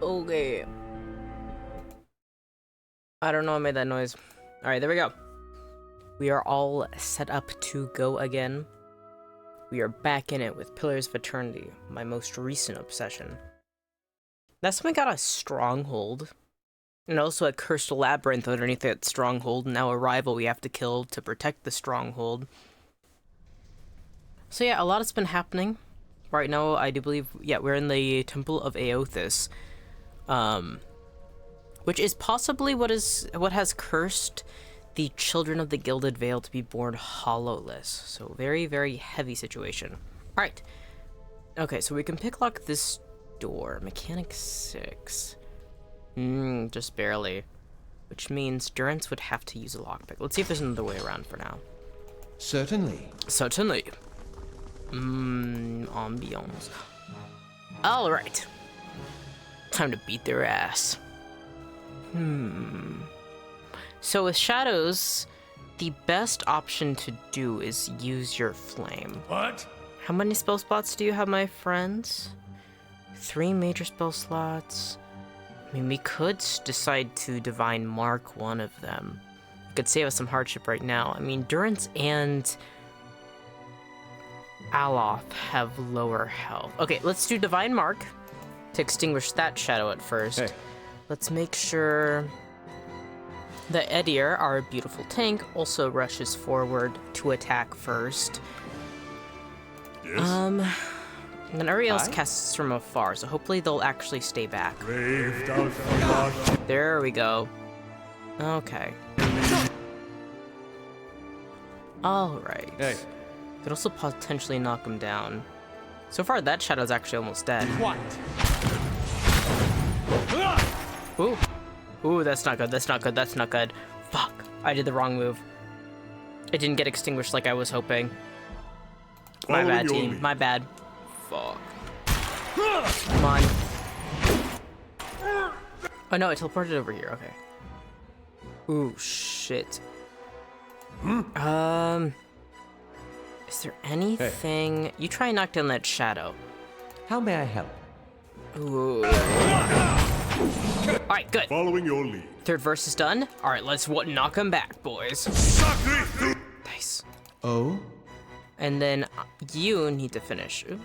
Okay. I don't know, I made that noise. Alright, there we go. We are all set up to go again. We are back in it with Pillars of Eternity, my most recent obsession. That's when we got a stronghold. And also a cursed labyrinth underneath that stronghold, and now a rival we have to kill to protect the stronghold. So yeah, a lot has been happening. Right now, I do believe, yeah, we're in the Temple of Aothis. Which is possibly what has cursed the children of the Gilded Veil to be born hollowless. So very, very heavy situation. Alright. Okay, so we can picklock this door. Mechanic 6. Just barely. Which means Durance would have to use a lockpick. Let's see if there's another way around for now. Certainly. Certainly. Ambiance. Alright. Time to beat their ass. So with shadows, the best option to do is use your flame. What? How many spell slots do you have, my friends? 3 major spell slots. I mean, we could decide to Divine Mark one of them. It could save us some hardship right now. I mean, Durance and Aloth have lower health. Okay, let's do Divine Mark to extinguish that shadow at first. Hey. Let's make sure that Edier, our beautiful tank, also rushes forward to attack first. Yes. And then everybody else casts from afar, so hopefully they'll actually stay back. Brave thou forgot. There we go. Okay. Alright. Hey. Could also potentially knock him down. So far, that shadow's actually almost dead. What? Ooh. Ooh, that's not good, that's not good, that's not good. Fuck. I did the wrong move. It didn't get extinguished like I was hoping. My Following bad, your team. lead. My bad. Fuck. Come on. Oh no, it teleported over here, okay. Ooh, shit. Is there anything... You try and knock down that shadow. How may I help? Ooh. Alright, good. Following your lead. Third verse is done. Alright, let's knock him back, boys. Sacre. Nice. Oh? And then you need to finish. Ooh.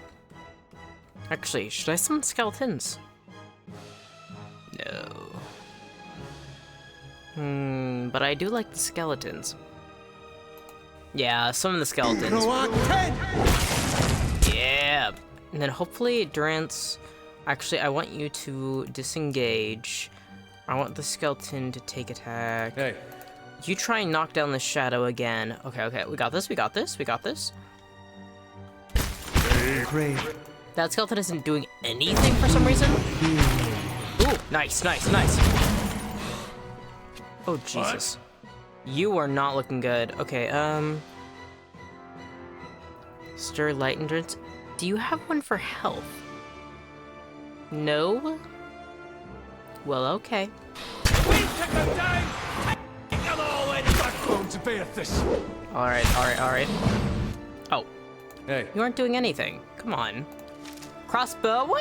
Actually, should I summon skeletons? No. But I do like the skeletons. Yeah, summon the skeletons. Yeah. And then hopefully Durance... Actually, I want you to disengage. I want the skeleton to take attack. Hey. You try and knock down the shadow again. Okay, okay, we got this, we got this, we got this. Crave. That skeleton isn't doing anything for some reason. Ooh, nice, nice, nice. Oh, Jesus. You are not looking good. Okay, Stir Light Endurance. Do you have one for health? No? Well, okay. Alright, alright, alright. Oh. Hey. You aren't doing anything. Come on. Crossbow?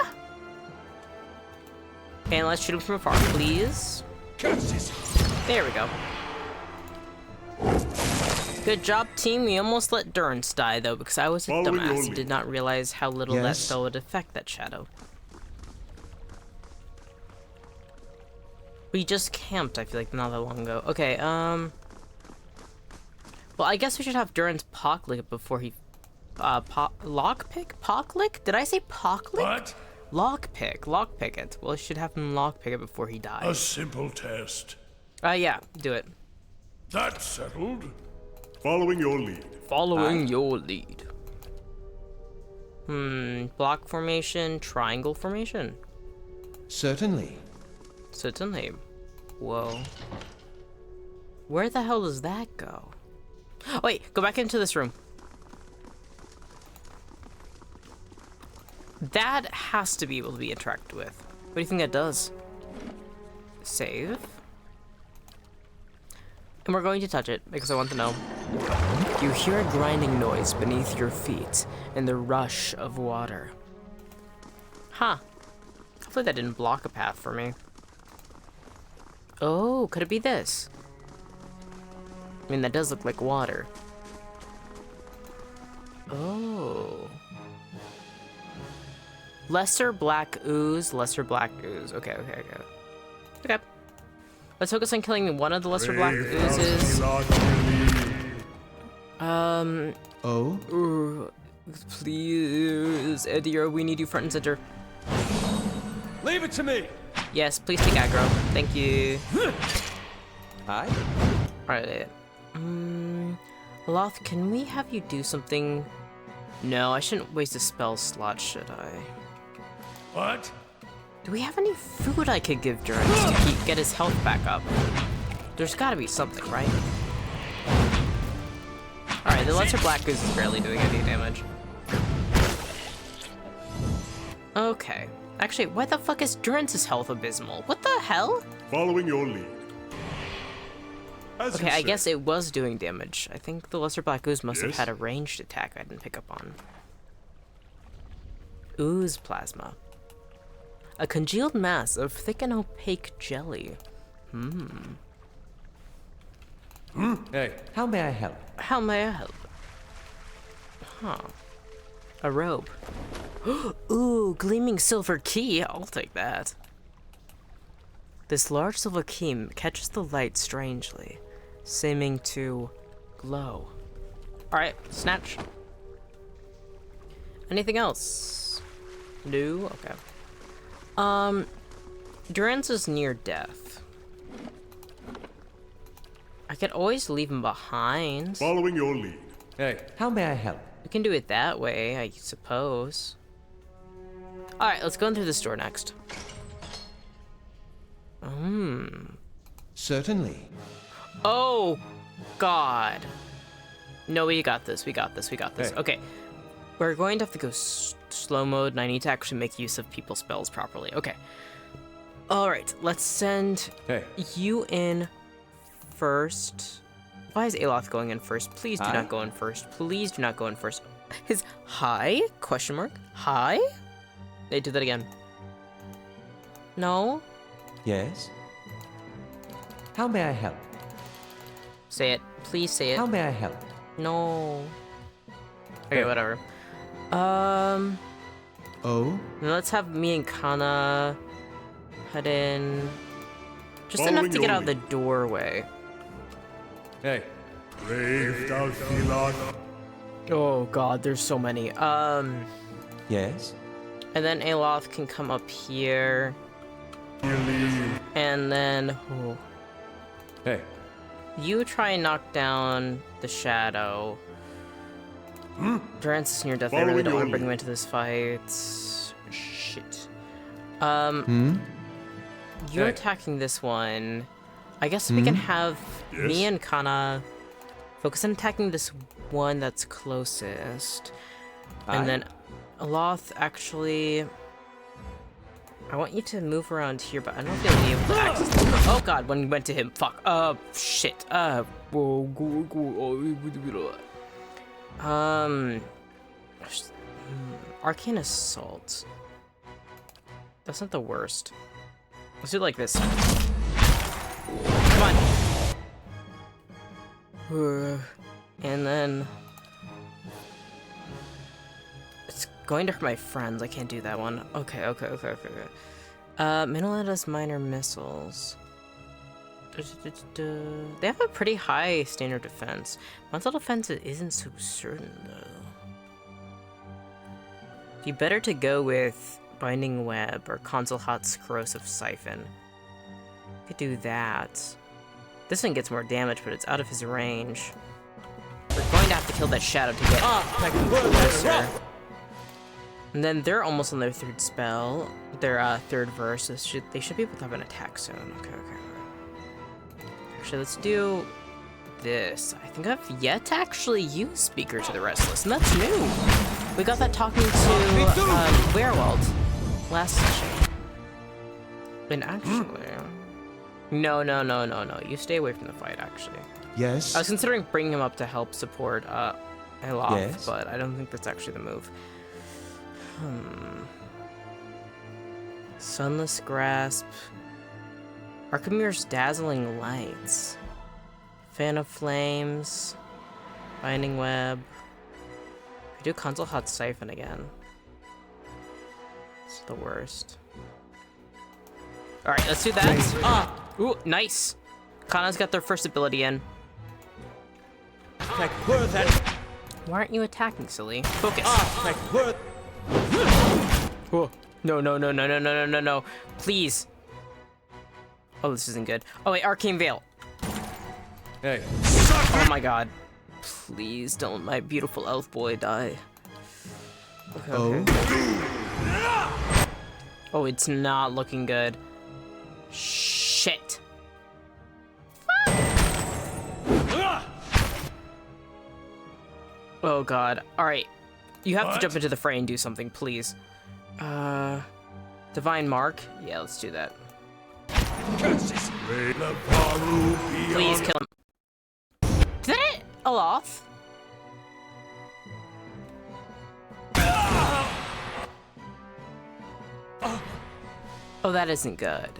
And let's shoot him from afar, please. There we go. Good job, team. We almost let Durance die, though, because I was a Following your dumbass and lead. did not realize how little that Yes? spell would affect that shadow. We just camped, I feel like, not that long ago. Okay, well, I guess we should have Durance Pocklick before he... Lockpick? Pocklick? Did I say Pocklick? What? Lockpick. Lockpick it. Well, I should have him lockpick it before he A dies. simple test. Yeah, do it. That's settled. Following your lead. Following your lead. Block formation, triangle formation. Certainly. Certainly. Whoa. Where the hell does that go? Oh, wait, go back into this room. That has to be able to be interacted with. What do you think that does? Save. And we're going to touch it, because I want to know. You hear a grinding noise beneath your feet, and the rush of water. Huh. Hopefully that didn't block a path for me. Oh, could it be this? I mean, that does look like water. Oh. Lesser black ooze, lesser black ooze. Okay, okay, okay. Okay. Let's focus on killing one of the lesser black oozes. Oh? Please, Edir, we need you front and center. Leave it to me! Yes, please take aggro. Thank you. Hi? Alright. Loth, can we have you do something? No, I shouldn't waste a spell slot, should I? What? Do we have any food I could give Durance to get his health back up? There's gotta be something, right? Alright, the lesser black goose is barely doing any damage. Okay. Actually, why the fuck is Durance's health abysmal? What the hell? Following your lead. As Okay, you I say. guess it was doing damage. I think the lesser black ooze must have Yes? had a ranged attack I didn't pick up on. Ooze plasma. A congealed mass of thick and opaque jelly. Hey, how may I help? How may I help? Huh. A robe. Ooh, gleaming silver key. I'll take that. This large silver key catches the light strangely, seeming to glow. Alright, snatch. Anything else? No? Okay. Durance is near death. I could always leave him behind. Following your lead. Hey, how may I help? We can do it that way, I suppose. Alright, let's go in through this door next. Certainly. Oh, God. No, we got this, we got this, we got this. Hey. Okay. We're going to have to go slow mode, and I need to actually make use of people's spells properly. Okay. Alright, let's send Hey. you in first. Why is Aloth going in first? Please do Hi? not go in first. Please do not go in first. His hi? Question mark? Hi? They do that again. No? Yes? How may I help? Say it. Please say it. How may I help? No. Okay, Hey. whatever. Oh? Now let's have me and Kana head in. Just Following enough to get your out of the lead. doorway. Hey. Brave Dalfilan. Oh god, there's so many. Yes? And then Aloth can come up here. And then Hey. you try and knock down the shadow. Durance is near death. I really Following don't want to your bring him lead. into this fight. Shit. You're Hey. attacking this one. I guess we can have me Yes? and Kana focus on attacking this one that's closest. Hi? And then Aloth, actually, I want you to move around here, but I don't know if you'll be able to access the Oh god, when we went to him, fuck. Shit. Arcane Assault. That's not the worst. Let's do it like this. Come on. And then it's going to hurt my friends. I can't do that one. Okay. Minilatus minor missiles. They have a pretty high standard defense. Mental defense isn't so certain though. You better to go with Binding Web or Consulhat's Corrosive Siphon. Could do that. This one gets more damage, but it's out of his range. We're going to have to kill that shadow to get closer. And then they're almost on their third spell, their third verse. They should be able to have an attack soon. Okay. Actually, let's do this. I think I've yet to actually use Speaker to the Restless, and that's new. We got that talking to Werewolf last session. And actually, no. You stay away from the fight. Actually, Yes? I was considering bringing him up to help support Eloth, Yes? but I don't think that's actually the move. Sunless Grasp. Archimir's Dazzling Lights. Fan of Flames. Binding Web. We do Console Hot Siphon again. It's the worst. Alright, let's do that. Ah! Ooh, nice! Kana's got their first ability in. Why aren't you attacking, silly? Focus. Oh. No, no, no, no, no, no, no, no, no. Please. Oh, this isn't good. Oh, wait, Arcane Veil. Hey. Oh my god. Please don't let my beautiful elf boy die. Okay, okay. Oh, it's not looking good. Shit. Oh god. Alright. You have to jump into the fray and do something, please. Divine Mark? Yeah, let's do that. Please kill him. Is that it? Aloth? Oh, that isn't good.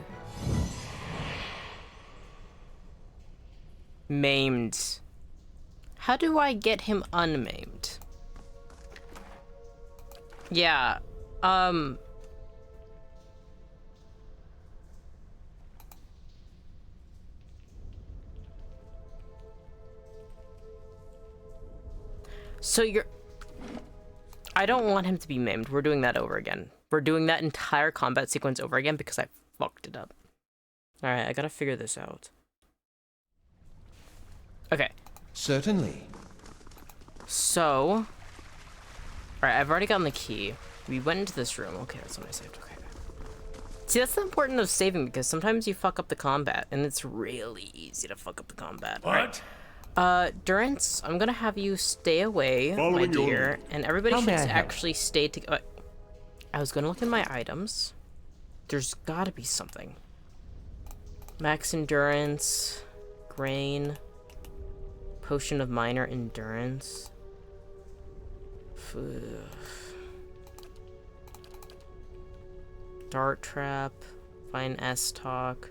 Maimed. How do I get him unmaimed? Yeah, so I don't want him to be maimed. We're doing that over again. We're doing that entire combat sequence over again because I fucked it up. Alright, I gotta figure this out. Okay. Certainly. So... Alright, I've already gotten the key. We went into this room. Okay, that's what I saved. Okay. See, that's the importance of saving because sometimes you fuck up the combat, and it's really easy to fuck up the combat. What? Durance, I'm gonna have you stay away, my dear, and everybody should actually stay together. I was gonna look in my items. There's gotta be something. Max Endurance, Grain, Potion of Minor Endurance. Dart Trap, Fine S-Talk.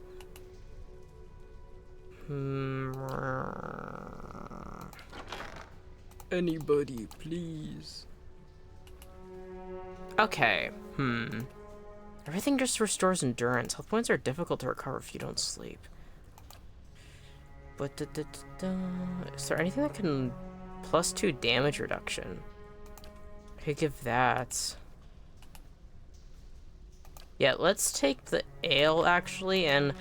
Anybody, please. Okay, Everything just restores endurance. Health points are difficult to recover if you don't sleep. But is there anything that can +2 damage reduction? I could give that. Yeah, let's take the ale actually, and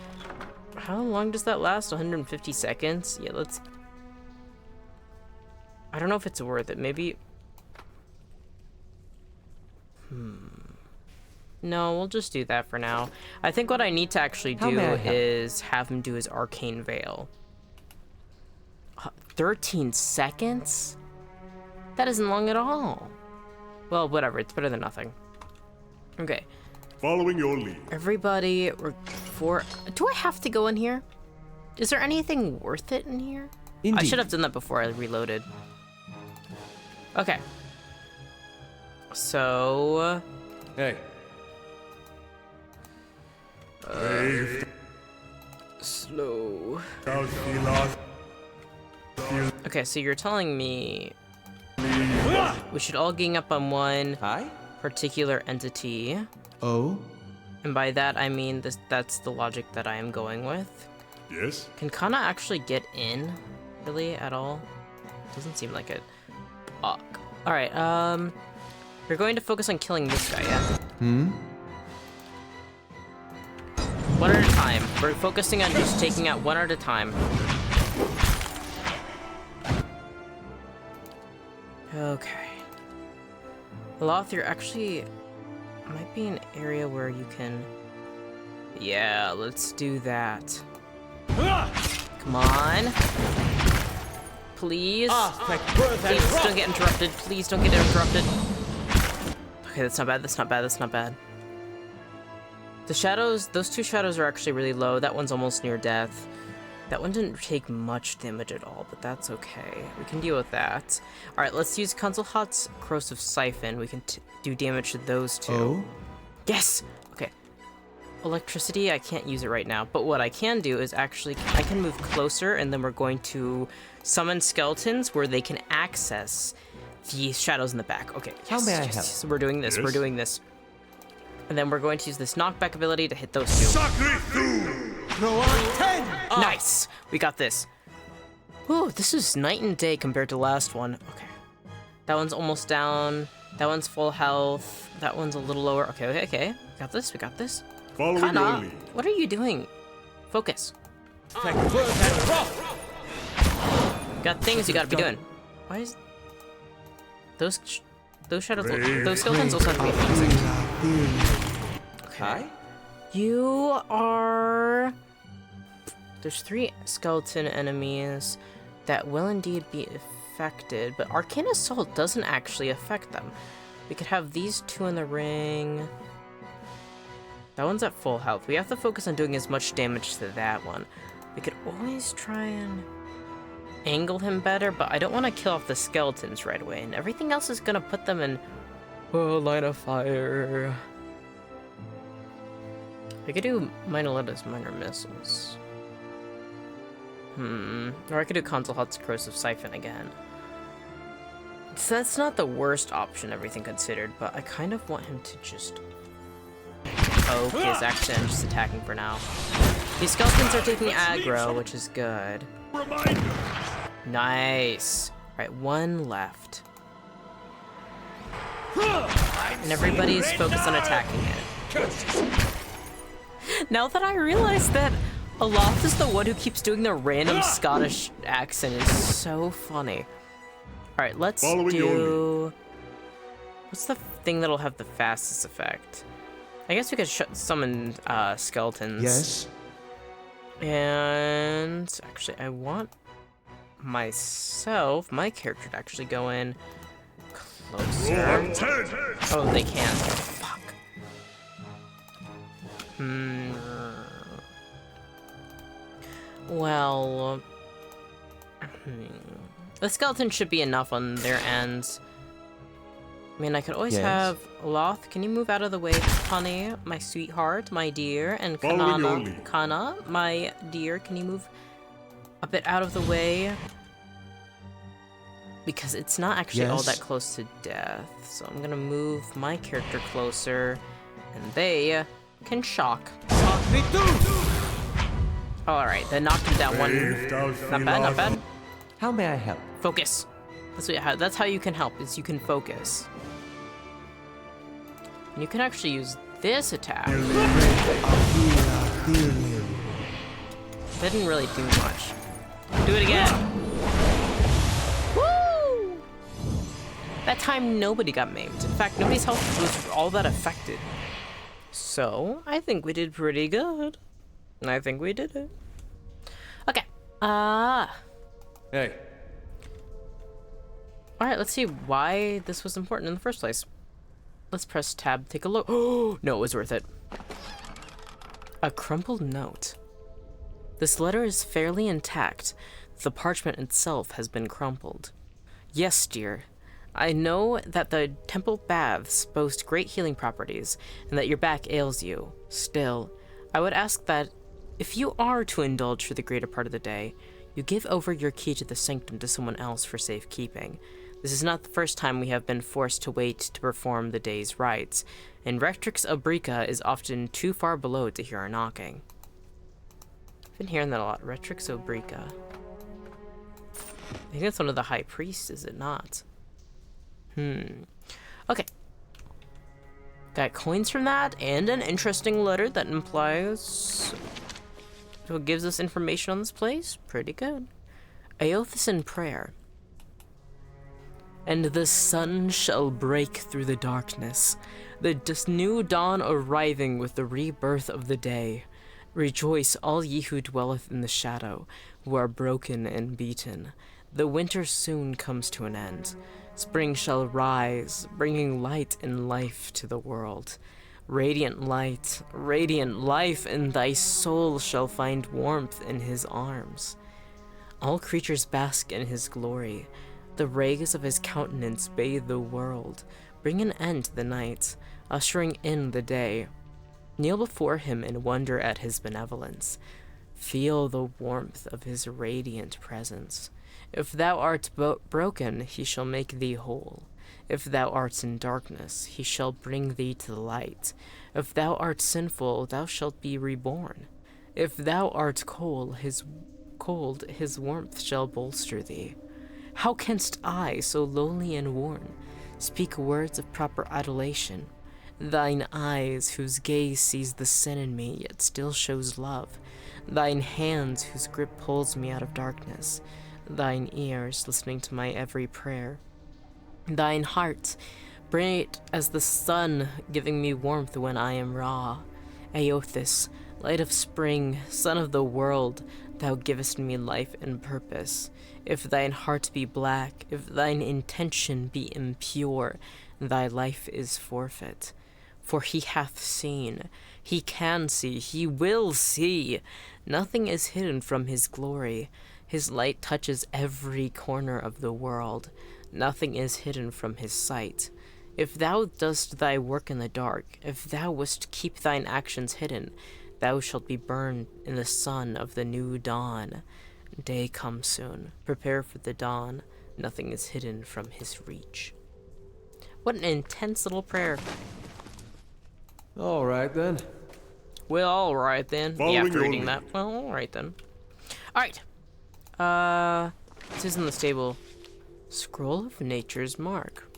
how long does that last? 150 seconds? Yeah, let's... I don't know if it's worth it. Maybe... No, we'll just do that for now. I think what I need to actually do is have him do his Arcane Veil. 13 seconds? That isn't long at all. Well, whatever. It's better than nothing. Okay. Following your lead. Everybody, do I have to go in here? Is there anything worth it in here? Indeed. I should have done that before I reloaded. Okay. So... Hey. Slow. Okay, so you're telling me we should all gang up on one particular entity. Oh? And by that I mean that's the logic that I am going with. Yes? Can Kana actually get in, really, at all? Doesn't seem like it. Fuck. Alright, we're going to focus on killing this guy, yeah? One at a time. We're focusing on just taking out one at a time. Okay. Loth, you're actually... might be an area where you can... Yeah, let's do that. Come on. Please. Please don't get interrupted. Please don't get interrupted. Okay, that's not bad. That's not bad. That's not bad. The shadows, those two shadows are actually really low. That one's almost near death. That one didn't take much damage at all, but that's okay. We can deal with that. Alright, let's use Consulhat's Corrosive Siphon. We can do damage to those two. Oh? Yes! Okay. electricity. I can't use it right now, but what I can do is actually I can move closer, and then we're going to summon skeletons where they can access the shadows in the back. Okay, How may I help? yes, we're doing this. We're Yes? doing this, and then we're going to use this knockback ability to hit those two. Sacre tu! Throw on 10! Nice, we got this. Ooh, this is night and day compared to the last one. Okay, that one's almost down. That one's full health. That one's a little lower. Okay, okay, okay. We got this. We got this. Following your Kana, lead. what are you doing? Focus. Got things you gotta be doing. Why is those shadows? Those skeletons also have to be amazing. Hi? You are. There's 3 skeleton enemies that will indeed be affected, but Arcane Assault doesn't actually affect them. We could have these 2 in the ring. That one's at full health. We have to focus on doing as much damage to that one. We could always try and angle him better, but I don't want to kill off the skeletons right away, and everything else is gonna put them in line of fire. I could do minor letters, minor missiles. Or I could do Console Hot's Corrosive Siphon again. So that's not the worst option, everything considered, but I kind of want him to just poke his action and just attacking for now. These skeletons are taking aggro, which is good. Reminder! Nice. Alright, 1 left. And everybody's focused on attacking it. Now that I realize that Aloth is the one who keeps doing the random Scottish accent is so funny. Alright, let's Following your do... What's the thing that'll have the fastest effect? I guess we could summon skeletons. Yes? And actually, I want my character to actually go in closer. On 10! Oh, they can't. Fuck. Well, the skeleton should be enough on their ends. I mean, I could always Yes. have Loth. Can you move out of the way, honey, my sweetheart, my dear, and Following your lead. Kana, my dear, can you move a bit out of the way? Because it's not actually all Yes. that close to death. So I'm gonna move my character closer, and they can shock. All right, that knocked him down one. Not bad, not bad. How may I help? Focus. That's how you can help, is you can focus. And you can actually use this attack. Didn't really do much. Do it again. Woo! That time nobody got maimed. In fact, nobody's health was all that affected. So, I think we did pretty good. I think we did it. Okay. Hey. Alright, let's see why this was important in the first place. Let's press tab, take a look. Oh, no, it was worth it. A crumpled note. This letter is fairly intact. The parchment itself has been crumpled. Yes, dear. I know that the temple baths boast great healing properties, and that your back ails you. Still, I would ask that if you are to indulge for the greater part of the day, you give over your key to the sanctum to someone else for safekeeping. This is not the first time we have been forced to wait to perform the day's rites, and Rectrix Obrica is often too far below to hear our knocking. I've been hearing that a lot. Rectrix Obrica. I think that's one of the high priests, is it not? Okay. Got coins from that, and an interesting letter that implies... what gives us information on this place? Pretty good. Aothison prayer. And the sun shall break through the darkness, the new dawn arriving with the rebirth of the day. Rejoice, all ye who dwelleth in the shadow, who are broken and beaten. The winter soon comes to an end. Spring shall rise, bringing light and life to the world. Radiant light, radiant life, and thy soul shall find warmth in his arms. All creatures bask in his glory. The rays of his countenance bathe the world, bring an end to the night, ushering in the day. Kneel before him in wonder at his benevolence. Feel the warmth of his radiant presence. If thou art broken, he shall make thee whole. If thou art in darkness, he shall bring thee to the light. If thou art sinful, thou shalt be reborn. If thou art cold, his warmth shall bolster thee. How canst I, so lowly and worn, speak words of proper adulation? Thine eyes, whose gaze sees the sin in me, yet still shows love. Thine hands, whose grip pulls me out of darkness. Thine ears, listening to my every prayer. Thine heart, bright as the sun, giving me warmth when I am raw. Aothis, light of spring, sun of the world, thou givest me life and purpose. If thine heart be black, if thine intention be impure, thy life is forfeit. For he hath seen, he can see, he will see. Nothing is hidden from his glory. His light touches every corner of the world. Nothing is hidden from his sight. If thou dost thy work in the dark, if thou wouldst keep thine actions hidden, thou shalt be burned in the sun of the new dawn. Day comes soon. Prepare for the dawn. Nothing is hidden from his reach. What an intense little prayer. All right then. Well, all right then. Following Yeah, after your reading lead. that. Well, all right then. All right. This is in the stable. Scroll of Nature's Mark.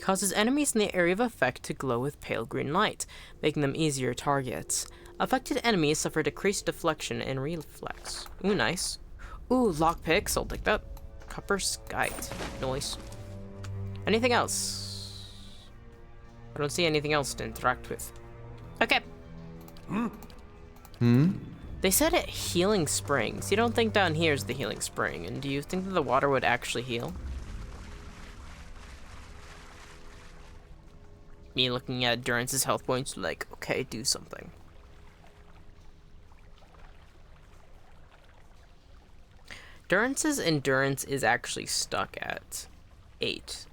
Causes enemies in the area of effect to glow with pale green light, making them easier targets. Affected enemies suffer decreased deflection and reflex. Ooh, nice. Ooh, lockpicks. I'll take that. Copper skite. Nice. Anything else? I don't see anything else to interact with. Okay. They said at healing springs. You don't think down here is the healing spring, and do you think that the water would actually heal? Me looking at Durance's health points, like, okay, do something. Durance's endurance is actually stuck at 8.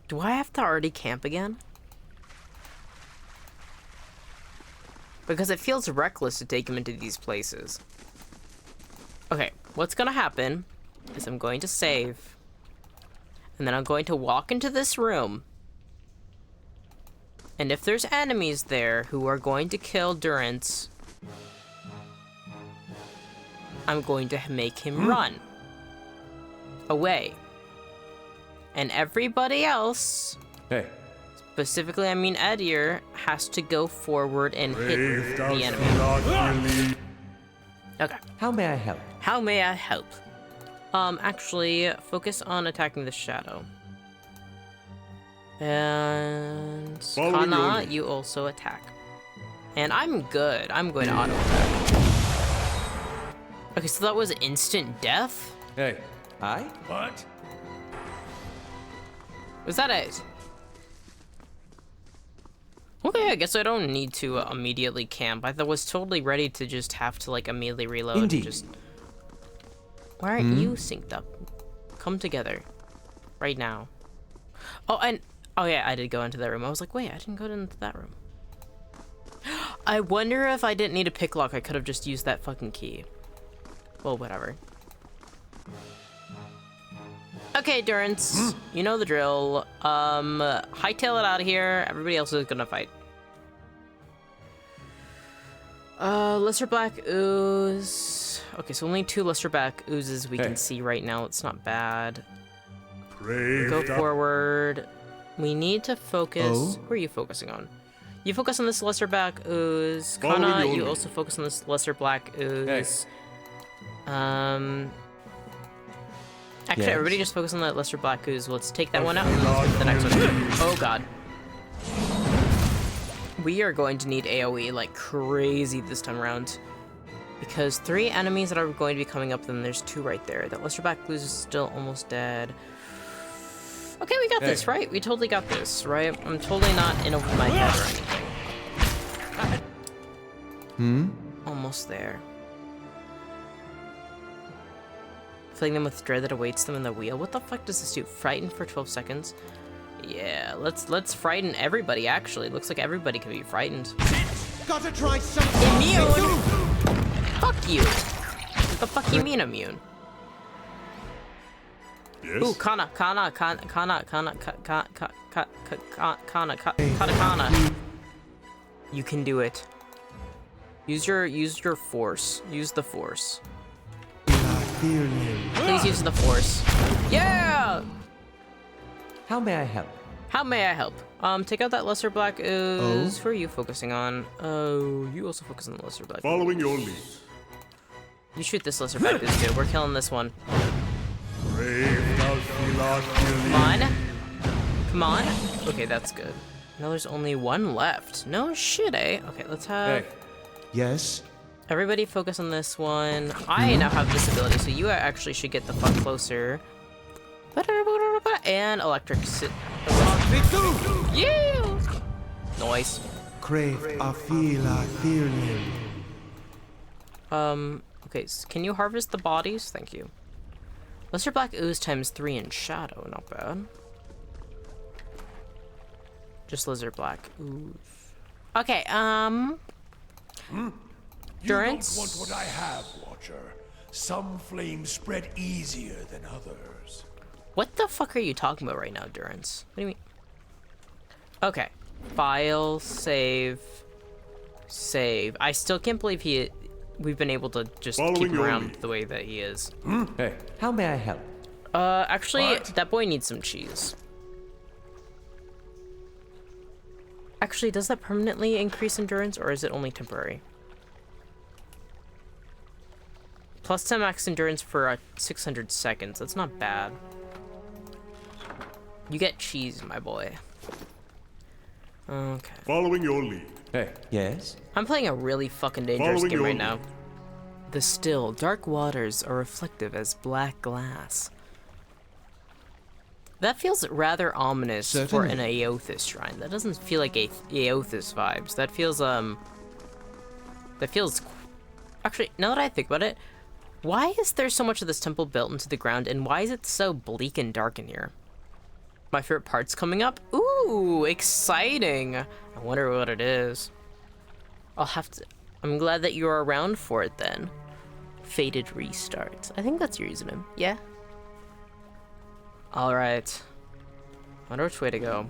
Do I have to already camp again? Because it feels reckless to take him into these places. Okay, what's gonna happen is I'm going to save. And then I'm going to walk into this room. And if there's enemies there who are going to kill Durance, I'm going to make him run away. And everybody else, Hey. specifically I mean Edier, has to go forward and hit Brave thou the enemy. shalt not believe. Okay. How may I help? How may I help? Actually, focus on attacking the shadow. And Following your Kana, lead. you also attack. And I'm good. I'm going to auto attack. Okay, so that was instant death? Hey. I? What? Was that it? Okay, I guess I don't need to immediately camp. I was totally ready to just have to like immediately reload. Indeed. And just... Why aren't you synced up? Come together. Right now. Oh, and... Oh yeah, I did go into that room. I was like, wait, I didn't go into that room. I wonder if I didn't need a pick lock, I could have just used that fucking key. Well, whatever. Okay, Durance, you know the drill. Hightail it out of here. Everybody else is gonna fight. Lesser Black Ooze. Okay, so only 2 Lesser Black Oozes we can see right now. It's not bad. Brave Go thou- forward. We need to focus. Oh? Who are you focusing on? You focus on this Lesser Black Ooze. Following Kana, your you lead. also focus on this Lesser Black Ooze. Actually, Yes. everybody just focus on that Lesser Black Ooze. Let's take that one out and then let's move to the next one. Oh god. We are going to need AoE like crazy this time around. Because 3 enemies that are going to be coming up, then there's 2 right there. That Lesser Black Ooze is still almost dead. Okay, we got this, right? We totally got this, right? I'm totally not in over my head or anything. Almost there. Filling them with dread that awaits them in the wheel. What the fuck does this do? Frightened for 12 seconds. Yeah, let's frighten everybody, actually. Looks like everybody can be frightened. Gotta try something. Immune? Fuck you. What the fuck you mean immune? Yes? Ooh, Kana. You can do it. Use your force. Use the force. Please use the force. Yeah! How may I help? How may I help? Take out that lesser black ooze. Who are you focusing on? Oh, you also focus on the lesser black ooze. Following your lead. You shoot this lesser black ooze too. We're killing this one. Come on. Come on. Okay, that's good. Now there's only one left. No shit, eh? Okay, let's have... Hey. Yes. Everybody focus on this one. I now have this ability, so you actually should get the fuck closer. And electric sit. Yeah! Noise. Crave, I feel him. Okay, so can you harvest the bodies? Thank you. Lesser black ooze times 3 in shadow, not bad. Just lizard black ooze. Okay, Durance? You don't want what I have, Watcher. Some flames spread easier than others. What the fuck are you talking about right now, Durance? What do you mean? Okay. File, save, save. I still can't believe we've been able to just keep him around the way that he is. Hey. How may I help? Actually, What? that boy needs some cheese. Actually, does that permanently increase endurance, or is it only temporary? Plus 10 max endurance for 600 seconds. That's not bad. You get cheese, my boy. Okay. Following your lead. Hey. Yes? I'm playing a really fucking dangerous Following game your right now. lead. The still, dark waters are reflective as black glass. That feels rather ominous for Certainly. an Aothis shrine. That doesn't feel like Aothis vibes. That feels, Actually, now that I think about it, why is there so much of this temple built into the ground, and why is it so bleak and dark in here? My favorite part's coming up? Ooh, exciting! I wonder what it is. I'm glad that you're around for it then. Fated restart. I think that's your username. Yeah? Alright. Wonder which way to go.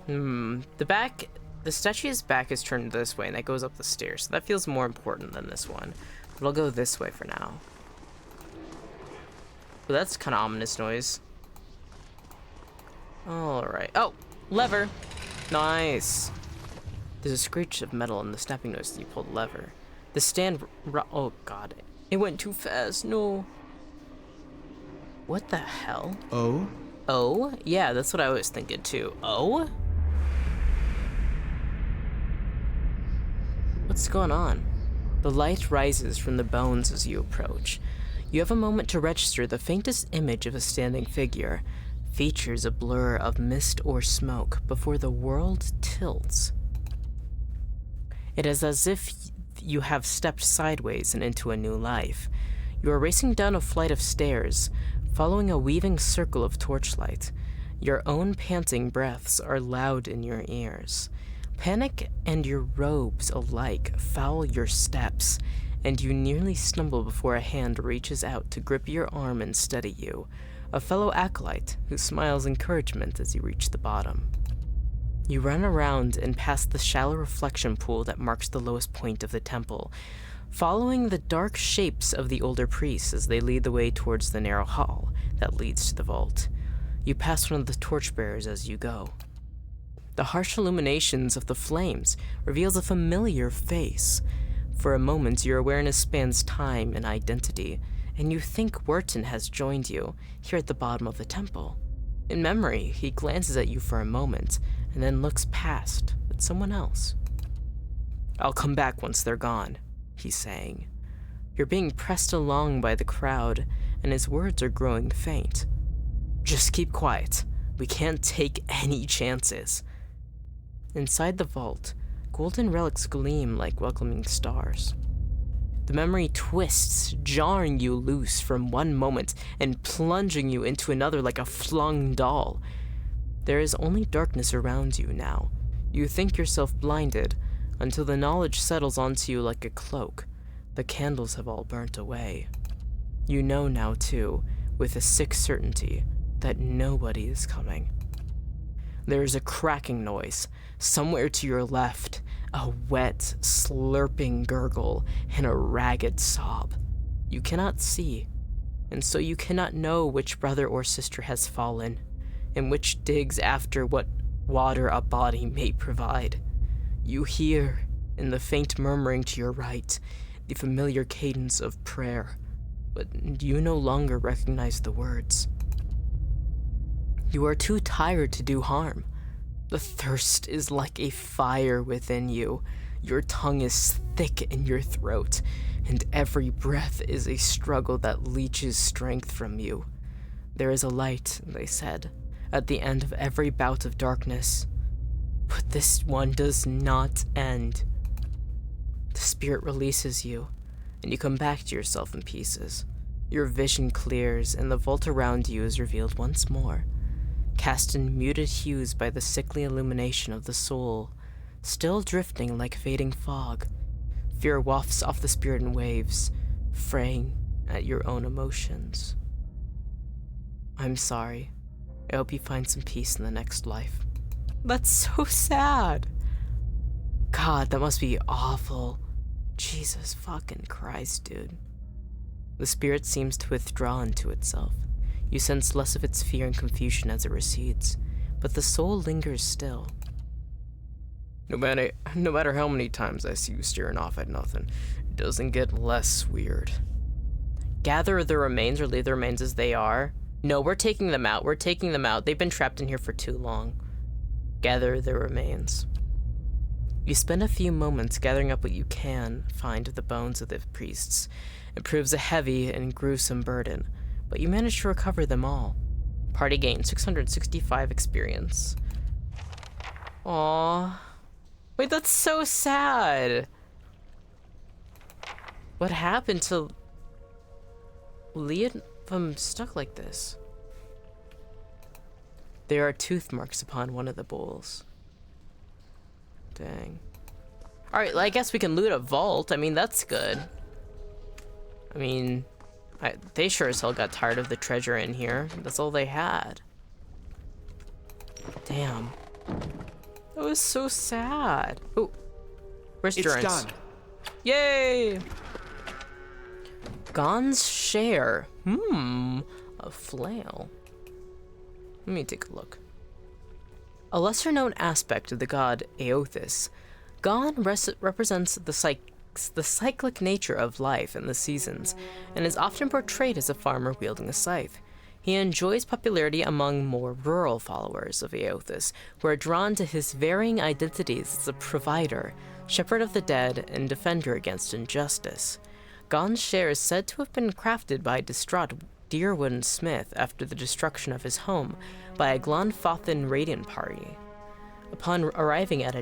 The statue's back is turned this way, and that goes up the stairs. So that feels more important than this one. But I'll go this way for now. But that's kind of ominous noise. Alright. Oh! Lever! Nice! There's a screech of metal and the snapping noise as you pull the lever. The stand... Oh, God. It went too fast. No. What the hell? Oh? Oh? Yeah, that's what I was thinking, too. Oh? What's going on? The light rises from the bones as you approach. You have a moment to register the faintest image of a standing figure, features a blur of mist or smoke before the world tilts. It is as if you have stepped sideways and into a new life. You are racing down a flight of stairs, following a weaving circle of torchlight. Your own panting breaths are loud in your ears. Panic and your robes alike foul your steps, and you nearly stumble before a hand reaches out to grip your arm and steady you, a fellow acolyte who smiles encouragement as you reach the bottom. You run around and past the shallow reflection pool that marks the lowest point of the temple, following the dark shapes of the older priests as they lead the way towards the narrow hall that leads to the vault. You pass one of the torchbearers as you go. The harsh illuminations of the flames reveals a familiar face. For a moment, your awareness spans time and identity, and you think Wharton has joined you here at the bottom of the temple. In memory, he glances at you for a moment, and then looks past at someone else. "I'll come back once they're gone," he's saying. You're being pressed along by the crowd, and his words are growing faint. "Just keep quiet. We can't take any chances." Inside the vault, golden relics gleam like welcoming stars. The memory twists, jarring you loose from one moment and plunging you into another like a flung doll. There is only darkness around you now. You think yourself blinded until the knowledge settles onto you like a cloak. The candles have all burnt away. You know now, too, with a sick certainty, that nobody is coming. There is a cracking noise, somewhere to your left, a wet, slurping gurgle, and a ragged sob. You cannot see, and so you cannot know which brother or sister has fallen, and which digs after what water a body may provide. You hear, in the faint murmuring to your right, the familiar cadence of prayer, but you no longer recognize the words. You are too tired to do harm. The thirst is like a fire within you. Your tongue is thick in your throat, and every breath is a struggle that leeches strength from you. There is a light, they said, at the end of every bout of darkness, but this one does not end. The spirit releases you, and you come back to yourself in pieces. Your vision clears, and the vault around you is revealed once more, cast in muted hues by the sickly illumination of the soul, still drifting like fading fog. Fear wafts off the spirit in waves, fraying at your own emotions. I'm sorry. I hope you find some peace in the next life. That's so sad. God, that must be awful. Jesus fucking Christ, dude. The spirit seems to withdraw into itself. You sense less of its fear and confusion as it recedes, but the soul lingers still. No matter how many times I see you staring off at nothing, it doesn't get less weird. Gather the remains or leave the remains as they are. No, we're taking them out. We're taking them out. They've been trapped in here for too long. Gather the remains. You spend a few moments gathering up what you can find of the bones of the priests. It proves a heavy and gruesome burden, but you manage to recover them all. Party gained 665 experience. Aww. Wait, that's so sad. What happened to leave them stuck like this? There are tooth marks upon one of the bowls. Dang. Alright, well, I guess we can loot a vault. I mean, that's good. I mean, they sure as hell got tired of the treasure in here. That's all they had. Damn. That was so sad. Oh, where's Durance? It's done. Yay! Gon's share. A flail. Let me take a look. A lesser-known aspect of the god Aothis, Gon represents the cyclic nature of life and the seasons, and is often portrayed as a farmer wielding a scythe. He enjoys popularity among more rural followers of Aothis, who are drawn to his varying identities as a provider, shepherd of the dead, and defender against injustice. Gon's share is said to have been crafted by a distraught Deerwood smith after the destruction of his home by a Glonfothin raiding party. Upon arriving at a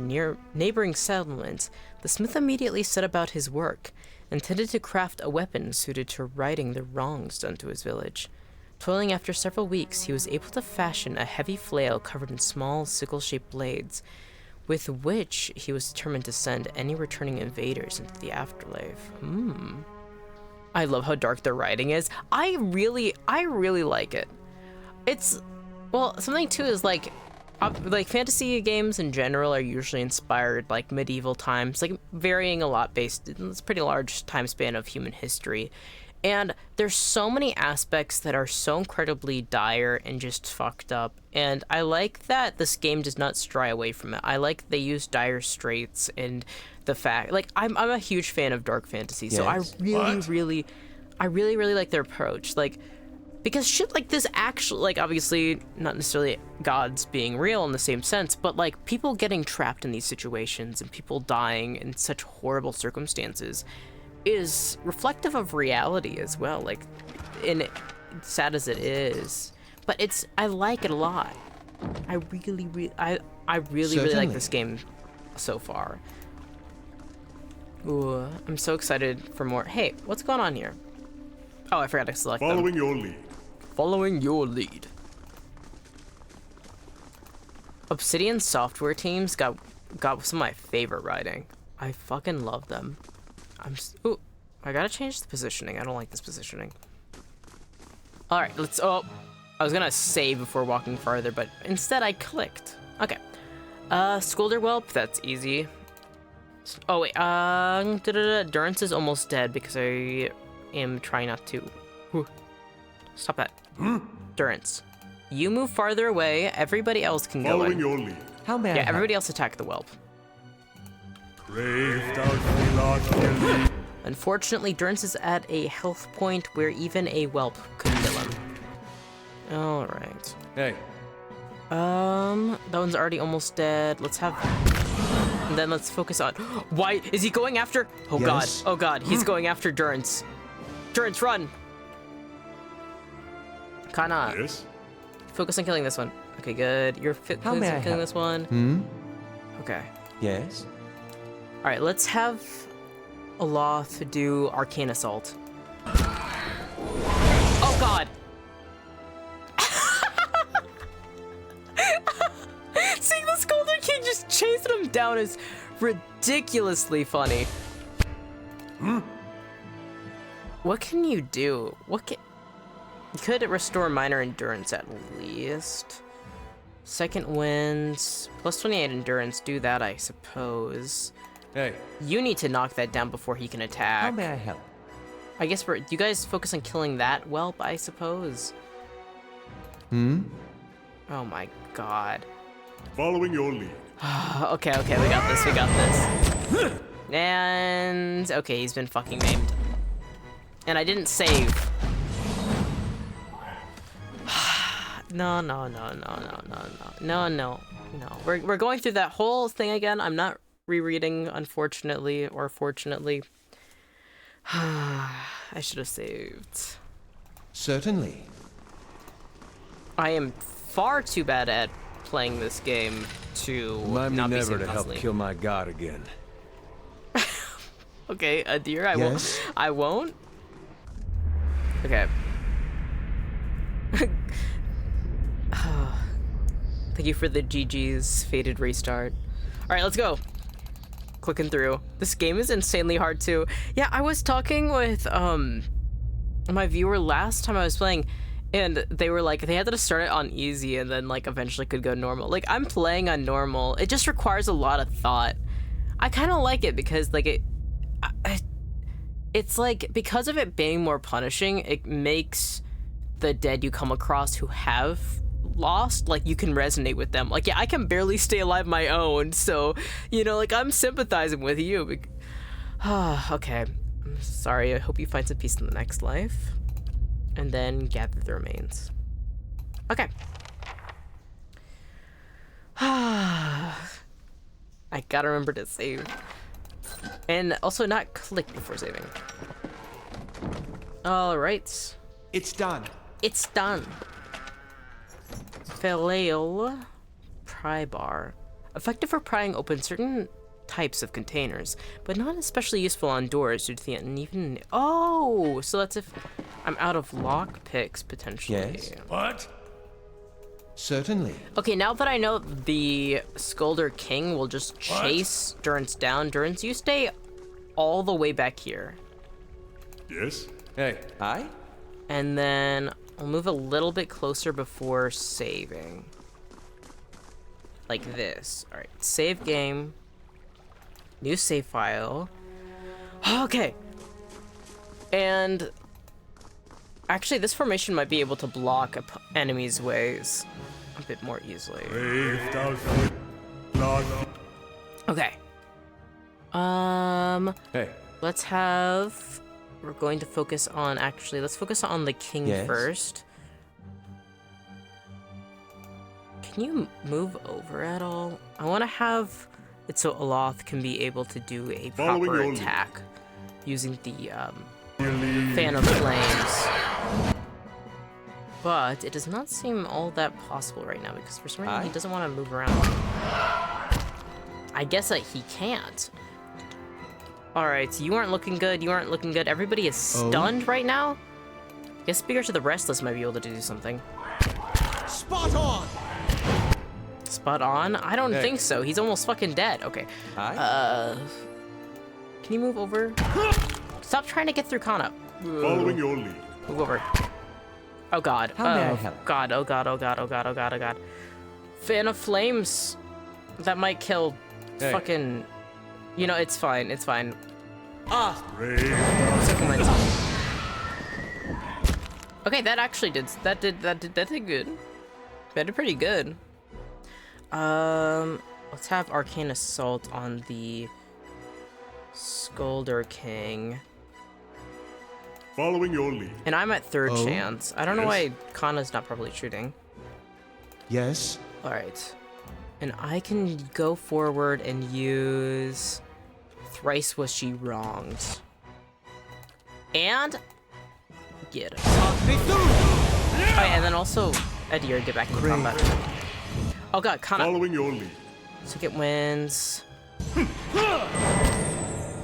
neighboring settlement, the smith immediately set about his work, intended to craft a weapon suited to righting the wrongs done to his village. Toiling after several weeks, he was able to fashion a heavy flail covered in small, sickle-shaped blades, with which he was determined to send any returning invaders into the afterlife. I love how dark the writing is. I really like it. It's, well, something too is like fantasy games in general are usually inspired like medieval times, like varying a lot based, it's a pretty large time span of human history. And there's so many aspects that are so incredibly dire and just fucked up. And I like that this game does not stray away from it. I like they use dire straits and the fact, like, I'm a huge fan of dark fantasy. Yes. So I really like their approach. Like, because shit like this actually, like, obviously not necessarily gods being real in the same sense, but like people getting trapped in these situations and people dying in such horrible circumstances is reflective of reality as well, like, in sad as it is, but I like it a lot. I really like this game so far. Ooh, I'm so excited for more. Hey, what's going on here? Oh, I forgot to select them. Following your lead. Following your lead. Obsidian software teams got some of my favorite writing. I fucking love them. Ooh, I gotta change the positioning. I don't like this positioning. All right, let's. Oh, I was gonna save before walking farther, but instead I clicked. Okay. Scolder Whelp. That's easy. Oh wait. Durance is almost dead because I am trying not to. Whew. Stop that. Durance. You move farther away. Everybody else can go Following in. your lead. How may I Yeah, help? everybody else attack the whelp. Unfortunately, Durance is at a health point where even a whelp could kill him. All right. Hey. That one's already almost dead. Let's have. And then let's focus on. Why is he going after? Oh Yes? god. Oh god. He's going after Durance. Durance, run. Kinda. Yes. Focus on killing this one. Okay, good. You're How may focusing I on killing help? this one. Hmm? Okay. Yes? All right, let's have Aloth do Arcane Assault. Oh god! Seeing the Scolder King just chasing him down is ridiculously funny. What can you do? You could restore minor endurance at least. Second winds, plus 28 endurance, do that, I suppose. Hey. You need to knock that down before he can How attack. may I help? I guess you guys focus on killing that whelp, I suppose. Hmm? Oh my god. Following your lead. Okay, we got this. And okay, he's been fucking maimed. And I didn't save. No. We're going through that whole thing again. I'm not rereading, unfortunately, or fortunately. I should have saved. Certainly. I am far too bad at playing this game to Remind me not be never saving to help constantly. kill my god again. Okay, dear, I Yes? won't. I won't. Okay. Thank you for the GG's faded restart. All right, let's go. Clicking through. This game is insanely hard too. Yeah, I was talking with my viewer last time I was playing, and they were like they had to start it on easy and then like eventually could go normal. Like I'm playing on normal. It just requires a lot of thought. I kind of like it because like it's like because of it being more punishing, it makes the dead you come across who have lost, like you can resonate with them. Like, yeah, I can barely stay alive my own, so you know, like I'm sympathizing with you. Okay, I'm sorry. I hope you find some peace in the next life, and then gather the remains. Okay. I gotta remember to save, and also not click before saving. All right. It's done. It's done. Falail pry bar. Effective for prying open certain types of containers, but not especially useful on doors due to the uneven. Oh, so that's if I'm out of lock picks potentially. Yes. What? Certainly. Okay, now that I know the Scolder King will just chase Durance down, Durance, you stay all the way back here. Yes. Hey. Aye? And then I'll move a little bit closer before saving. Like this. All right, save game. New save file. Okay. And actually, this formation might be able to block enemies' ways a bit more easily. Okay. Hey. Let's have. We're going to focus on, actually, let's focus on the king Yes? first. Can you move over at all? I want to have it so Aloth can be able to do a Following proper your lead. attack using the fan of flames. But it does not seem all that possible right now because for some reason he Aye. doesn't want to move around. I guess that he can't. Alright, so you aren't looking good, you aren't looking good. Everybody is stunned right now? Guess Speaker to the Restless might be able to do something. Spot on! Spot on? I don't Hey. think so. He's almost fucking dead. Okay. Aye? Can you move over? Stop trying to get through Kana. Following your lead. Move over. Oh god. How may I Oh help? god, oh god, oh god, oh god, oh god, oh god. Fan of Flames. That might kill Hey. fucking... You know, it's fine, it's fine. Ah! Brave. Second mine's on. Okay, that actually did that did good. That did pretty good. Let's have Arcane Assault on the Scolder King. Following your lead. And I'm at third Oh? chance. I don't know Yes. why Kana's not properly shooting. Yes. Alright. And I can go forward and use Thrice Was She Wronged. And get it. Oh yeah, and then also Edir get back in combat. Oh god, Kana. Following your lead. Second wins. Ooh,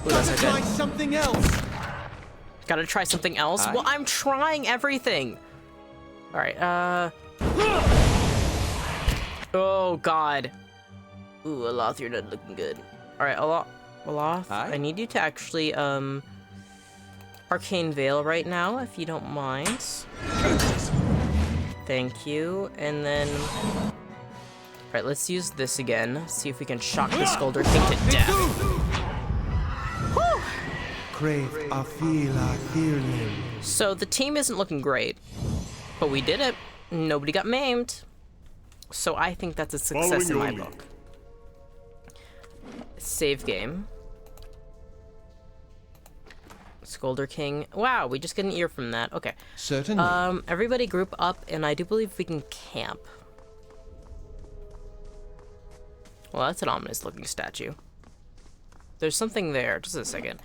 that's not Try good. something else. Gotta try something else? Aye. Well, I'm trying everything. Alright, oh god. Ooh, Aloth, you're not looking good. Alright, Aloth, Aye. I need you to actually, Arcane Veil right now, if you don't mind. Thank you, and then... Alright, let's use this again. See if we can shock the Scolder King to death. Crave, I feel him. So the team isn't looking great, but we did it. Nobody got maimed. So I think that's a success in my Following your book. Save game. Scolder King. Wow, we just get an ear from that. Okay. Certainly. Everybody group up, and I do believe we can camp. Well, that's an ominous looking statue. There's something there. Just a second.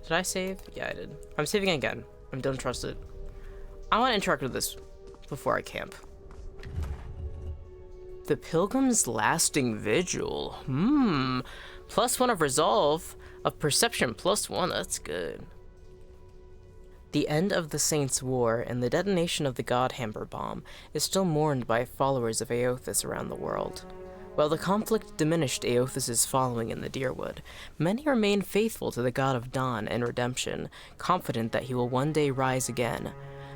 Did I save? Yeah, I did. I'm saving again. I don't trust it. I want to interact with this before I camp. The Pilgrim's Lasting Vigil. +1 of Resolve, of Perception +1. That's good. The end of the Saints' War and the detonation of the Godhammer bomb is still mourned by followers of Aothis around the world. While the conflict diminished Aothis' following in the Deerwood, many remain faithful to the God of Dawn and Redemption, confident that he will one day rise again.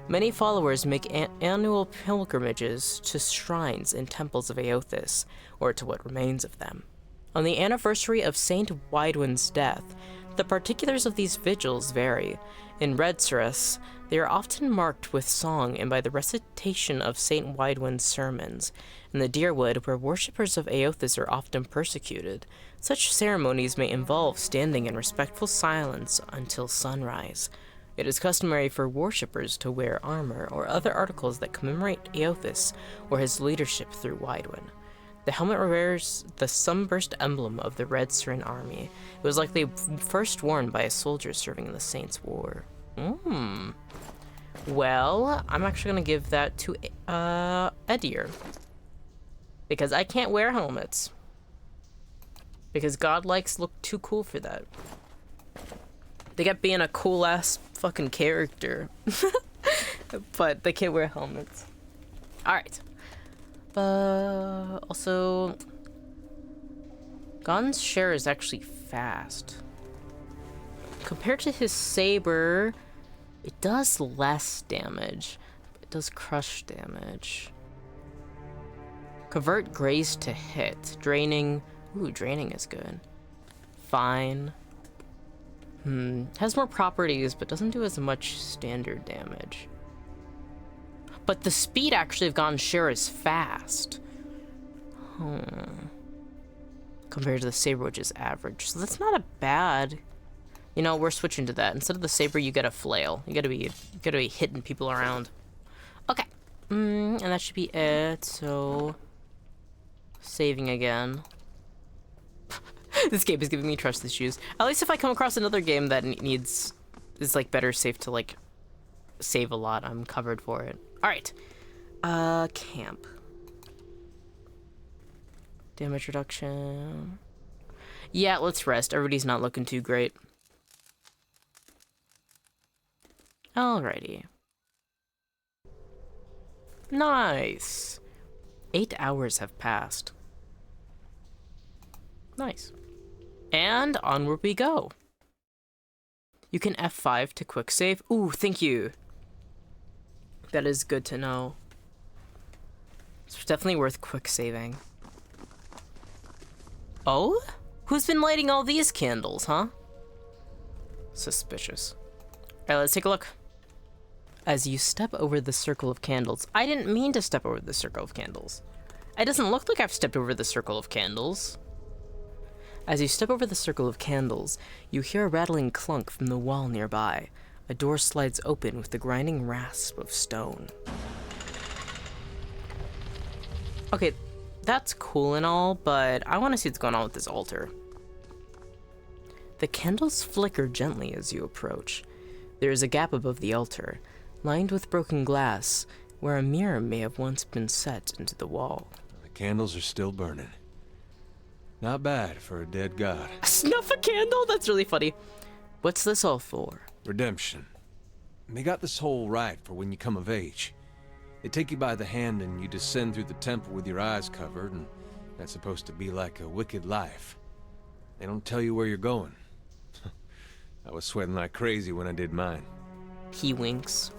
Many followers make annual pilgrimages to shrines and temples of Aothis, or to what remains of them. On the anniversary of Saint Widwin's death, the particulars of these vigils vary. In Redsurus, they are often marked with song and by the recitation of Saint Widwin's sermons. In the Deerwood, where worshippers of Aothis are often persecuted, such ceremonies may involve standing in respectful silence until sunrise. It is customary for worshippers to wear armor or other articles that commemorate Aothis or his leadership through Widwin. The helmet wears the sunburst emblem of the Red Surin army. It was likely first worn by a soldier serving in the Saints' War. Well, I'm actually gonna give that to Edir. Because I can't wear helmets. Because godlikes look too cool for that. They get being a cool ass fucking character. But they can't wear helmets. Alright. Also, Gon's share is actually fast. Compared to his saber, it does less damage. It does crush damage. Convert graze to hit. Draining. Ooh, draining is good. Fine. Has more properties, but doesn't do as much standard damage. But the speed actually of Gon's share is fast. Compared to the saber, which is average. So that's not a bad... You know, we're switching to that. Instead of the saber, you get a flail. You gotta be hitting people around. Okay. And that should be it, so... Saving again. This game is giving me trust issues. At least if I come across another game that is like better safe to like save a lot, I'm covered for it. Alright. Camp. Damage reduction. Yeah, let's rest. Everybody's not looking too great. Alrighty. Nice. 8 hours have passed. Nice. And onward we go. You can F5 to quick save. Ooh, thank you. That is good to know. It's definitely worth quick saving. Oh? Who's been lighting all these candles, huh? Suspicious. Alright, let's take a look. As you step over the circle of candles. I didn't mean to step over the circle of candles. It doesn't look like I've stepped over the circle of candles. As you step over the circle of candles, you hear a rattling clunk from the wall nearby. A door slides open with the grinding rasp of stone. Okay, that's cool and all, but I want to see what's going on with this altar. The candles flicker gently as you approach. There is a gap above the altar, lined with broken glass, where a mirror may have once been set into the wall. The candles are still burning. Not bad for a dead god. Snuff a candle? That's really funny. What's this all for? Redemption. They got this whole right for when you come of age. They take you by the hand and you descend through the temple with your eyes covered, and that's supposed to be like a wicked life. They don't tell you where you're going. I was sweating like crazy when I did mine. He winks.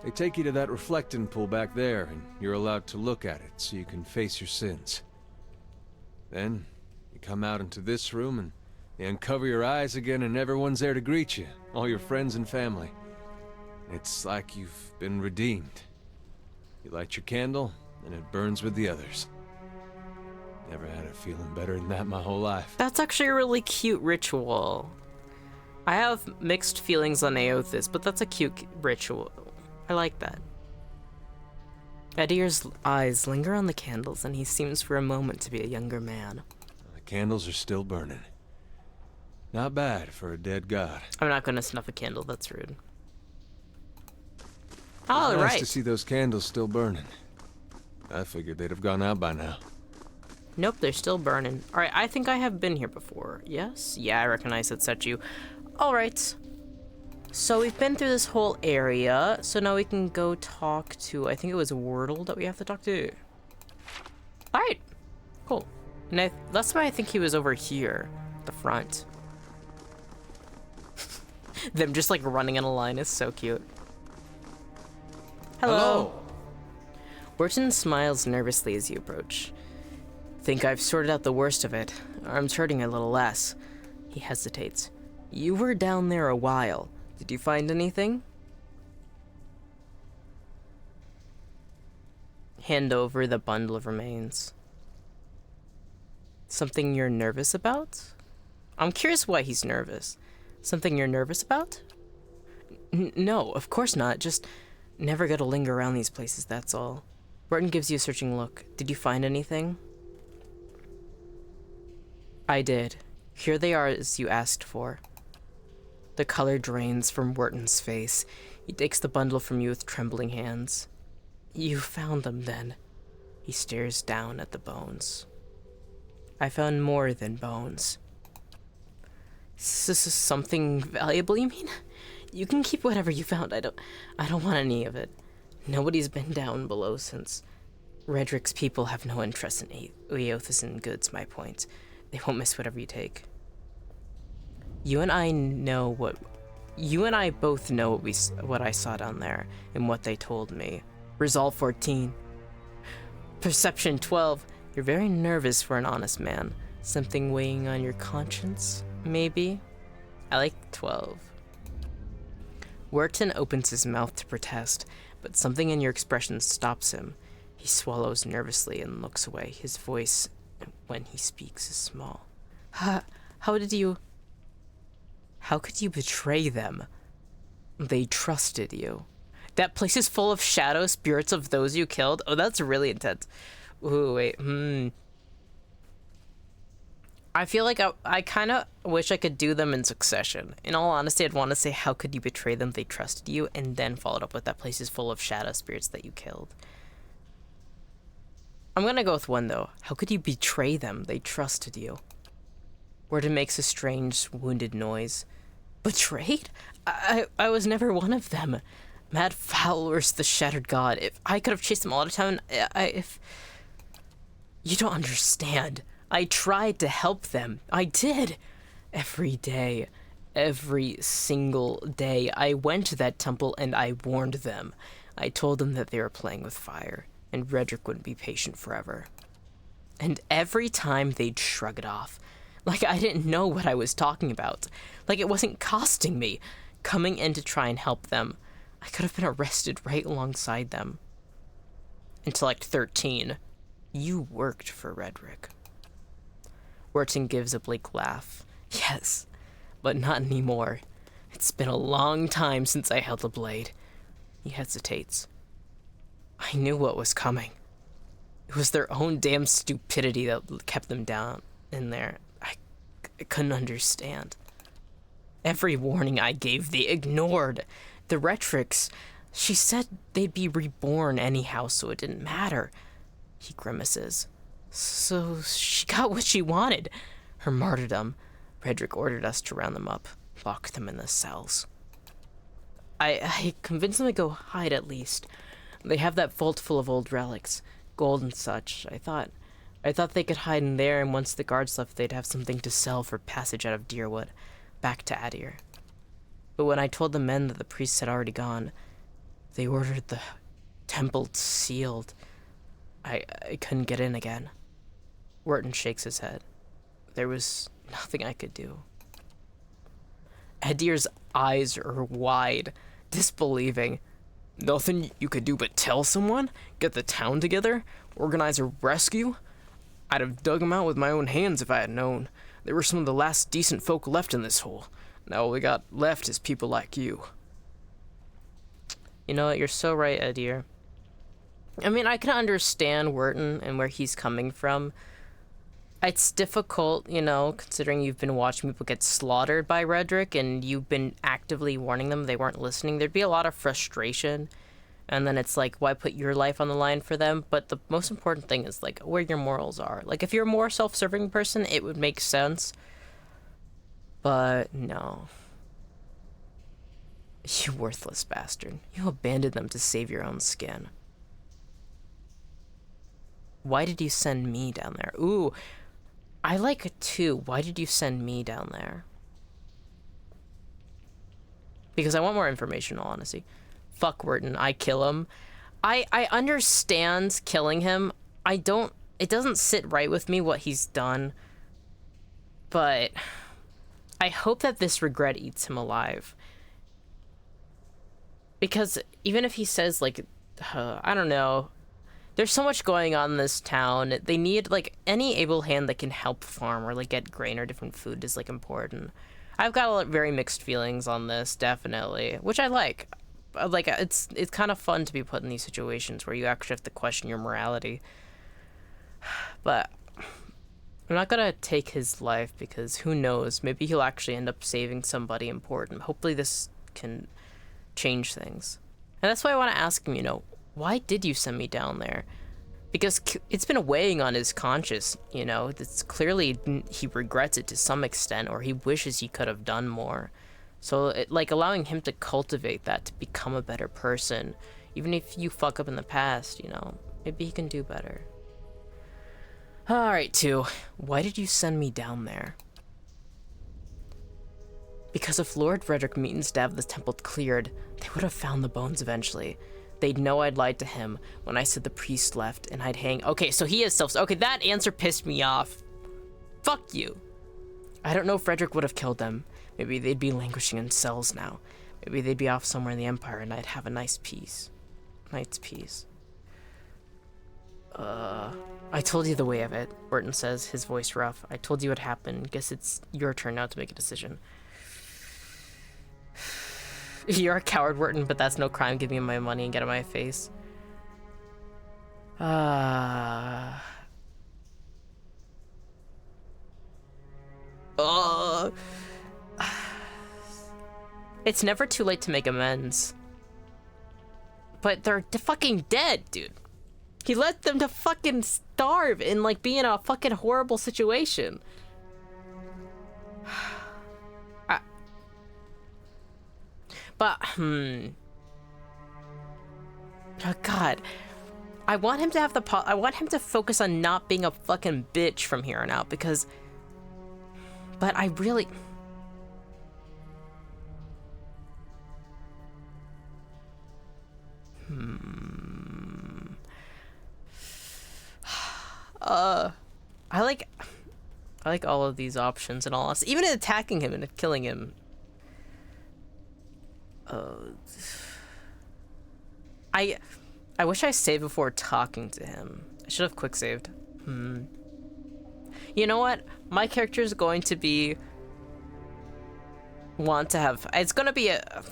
They take you to that reflecting pool back there, and you're allowed to look at it so you can face your sins. Then, you come out into this room and they uncover your eyes again and everyone's there to greet you, all your friends and family. It's like you've been redeemed. You light your candle, and it burns with the others. Never had a feeling better than that my whole life. That's actually a really cute ritual. I have mixed feelings on Aothis, but that's a cute ritual. I like that. Edir's eyes linger on the candles, and he seems for a moment to be a younger man. The candles are still burning. Not bad for a dead god. I'm not going to snuff a candle, that's rude. Nice Alright. to see those candles still burning. I figured they'd have gone out by now. Nope, they're still burning. Alright, I think I have been here before. Yes? Yeah, I recognize that statue. Alright. So we've been through this whole area, so now we can go talk to, I think it was Wordle that we have to talk to. Alright, cool. And that's why I think he was over here, the front. Them just like running in a line is so cute. Hello. Wharton smiles nervously as you approach. Think I've sorted out the worst of it. Arm's hurting a little less. He hesitates. You were down there a while. Did you find anything? Hand over the bundle of remains. Something you're nervous about? I'm curious why he's nervous. Something you're nervous about? No, of course not. Just never gotta linger around these places, that's all. Wharton gives you a searching look. Did you find anything? I did. Here they are as you asked for. The color drains from Wharton's face. He takes the bundle from you with trembling hands. You found them, then. He stares down at the bones. I found more than bones. Something valuable, you mean? You can keep whatever you found. I don't want any of it. Nobody's been down below since. Redrick's people have no interest in Eothisan goods, my point. They won't miss whatever you take. You and I both know what I saw down there and what they told me. Resolve 14. Perception 12. You're very nervous for an honest man. Something weighing on your conscience, maybe? I like 12. Wharton opens his mouth to protest, but something in your expression stops him. He swallows nervously and looks away. His voice, when he speaks, is small. How could you betray them? They trusted you. That place is full of shadow spirits of those you killed? Oh, that's really intense. Ooh, wait, I feel like I kind of wish I could do them in succession. In all honesty, I'd want to say, how could you betray them? They trusted you, and then followed up with that place is full of shadow spirits that you killed. I'm gonna go with one, though. How could you betray them? They trusted you. Worden makes a strange, wounded noise. Betrayed? I was never one of them. Mad followers, the Shattered God. If I could have chased them all the time, if... You don't understand. I tried to help them. I did. Every day. Every single day. I went to that temple and I warned them. I told them that they were playing with fire, and Redrick wouldn't be patient forever. And every time they'd shrug it off. Like I didn't know what I was talking about. Like it wasn't costing me. Coming in to try and help them. I could have been arrested right alongside them. Intellect 13. You worked for Redrick. Wharton gives a bleak laugh. Yes, but not anymore. It's been a long time since I held a blade. He hesitates. I knew what was coming. It was their own damn stupidity that kept them down in there. I couldn't understand. Every warning I gave, they ignored. The Retrix, she said they'd be reborn anyhow, so it didn't matter. He grimaces. So she got what she wanted. Her martyrdom. Redrick ordered us to round them up, lock them in the cells. I convinced them to go hide at least. They have that vault full of old relics, gold and such. I thought they could hide in there, and once the guards left, they'd have something to sell for passage out of Deerwood, back to Adir. But when I told the men that the priests had already gone, they ordered the temple sealed. I couldn't get in again. Wharton shakes his head. There was nothing I could do. Adir's eyes are wide, disbelieving. Nothing you could do but tell someone? Get the town together? Organize a rescue? I'd have dug them out with my own hands if I had known. They were some of the last decent folk left in this hole. Now all we got left is people like you. You know what? You're so right, Adir. I mean, I can understand Wharton and where he's coming from. It's difficult, you know, considering you've been watching people get slaughtered by Redrick and you've been actively warning them they weren't listening. There'd be a lot of frustration. And then it's like, why put your life on the line for them? But the most important thing is, like, where your morals are. Like, if you're a more self-serving person, it would make sense. But no. You worthless bastard. You abandoned them to save your own skin. Why did you send me down there? Ooh, I like it too. Why did you send me down there? Because I want more information, in all honesty. Fuck Wharton, I kill him. I understand killing him. It doesn't sit right with me what he's done. But I hope that this regret eats him alive. Because even if he says, like, I don't know, there's so much going on in this town. They need, like, any able hand that can help farm or, like, get grain or different food is, like, important. I've got a lot, very mixed feelings on this, definitely, which I like. Like, it's kind of fun to be put in these situations where you actually have to question your morality. But I'm not gonna take his life because who knows, maybe he'll actually end up saving somebody important. Hopefully this can change things. And that's why I want to ask him, you know, why did you send me down there? Because it's been weighing on his conscience, you know. It's clearly he regrets it to some extent, or he wishes he could have done more. So, like, allowing him to cultivate that to become a better person, even if you fuck up in the past, you know, maybe he can do better. Alright, 2. Why did you send me down there? Because if Lord Redrick means to have the temple cleared, they would have found the bones eventually. They'd know I'd lied to him when I said the priest left and I'd hang. Okay, so he is okay, that answer pissed me off. Fuck you. I don't know if Redrick would have killed them. Maybe they'd be languishing in cells now. Maybe they'd be off somewhere in the Empire and I'd have a nice peace. Night's peace. I told you the way of it, Wharton says, his voice rough. I told you what happened. Guess it's your turn now to make a decision. You're a coward, Wharton, but that's no crime. Give me my money and get out of my face. It's never too late to make amends. But they're fucking dead, dude. He let them to fucking starve and, like, be in a fucking horrible situation. But, oh god. I want him to have I want him to focus on not being a fucking bitch from here on out, because... But I really... I like all of these options and all. Even attacking him and killing him. I wish I saved before talking to him. I should have quick saved. You know what? My character is going to be... It's gonna be a...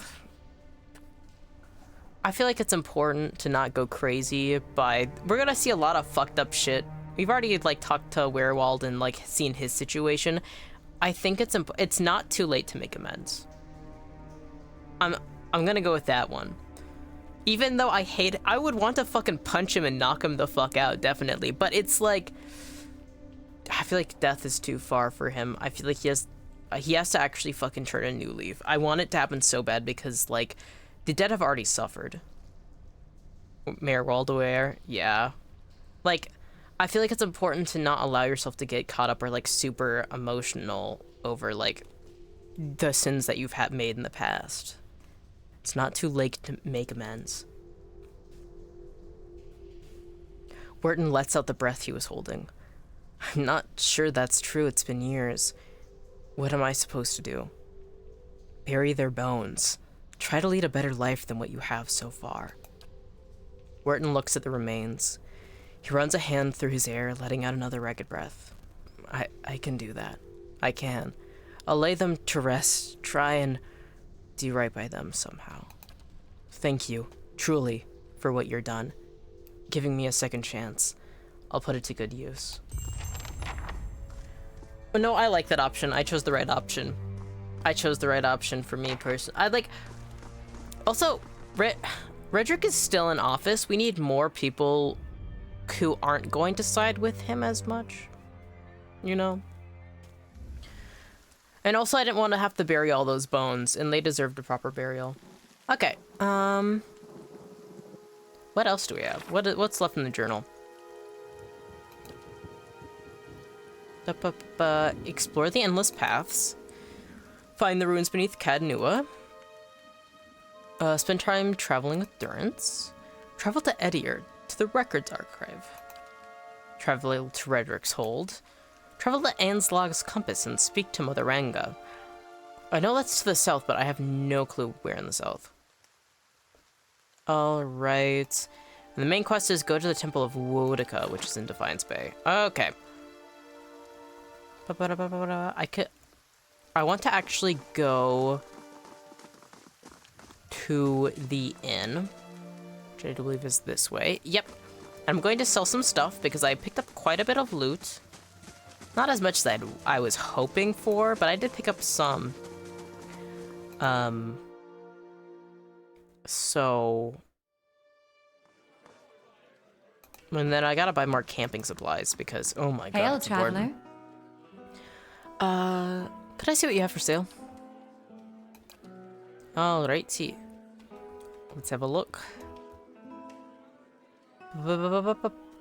I feel like it's important to not go crazy by... We're gonna see a lot of fucked up shit. We've already, like, talked to Werewald and, like, seen his situation. I think it's not too late to make amends. I'm gonna go with that one. Even though I would want to fucking punch him and knock him the fuck out, definitely. But it's like... I feel like death is too far for him. I feel like he has to actually fucking turn a new leaf. I want it to happen so bad because, like, the dead have already suffered. Mayor Waldaware, yeah. Like, I feel like it's important to not allow yourself to get caught up or, like, super emotional over, like, the sins that you've made in the past. It's not too late to make amends. Wharton lets out the breath he was holding. I'm not sure that's true. It's been years. What am I supposed to do? Bury their bones. Try to lead a better life than what you have so far. Wharton looks at the remains. He runs a hand through his hair, letting out another ragged breath. I can do that. I can. I'll lay them to rest, try and do right by them somehow. Thank you, truly, for what you're done. Giving me a second chance. I'll put it to good use. But no, I like that option. I chose the right option. I chose the right option for me personally. I like... Also, Redrick is still in office. We need more people who aren't going to side with him as much. You know? And also, I didn't want to have to bury all those bones, and they deserved a proper burial. Okay, what else do we have? What's left in the journal? Explore the endless paths. Find the ruins beneath Cadnua. Spend time traveling with Durance. Travel to Edier, to the Records Archive. Travel to Redrick's Hold. Travel to Anslog's Compass and speak to Mother Ranga. I know that's to the south, but I have no clue where in the south. Alright. And the main quest is go to the Temple of Wodica, which is in Defiance Bay. Okay. I want to actually go to the inn, which I believe is this way. Yep. I'm going to sell some stuff because I picked up quite a bit of loot. Not as much as I was hoping for, but I did pick up some. So... And then I gotta buy more camping supplies because, oh my god, Hail, it's important. traveler. Could I see what you have for sale? Alrighty. Let's have a look.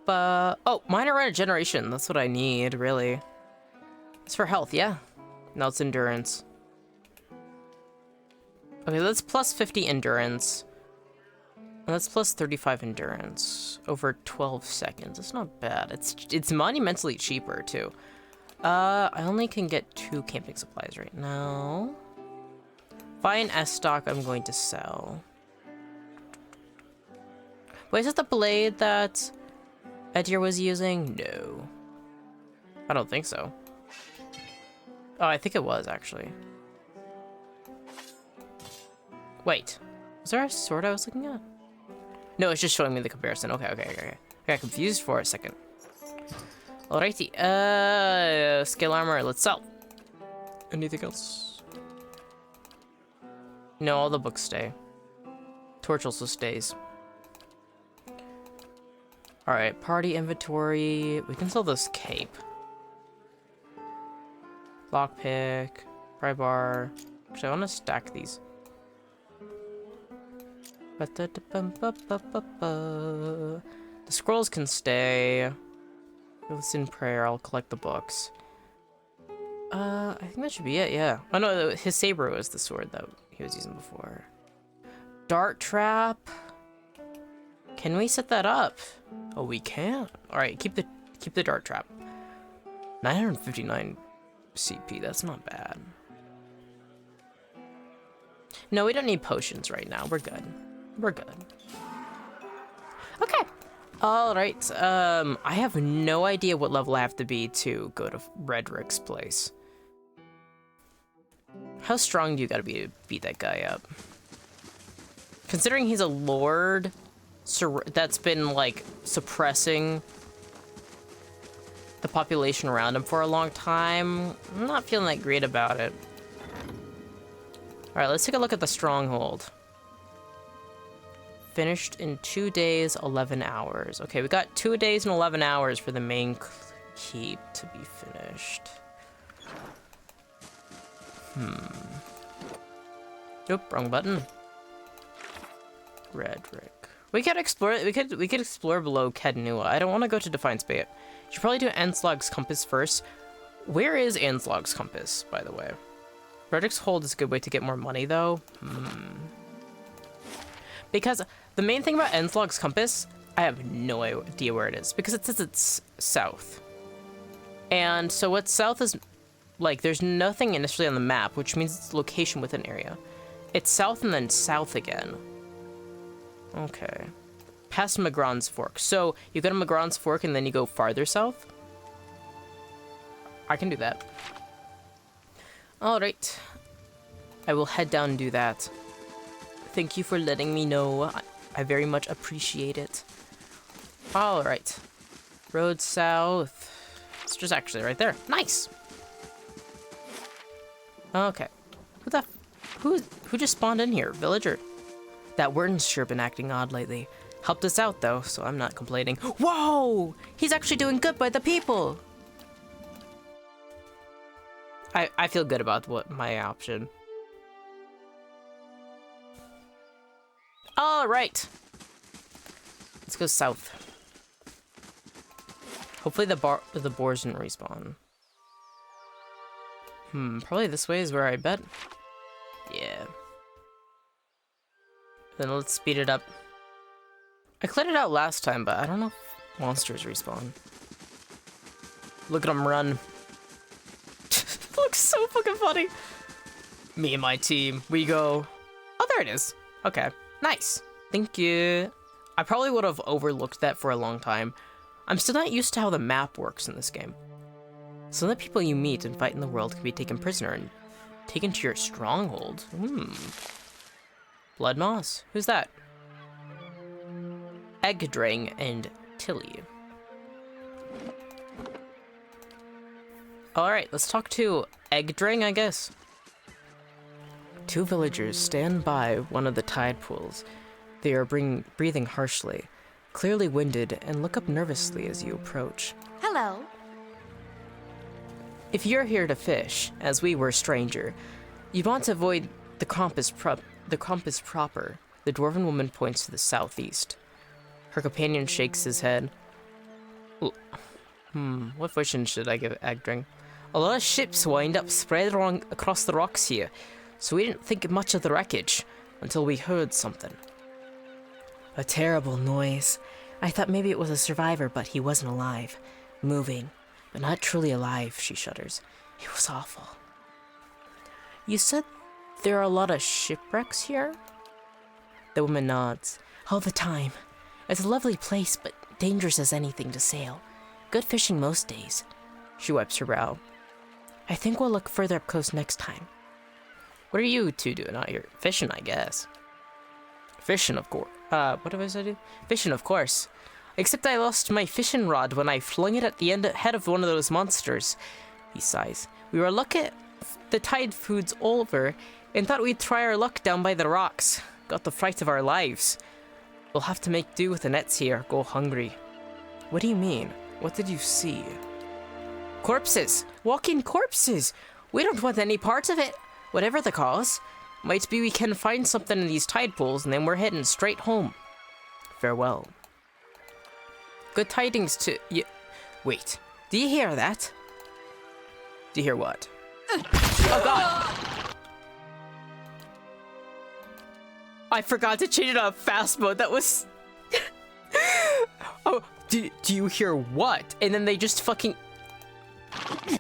Oh, minor regeneration. That's what I need, really. It's for health, yeah. Now it's endurance. Okay, that's plus 50 endurance. And that's plus 35 endurance over 12 seconds. It's not bad. It's monumentally cheaper, too. I only can get 2 camping supplies right now. Buy an S stock I'm going to sell. Wait, is that the blade that Edier was using? No. I don't think so. Oh, I think it was, actually. Wait. Was there a sword I was looking at? No, it's just showing me the comparison. Okay. I got confused for a second. Alrighty. Scale armor, let's sell. Anything else? No, all the books stay. Torch also stays. Alright, party inventory. We can sell this cape. Lockpick. Pry bar. Actually, I want to stack these. The scrolls can stay. Listen prayer, I'll collect the books. I think that should be it, yeah. Oh no, his saber was the sword that he was using before. Dart trap. Can we set that up? Oh, we can. Alright, keep the dart trap. 959 CP, that's not bad. No, we don't need potions right now. We're good. We're good. Okay. All right. I have no idea what level I have to be to go to Redrick's place. How strong do you gotta be to beat that guy up? Considering he's a lord that's been, like, suppressing the population around him for a long time, I'm not feeling that great about it. Alright, let's take a look at the stronghold. Finished in 2 days, 11 hours. Okay, we got 2 days and 11 hours for the main keep to be finished. Oop, wrong button. Redrick. We could explore. We could explore below Kednua. I don't want to go to Defiance Bay. Should probably do Anslog's compass first. Where is Anslog's compass, by the way? Redrick's hold is a good way to get more money, though. Because the main thing about Anslog's compass, I have no idea where it is. Because it says it's south. And so what's south is, like, there's nothing initially on the map, which means it's location within area. It's south and then south again. Okay. Past Magron's Fork. So you go to Magron's Fork and then you go farther south? I can do that. Alright. I will head down and do that. Thank you for letting me know. I very much appreciate it. Alright. Road south. It's just actually right there. Nice! Okay. Who just spawned in here? Villager? That Wern's sure been acting odd lately. Helped us out though, so I'm not complaining. Whoa! He's actually doing good by the people! I feel good about my option. Alright! Let's go south. Hopefully the boars didn't respawn. Probably this way is where I bet. Yeah. Then let's speed it up. I cleared it out last time, but I don't know if monsters respawn. Look at them run. Looks so fucking funny. Me and my team, we go. Oh, there it is. Okay, nice. Thank you. I probably would have overlooked that for a long time. I'm still not used to how the map works in this game. Some of the people you meet and fight in the world can be taken prisoner and taken to your stronghold. Blood Moss? Who's that? Eggdrang and Tilly. Alright, let's talk to Eggdrang, I guess. Two villagers stand by one of the tide pools. They are breathing harshly, clearly winded, and look up nervously as you approach. Hello. If you're here to fish, as we were stranger, you'd want to avoid the compass proper. The dwarven woman points to the southeast. Her companion shakes his head. What vision should I give Eggdrang? A lot of ships wind up spread across the rocks here, so we didn't think much of the wreckage until we heard something. A terrible noise. I thought maybe it was a survivor, but he wasn't alive. Moving, but not truly alive, she shudders. It was awful. You said there are a lot of shipwrecks here? The woman nods. All the time. It's a lovely place, but dangerous as anything to sail. Good fishing most days. She wipes her brow. I think we'll look further up coast next time. What are you two doing out here? Fishing, I guess. Fishing, of course. What did I say? Fishing, of course. Except I lost my fishing rod when I flung it at the head of one of those monsters. He sighs. We were lucky the tide food's over and thought we'd try our luck down by the rocks. Got the fright of our lives. We'll have to make do with the nets here, go hungry. What do you mean? What did you see? Corpses! Walking corpses! We don't want any part of it, whatever the cause. Might be we can find something in these tide pools, and then we're heading straight home. Farewell. Good tidings to you. Wait, do you hear that? Do you hear what? Oh god! I forgot to change it on fast mode. That was... Oh, do you hear what? And then they just fucking... I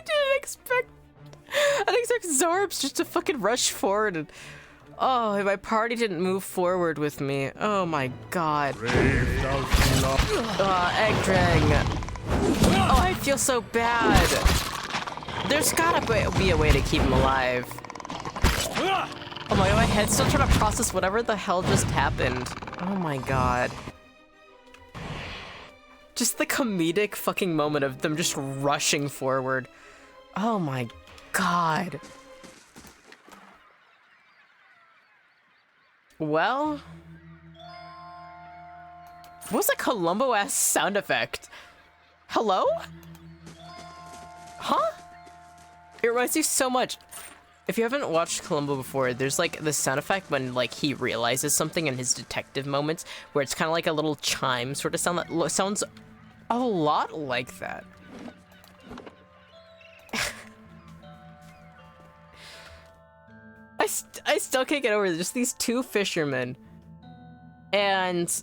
didn't expect Zorbs just to fucking rush forward and... Oh, my party didn't move forward with me. Oh my god. Egg drang. Oh, I feel so bad. There's gotta be a way to keep him alive. Oh my god, my head's still trying to process whatever the hell just happened. Oh my god. Just the comedic fucking moment of them just rushing forward. Oh my god. Well... What was that Columbo-ass sound effect? Hello? Huh? It reminds me so much. If you haven't watched Columbo before, there's like the sound effect when like he realizes something in his detective moments, where it's kind of like a little chime sort of sound that sounds a lot like that. I still can't get over it. Just these two fishermen, and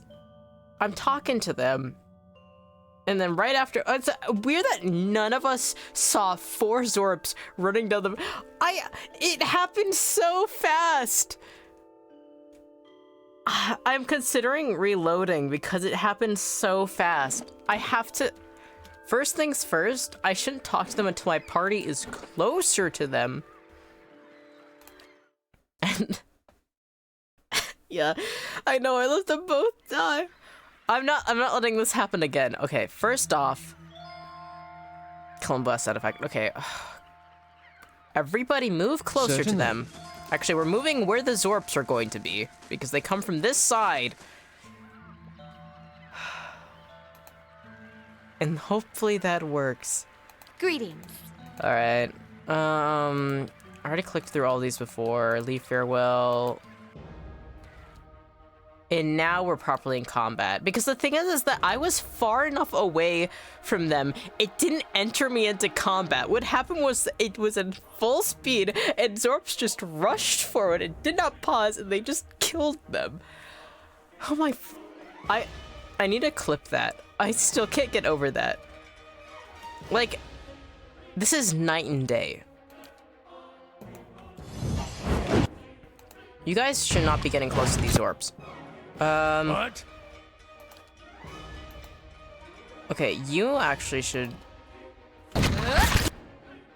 I'm talking to them, and then right after, it's weird that none of us saw 4 Zorps running down the... It happened so fast! I'm considering reloading because it happened so fast. I have to... First things first, I shouldn't talk to them until my party is closer to them. And... yeah, I know, I let them both die. I'm not letting this happen again. Okay, first off, Columbo side effect. Okay, everybody move closer to them. Actually, we're moving where the Zorps are going to be because they come from this side. And hopefully that works. Greetings. All right. I already clicked through all these before. Leave farewell. And now we're properly in combat. Because the thing is that I was far enough away from them, it didn't enter me into combat. What happened was it was in full speed, and Zorps just rushed forward and did not pause, and they just killed them. Oh my... I need to clip that. I still can't get over that. Like, this is night and day. You guys should not be getting close to these Zorps. What? Okay, you actually should...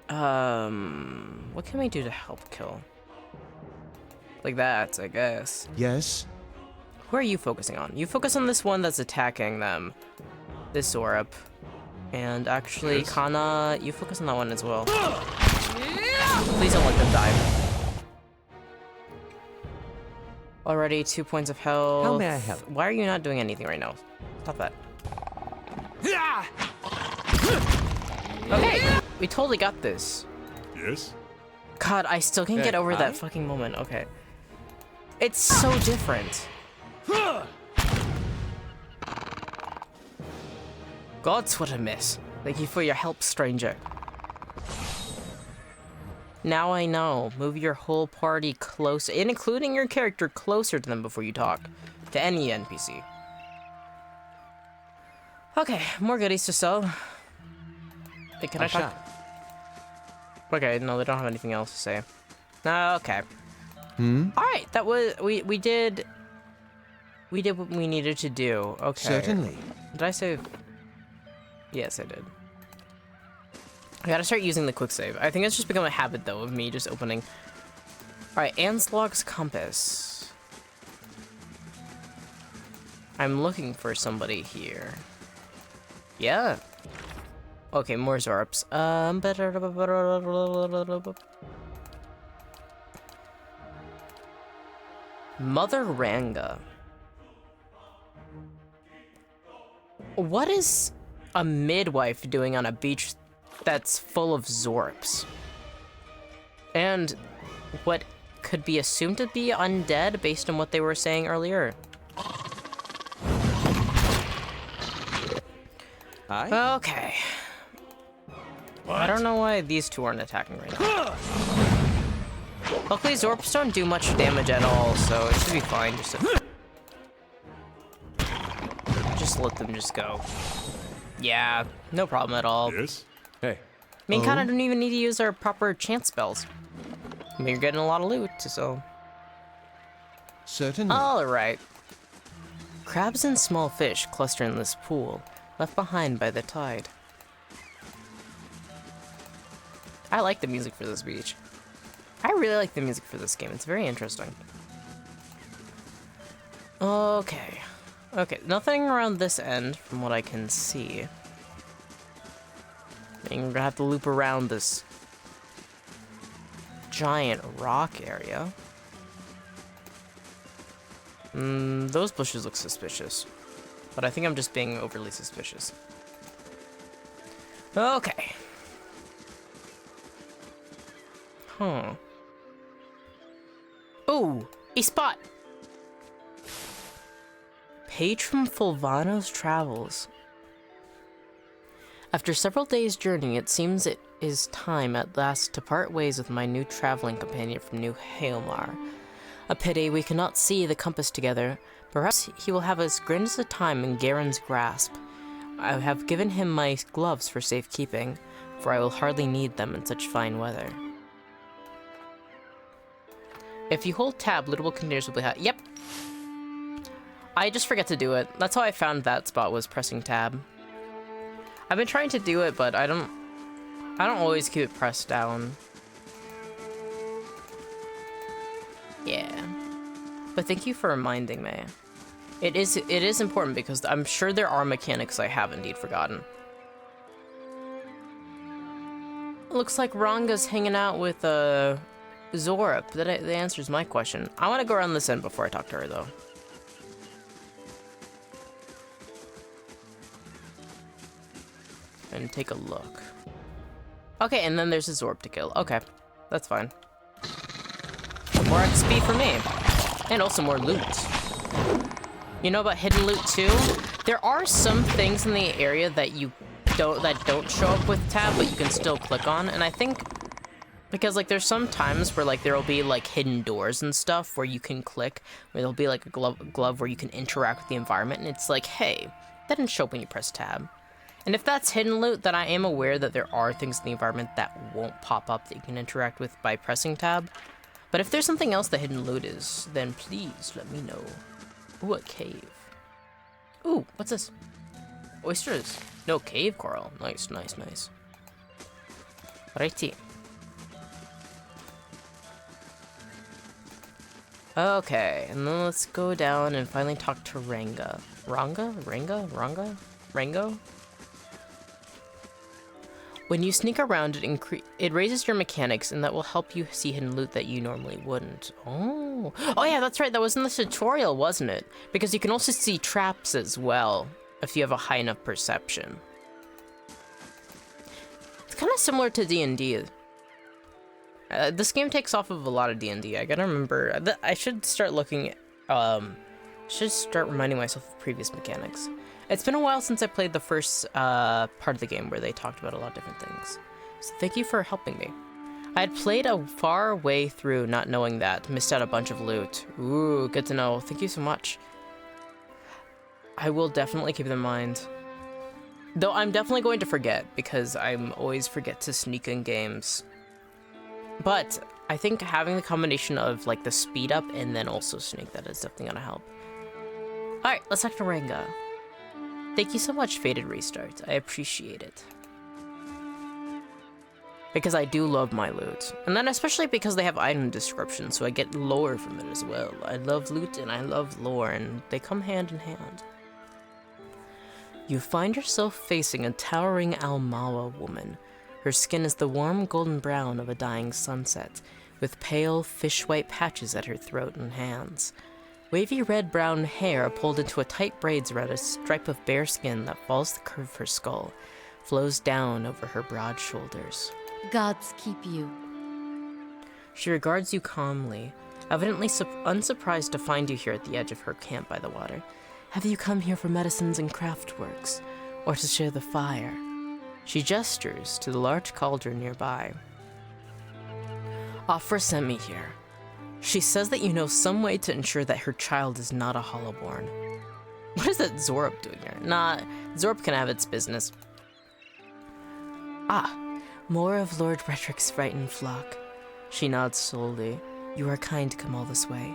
what can we do to help kill? Like that, I guess. Yes? Who are you focusing on? You focus on this one that's attacking them. This Zorp. And actually, Yes. Kana, you focus on that one as well. Please don't let them die. Already 2 points of health. How may I help? Why are you not doing anything right now? Stop that. Okay, we totally got this. Yes? God, I still can't get over that fucking moment. Okay. It's so different. Gods, what a mess. Thank you for your help, stranger. Now I know. Move your whole party close, including your character, closer to them before you talk to any NPC. Okay, more goodies to sell. Hey, can I talk? Okay, no, they don't have anything else to say. Okay. All right, that was we did what we needed to do. Okay. Certainly. Did I save? Yes, I did. I gotta start using the quick save. I think it's just become a habit, though, of me just opening. All right, Anslog's compass. I'm looking for somebody here. Yeah. Okay, more Zorps. Mother Ranga. What is a midwife doing on a beach that's full of Zorps? And what could be assumed to be undead based on what they were saying earlier. Hi? Okay. What? I don't know why these two aren't attacking right now. Luckily, Zorps don't do much damage at all, so it should be fine. Just let them just go. Yeah, no problem at all. Yes? Hey. I mean, kind of don't even need to use our proper chance spells. I mean, you're getting a lot of loot, so... Certainly. Alright. Crabs and small fish cluster in this pool, left behind by the tide. I like the music for this beach. I really like the music for this game. It's very interesting. Okay. Okay, nothing around this end from what I can see. I mean, we're gonna have to loop around this giant rock area. Those bushes look suspicious. But I think I'm just being overly suspicious. Okay. Huh. Ooh, a spot! Page from Fulvano's Travels. After several days' journey, it seems it is time at last to part ways with my new traveling companion from New Haomar. A pity we cannot see the compass together. Perhaps he will have as grand as a time in Garen's grasp. I have given him my gloves for safekeeping, for I will hardly need them in such fine weather. If you hold tab, lootable containers will be hot. Yep. I just forget to do it. That's how I found that spot, was pressing tab. I've been trying to do it, but I don't always keep it pressed down. Yeah. But thank you for reminding me. It is important because I'm sure there are mechanics I have indeed forgotten. Looks like Ranga's hanging out with Zorp. That answers my question. I want to go around this end before I talk to her though. And take a look. Okay, and then there's a Zorp to kill. Okay, that's fine. More XP for me. And also more loot. You know about hidden loot too? There are some things in the area that don't show up with tab, but you can still click on. And I think because like there's some times where like there'll be like hidden doors and stuff where you can click, where there'll be like a glove where you can interact with the environment, and it's like, hey, that didn't show up when you press tab. And if that's hidden loot, then I am aware that there are things in the environment that won't pop up that you can interact with by pressing tab. But if there's something else that hidden loot is, then please let me know. Ooh, a cave. Ooh, what's this? Oysters. No, cave coral. Nice, nice, nice. Righty. Okay, and then let's go down and finally talk to Ranga. Rango? When you sneak around, it raises your mechanics, and that will help you see hidden loot that you normally wouldn't. Oh yeah, that's right. That was in the tutorial, wasn't it? Because you can also see traps as well, if you have a high enough perception. It's kind of similar to D&D. This game takes off of a lot of D&D. I gotta remember. I should start looking at, should start reminding myself of previous mechanics. It's been a while since I played the first part of the game where they talked about a lot of different things. So thank you for helping me. I had played a far way through not knowing that, missed out a bunch of loot. Ooh, good to know. Thank you so much. I will definitely keep it in mind. Though I'm definitely going to forget, because I'm always forget to sneak in games. But I think having the combination of like the speed up and then also sneak, that is definitely gonna help. Alright, let's talk to Ranga. Thank you so much, Faded Restart. I appreciate it. Because I do love my loot. And then especially because they have item descriptions, so I get lore from it as well. I love loot and I love lore, and they come hand in hand. You find yourself facing a towering Almawa woman. Her skin is the warm golden brown of a dying sunset, with pale, fish-white patches at her throat and hands. Wavy red-brown hair pulled into a tight braids around a stripe of bare skin that follows the curve of her skull, flows down over her broad shoulders. Gods keep you. She regards you calmly, evidently unsurprised to find you here at the edge of her camp by the water. Have you come here for medicines and craft works, or to share the fire? She gestures to the large cauldron nearby. Afra sent me here. She says that you know some way to ensure that her child is not a Hollowborn. What is that Zorb doing here? Nah, Zorb can have its business. Ah, more of Lord Redrick's frightened flock. She nods slowly. You are kind to come all this way.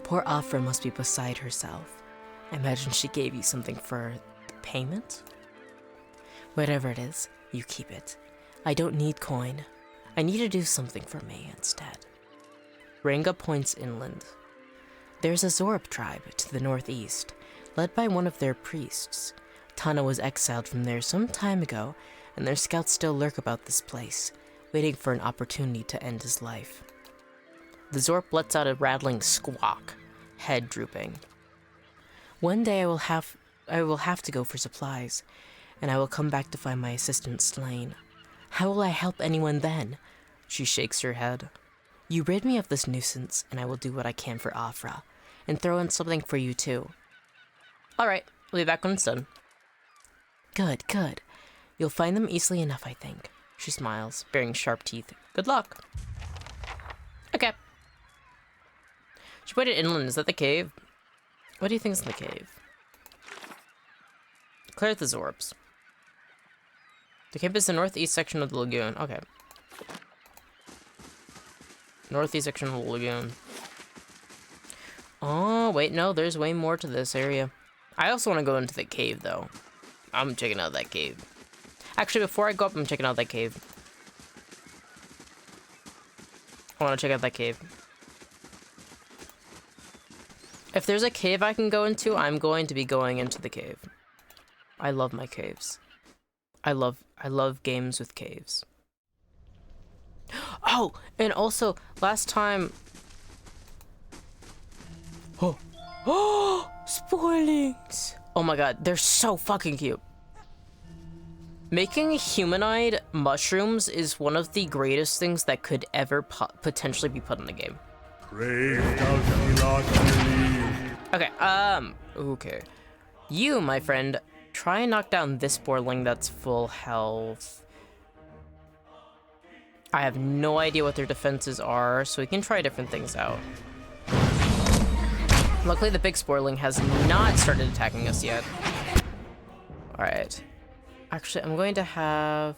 Poor Afra must be beside herself. I imagine she gave you something for the payment? Whatever it is, you keep it. I don't need coin. I need to do something for me instead. Ranga points inland. There's a Zorb tribe to the northeast, led by one of their priests. Tana was exiled from there some time ago, and their scouts still lurk about this place, waiting for an opportunity to end his life. The Zorb lets out a rattling squawk, head drooping. One day I will have to go for supplies, and I will come back to find my assistant slain. How will I help anyone then? She shakes her head. You rid me of this nuisance, and I will do what I can for Afra, and throw in something for you too. Alright, I'll be back when it's done. Good, good. You'll find them easily enough, I think. She smiles, baring sharp teeth. Good luck. Okay. She pointed inland. Is that the cave? What do you think is in the cave? Clear the Zorbs. The cave is the northeast section of the lagoon. Okay. Northeast section of the lagoon. Oh, wait, no, there's way more to this area. I also want to go into the cave, though. I'm checking out that cave. Actually, before I go up, I'm checking out that cave. I want to check out that cave. If there's a cave I can go into, I'm going to be going into the cave. I love my caves. I love games with caves. Oh, and also, last time... Oh. Oh! Spoilings! Oh my god, they're so fucking cute. Making humanoid mushrooms is one of the greatest things that could ever potentially be put in a game. Okay, okay. You, my friend, try and knock down this Sporling that's full health. I have no idea what their defenses are, so we can try different things out. Luckily, the big Sporling has not started attacking us yet. Alright. Actually, I'm going to have...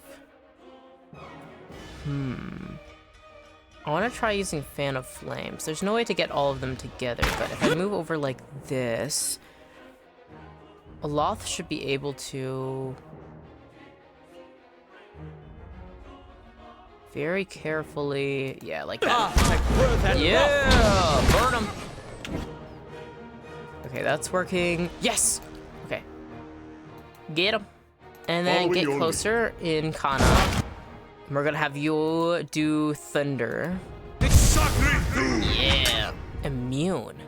I want to try using Fan of Flames. There's no way to get all of them together, but if I move over like this... Aloth should be able to... Very carefully... Yeah, like that. Yeah! Burn him! Okay, that's working. Yes! Okay. Get him. And then get closer in Kana. And we're gonna have you do Thunder. Yeah. Immune.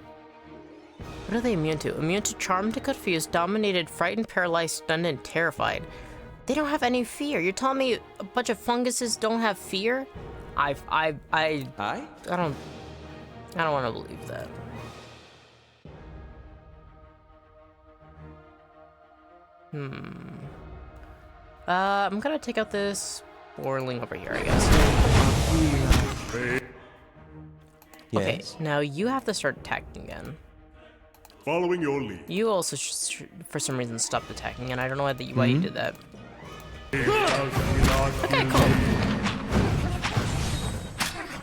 What are they immune to? Immune to Charmed to Confused, Dominated, Frightened, Paralyzed, Stunned, and Terrified. They don't have any fear. You're telling me a bunch of funguses don't have fear? I don't want to believe that. I'm gonna take out this Borling over here, I guess. Okay, now you have to start attacking again. Following your lead. You also, for some reason, stopped attacking, and I don't know why you did that. Okay, cool.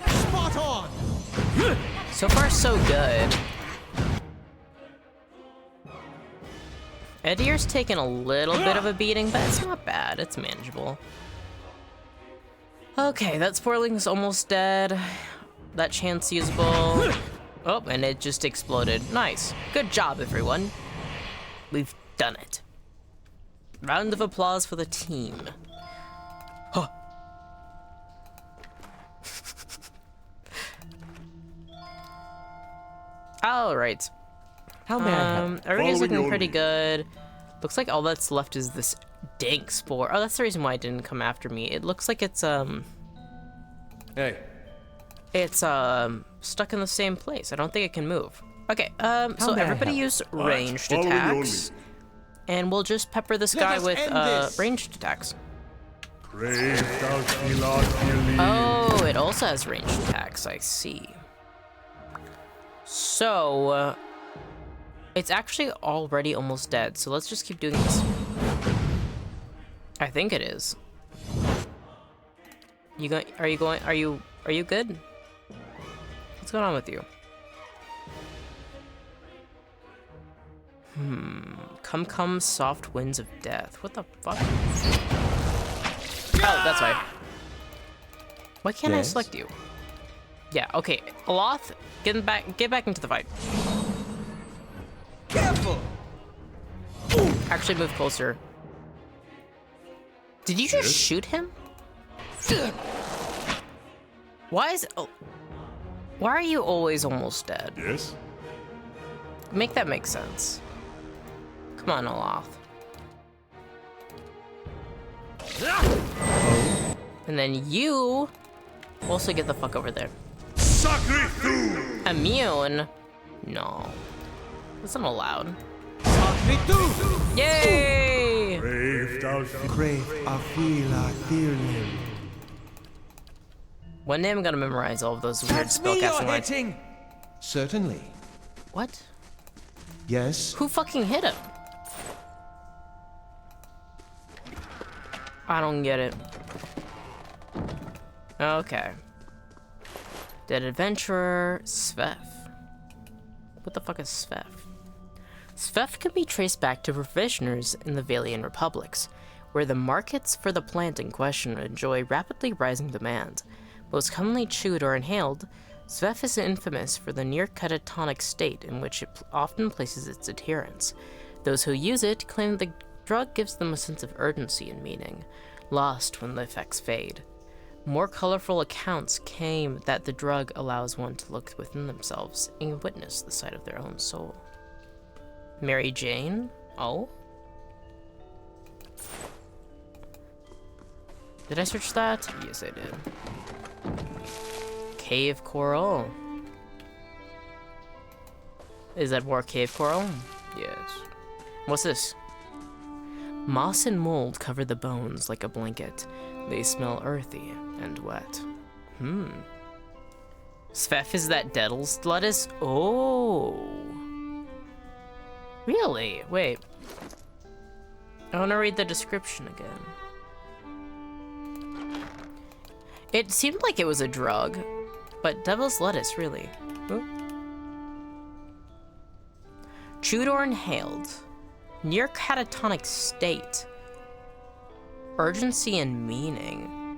Spot on! So far, so good. Edier's taken a little bit of a beating, but it's not bad. It's manageable. Okay, that Sporling's almost dead. That chance usable. Oh, and it just exploded. Nice. Good job, everyone. We've done it. Round of applause for the team. Huh. All right. How may I help? Everybody's Following looking your pretty lead. good. Looks like all that's left is this dank spore. Oh, that's the reason why it didn't come after me. It looks like it's Hey, stuck in the same place. I don't think it can move. Okay, so may I everybody help? use Alright, ranged following your attacks. And we'll just pepper this Let guy us with end this. ranged attacks. Crave thou shalt not believe. Oh, it also has ranged attacks, I see. So, it's actually already almost dead, so let's just keep doing this. I think it is. Are you good? What's going on with you? Come, soft winds of death. What the fuck? Oh, that's why. Why can't I Yes? select you? Yeah, okay. Aloth, get back into the fight. Careful! Actually move closer. Did you just shoot him? Why are you always almost dead? Yes? Make that make sense. Come on, Aloth. And then you also get the fuck over there. Sacre tu! Immune? No. That's not allowed. Me too! Yay! Crave thou shalt. Crave Afila Thirlim. One day I'm gonna memorize all of those weird That's me spellcasting you're lines. hitting! Certainly. What? Yes? Who fucking hit him? I don't get it. Okay. Dead adventurer, Svef. What the fuck is Svef? Svef can be traced back to provisioners in the Valian republics, where the markets for the plant in question enjoy rapidly rising demand. Most commonly chewed or inhaled, Svef is infamous for the near catatonic state in which it often places its adherents. Those who use it claim the drug gives them a sense of urgency and meaning, lost when the effects fade. More colorful accounts claim that the drug allows one to look within themselves and witness the sight of their own soul. Mary Jane? Oh? Did I search that? Yes, I did. Cave coral. Is that more cave coral? Yes. What's this? Moss and mold cover the bones like a blanket. They smell earthy and wet. Svef is that devil's lettuce? Oh. Really? Wait. I want to read the description again. It seemed like it was a drug, but devil's lettuce, really. Ooh. Chewed or inhaled. Near catatonic state. Urgency and meaning.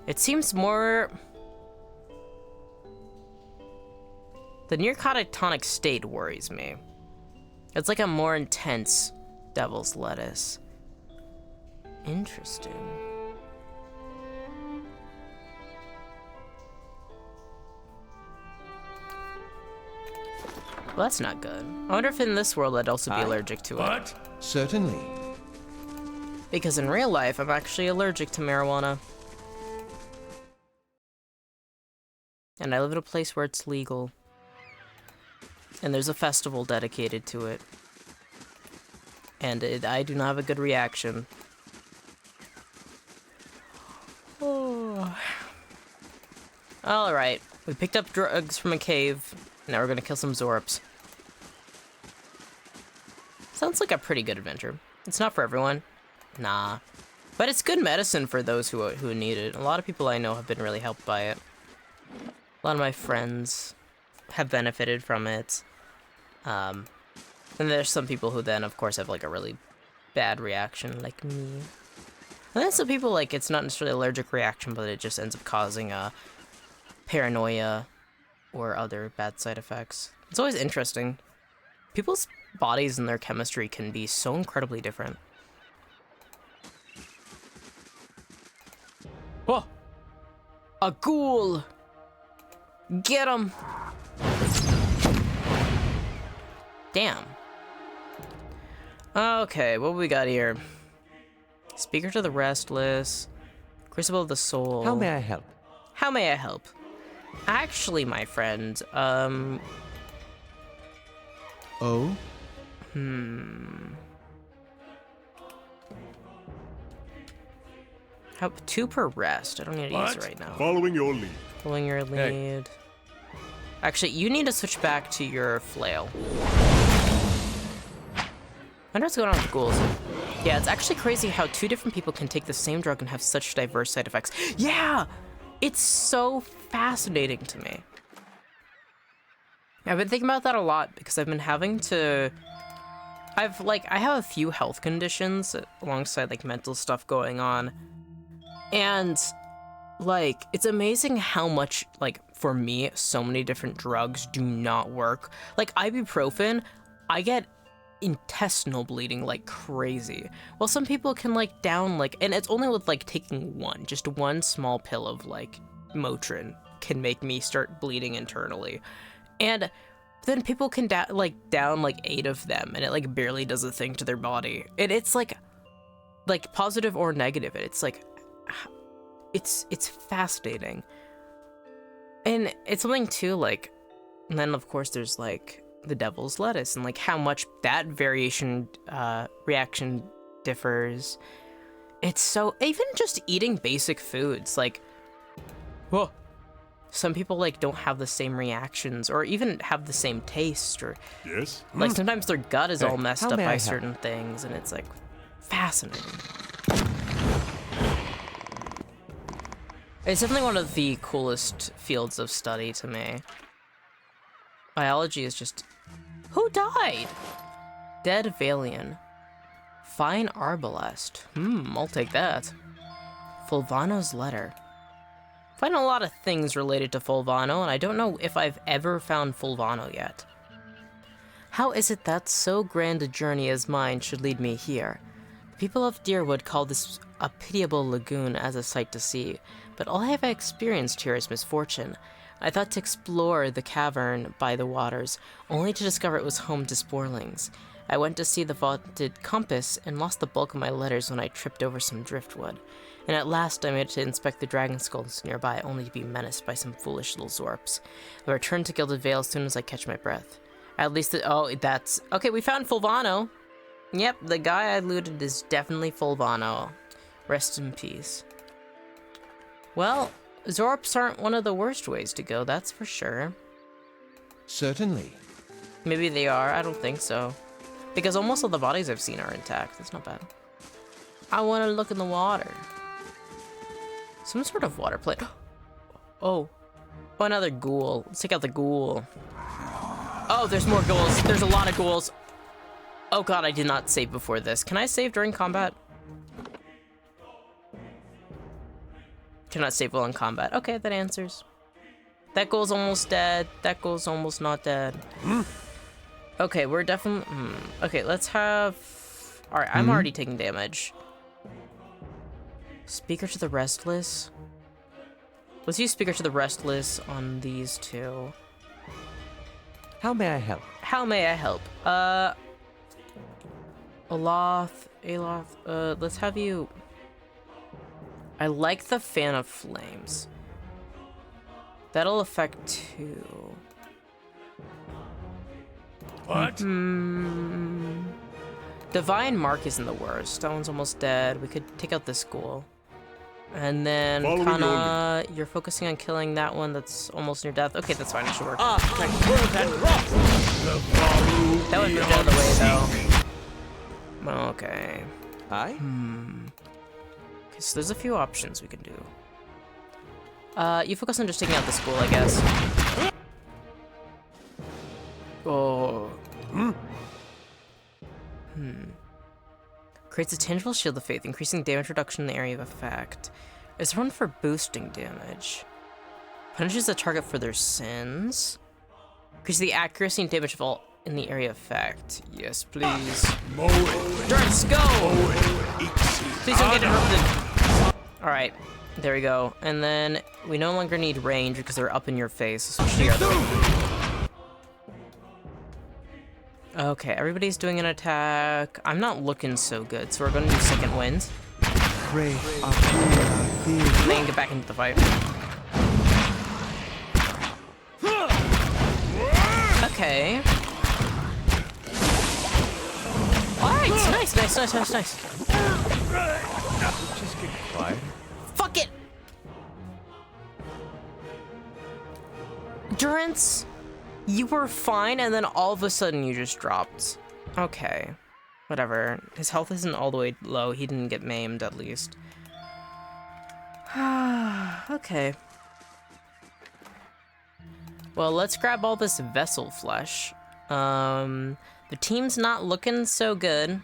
It seems more... The near catatonic state worries me. It's like a more intense devil's lettuce. Interesting. Well, that's not good. I wonder if in this world I'd also be allergic to it. But Certainly. Because in real life, I'm actually allergic to marijuana. And I live in a place where it's legal. And there's a festival dedicated to it. And I do not have a good reaction. Oh. Alright, we picked up drugs from a cave. Now we're gonna kill some Zorps. Sounds like a pretty good adventure. It's not for everyone. Nah. But it's good medicine for those who need it. A lot of people I know have been really helped by it. A lot of my friends have benefited from it. And there's some people who then, of course, have like a really bad reaction, like me. And then some people, like, it's not necessarily allergic reaction, but it just ends up causing paranoia or other bad side effects. It's always interesting. People's bodies and their chemistry can be so incredibly different. Oh! A ghoul! Get him! Damn. Okay, what we got here? Speaker to the Restless. Crucible of the Soul. How may I help? How may I help? Actually, my friend, Oh? how 2 per rest. I don't need to use it right now. Following your lead. Following your lead. Actually, you need to switch back to your flail. I wonder what's going on with ghouls. Yeah, it's actually crazy how 2 different people can take the same drug and have such diverse side effects. Yeah! It's so fascinating to me. I've been thinking about that a lot because I've been having to... I have a few health conditions alongside, like, mental stuff going on. And, like, it's amazing how much, like, for me, so many different drugs do not work. Like, ibuprofen, I get intestinal bleeding like crazy. Well, some people can, like, down, like, and it's only with, like, taking just one small pill of, like, Motrin can make me start bleeding internally. And then people can down, like, 8 of them, and it, like, barely does a thing to their body. And it's, like, positive or negative, and it's, like, it's fascinating. And it's something, too, like, and then, of course, there's, like, the devil's lettuce, and, like, how much that reaction differs. It's so, even just eating basic foods, like, whoa. Some people, like, don't have the same reactions or even have the same taste, or Yes? like sometimes their gut is all messed how up may I by help? certain things, and it's, like, fascinating. It's definitely one of the coolest fields of study to me. Biology is just... Who died? Dead Valian. Fine Arbalest. I'll take that. Fulvano's letter. I find a lot of things related to Fulvano, and I don't know if I've ever found Fulvano yet. How is it that so grand a journey as mine should lead me here? The people of Deerwood call this a pitiable lagoon as a sight to see, but all I have experienced here is misfortune. I thought to explore the cavern by the waters, only to discover it was home to sporlings. I went to see the vaulted compass and lost the bulk of my letters when I tripped over some driftwood. And at last I made it to inspect the dragon skulls nearby, only to be menaced by some foolish little zorps. I return to Gilded Vale as soon as I catch my breath. At least that's... Okay, we found Fulvano. Yep, the guy I looted is definitely Fulvano. Rest in peace. Well, Zorps aren't one of the worst ways to go, that's for sure. Certainly. Maybe they are, I don't think so. Because almost all the bodies I've seen are intact, that's not bad. I want to look in the water. Some sort of water plant. Oh, another ghoul. Let's take out the ghoul. Oh, there's more ghouls. There's a lot of ghouls. Oh god, I did not save before this. Can I save during combat? Cannot save while in combat. Okay, that answers. That ghoul's almost dead. That ghoul's almost not dead. Okay, we're definitely... Okay, let's have... Alright, I'm already taking damage. Speaker to the Restless. Let's use Speaker to the Restless on these two. How may I help? How may I help? Aloth, let's have you... I like the Fan of Flames. That'll affect 2. What? Divine Mark isn't the worst. That one's almost dead. We could take out this ghoul. And then Following your Kana, you're focusing on killing that one that's almost near death. Okay, that's fine. It should work. The That would move out of the way, though. Okay. Aye? Okay, so there's a few options we can do. You focus on just taking out the school, I guess. Oh. Creates a tangible shield of faith, increasing damage reduction in the area of effect. Is there one for boosting damage? Punishes the target for their sins. Increases the accuracy and damage of all in the area of effect. Yes, please. Let's go! Please don't get interrupted. Alright. There we go. And then we no longer need range because they're up in your face. Switch to the other one. Okay, everybody's doing an attack. I'm not looking so good, so we're gonna do second wind. Pray. Then get back into the fight. Okay. Alright, nice. Just get quiet. Fuck it! Durance, you were fine, and then all of a sudden you just dropped. Okay. Whatever. His health isn't all the way low. He didn't get maimed, at least. Okay. Well, let's grab all this vessel flesh. The team's not looking so good.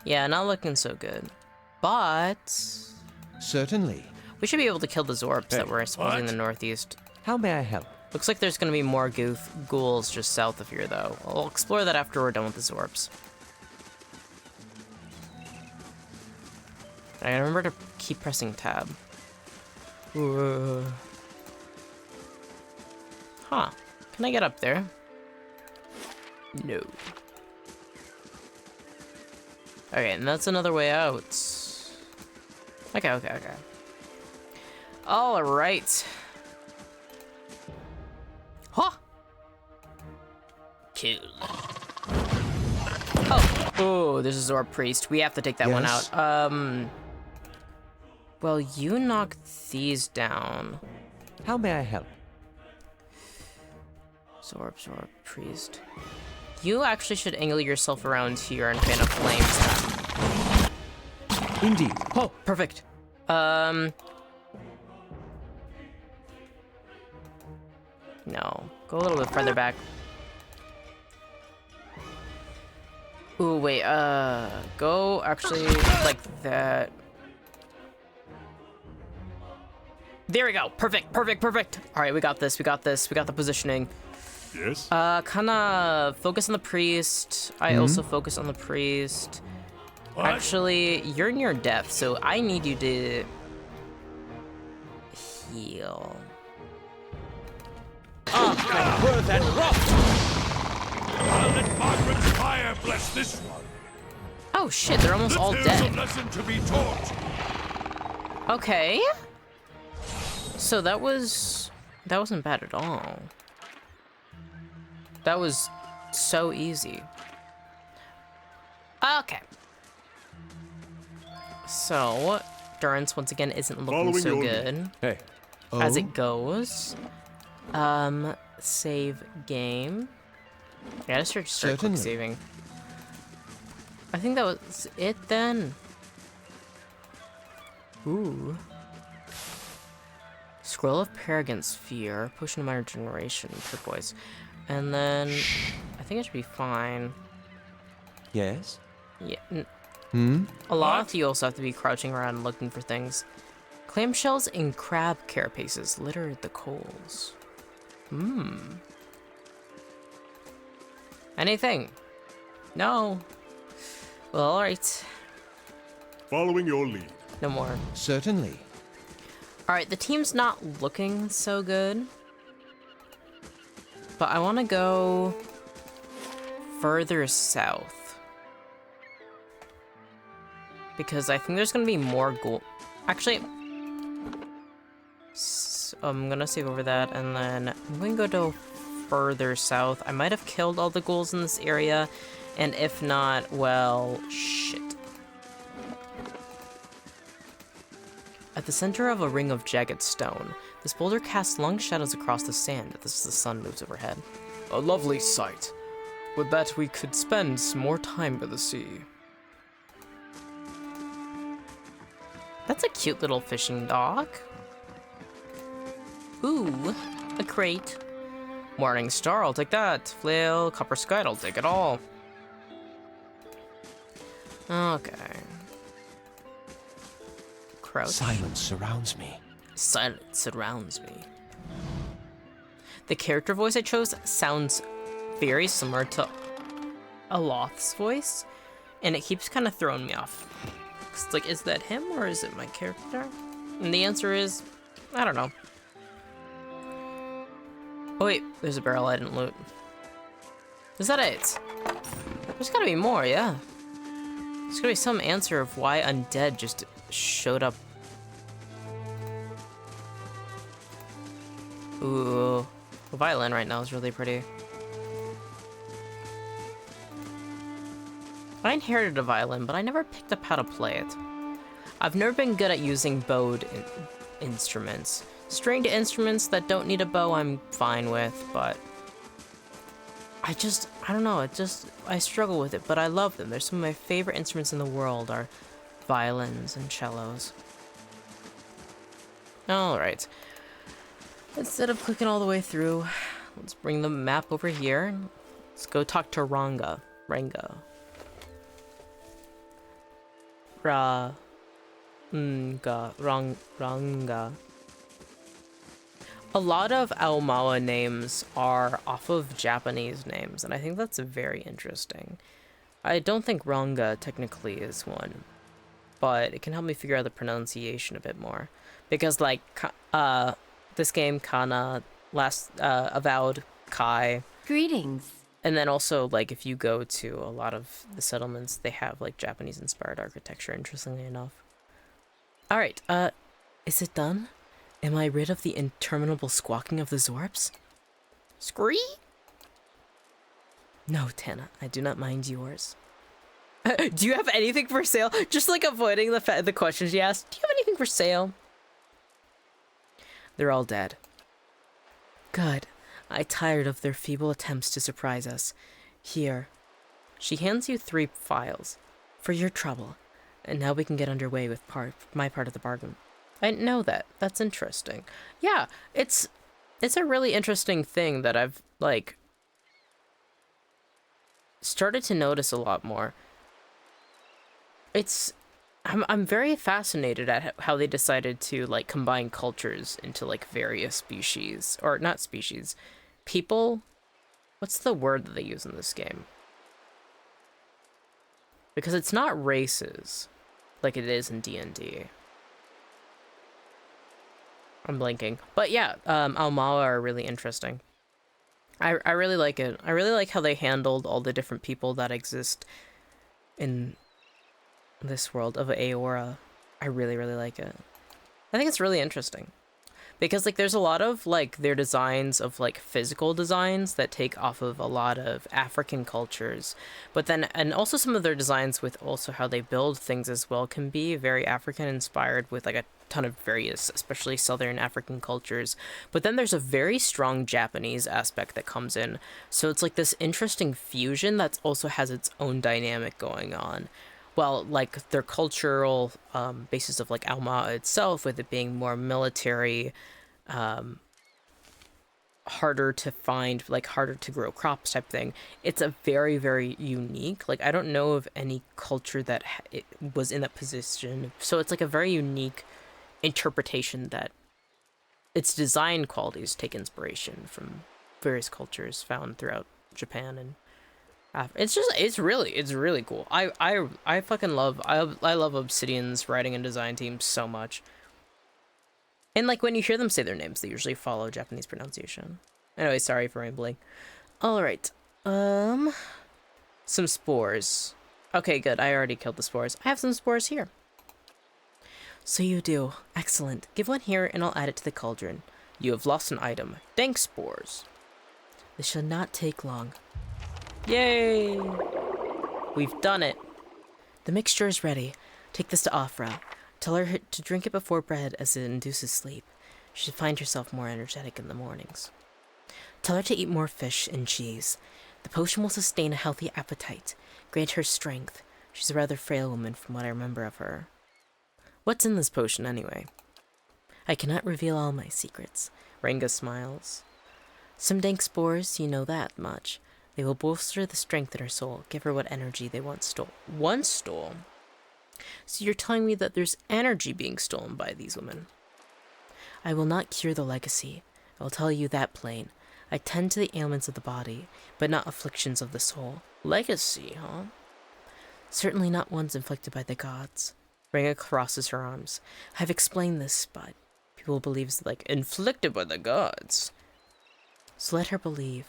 Yeah, not looking so good. But Certainly. we should be able to kill the Zorps that were supposedly in the northeast. How may I help? Looks like there's gonna be more ghouls just south of here, though. I'll explore that after we're done with the Zorps. I remember to keep pressing tab. Huh. Can I get up there? No. Okay, and that's another way out. Okay. Alright. Huh! Cool. Oh, there's a Zorb Priest. We have to take that one Yes? out. Well, you knock these down. How may I help? Zorb Priest. You actually should angle yourself around here and fan a flames. Indeed. Oh, perfect. No. Go a little bit further back. Ooh, wait, go actually like that. There we go. Perfect. All right, we got this. We got the positioning. Yes? Kinda focus on the priest. I also focus on the priest. What? Actually, you're near death, so I need you to heal. I'll let Margaret's fire bless this one. Oh shit, they're almost all There's dead. a lesson to be taught. Okay. So that wasn't bad at all. That was so easy. Okay. So, Durance once again isn't looking Following so your good Hey, as it goes. Save game. Yeah, let's start quick Certainly. saving. I think that was it then. Ooh. Scroll of Paragon Sphere, Potion of Minor Generation, turquoise. And then, I think it should be fine. Yes? Yeah. A lot, you also have to be crouching around looking for things. Clamshells and crab carapaces litter the coals. Anything? No. Well, alright. Following your lead. No more. Certainly. Alright, the team's not looking so good. But I want to go further south. Because I think there's going to be more ghoul. Actually, I'm going to save over that, and then I'm going to go to further south. I might have killed all the ghouls in this area, and if not, well, shit. At the center of a ring of jagged stone, this boulder casts long shadows across the sand as the sun moves overhead. A lovely sight. Would that we could spend some more time by the sea. That's a cute little fishing dock. Ooh, a crate. Morning Star, I'll take that. Flail, Copper Skite, I'll take it all. Okay. Crouch. Silence surrounds me. Silence surrounds me. The character voice I chose sounds very similar to Aloth's voice, and it keeps kind of throwing me off. It's like, is that him or is it my character? And the answer is, I don't know. Oh wait, there's a barrel I didn't loot. Is that it? There's gotta be more, yeah. There's gotta be some answer of why undead just showed up. Ooh, the violin right now is really pretty. I inherited a violin, but I never picked up how to play it. I've never been good at using bowed instruments. Stringed instruments that don't need a bow I'm fine with, but I don't know, I struggle with it, but I love them. They're some of my favorite instruments in the world are violins and cellos. Alright. Instead of clicking all the way through, let's bring the map over here. Let's go talk to Ranga. Ranga. A lot of Aomawa names are off of Japanese names, and I think that's very interesting. I don't think Ranga technically is one, but it can help me figure out the pronunciation a bit more. Because, like, this game, Kana, Avowed, Kai. Greetings. And then also, like, if you go to a lot of the settlements, they have, like, Japanese-inspired architecture, interestingly enough. Alright, is it done? Am I rid of the interminable squawking of the Zorps? Scree? No, Tana, I do not mind yours. Do you have anything for sale? Just, like, avoiding the question she asked. Do you have anything for sale? They're all dead. Good. I tired of their feeble attempts to surprise us. Here. She hands you 3 files. For your trouble. And now we can get underway with my part of the bargain. I didn't know that. That's interesting. Yeah, it's a really interesting thing that I've, like, started to notice a lot more. I'm very fascinated at how they decided to, like, combine cultures into, like, various species. Or, not species. People? What's the word that they use in this game? Because it's not races, like it is in D&D. I'm blinking. But yeah, Aomawa are really interesting. I really like it. I really like how they handled all the different people that exist in this world of Aora. I really, really like it. I think it's really interesting. Because, like, there's a lot of, like, their designs of, like, physical designs that take off of a lot of African cultures. But then, and also some of their designs with also how they build things as well can be very African-inspired with, like, a ton of various, especially Southern African cultures. But then there's a very strong Japanese aspect that comes in. So it's, like, this interesting fusion that also has its own dynamic going on. Well, like, their cultural basis of, like, Aomawa itself, with it being more military, harder to find, like, harder to grow crops type thing. It's a very, very unique. Like, I don't know of any culture that it was in that position. So it's, like, a very unique interpretation that its design qualities take inspiration from various cultures found throughout Japan and it's really cool. I fucking love I love Obsidian's writing and design team so much. And, like, when you hear them say their names, they usually follow Japanese pronunciation. Anyway, sorry for rambling. All right. Some spores. Okay, good. I already killed the spores. I have some spores here. So you do. Excellent. Give one here and I'll add it to the cauldron. You have lost an item. Dank spores. This shall not take long. Yay! We've done it. The mixture is ready. Take this to Afra. Tell her to drink it before bed as it induces sleep. She should find herself more energetic in the mornings. Tell her to eat more fish and cheese. The potion will sustain a healthy appetite, grant her strength. She's a rather frail woman from what I remember of her. What's in this potion anyway? I cannot reveal all my secrets. Ranga smiles. Some dank spores, you know that much. They will bolster the strength in her soul, give her what energy they once stole. Once stole? So you're telling me that there's energy being stolen by these women? I will not cure the legacy. I will tell you that plain. I tend to the ailments of the body, but not afflictions of the soul. Legacy, huh? Certainly not ones inflicted by the gods. Ringa crosses her arms. I've explained this, but people believe it's like inflicted by the gods. So let her believe.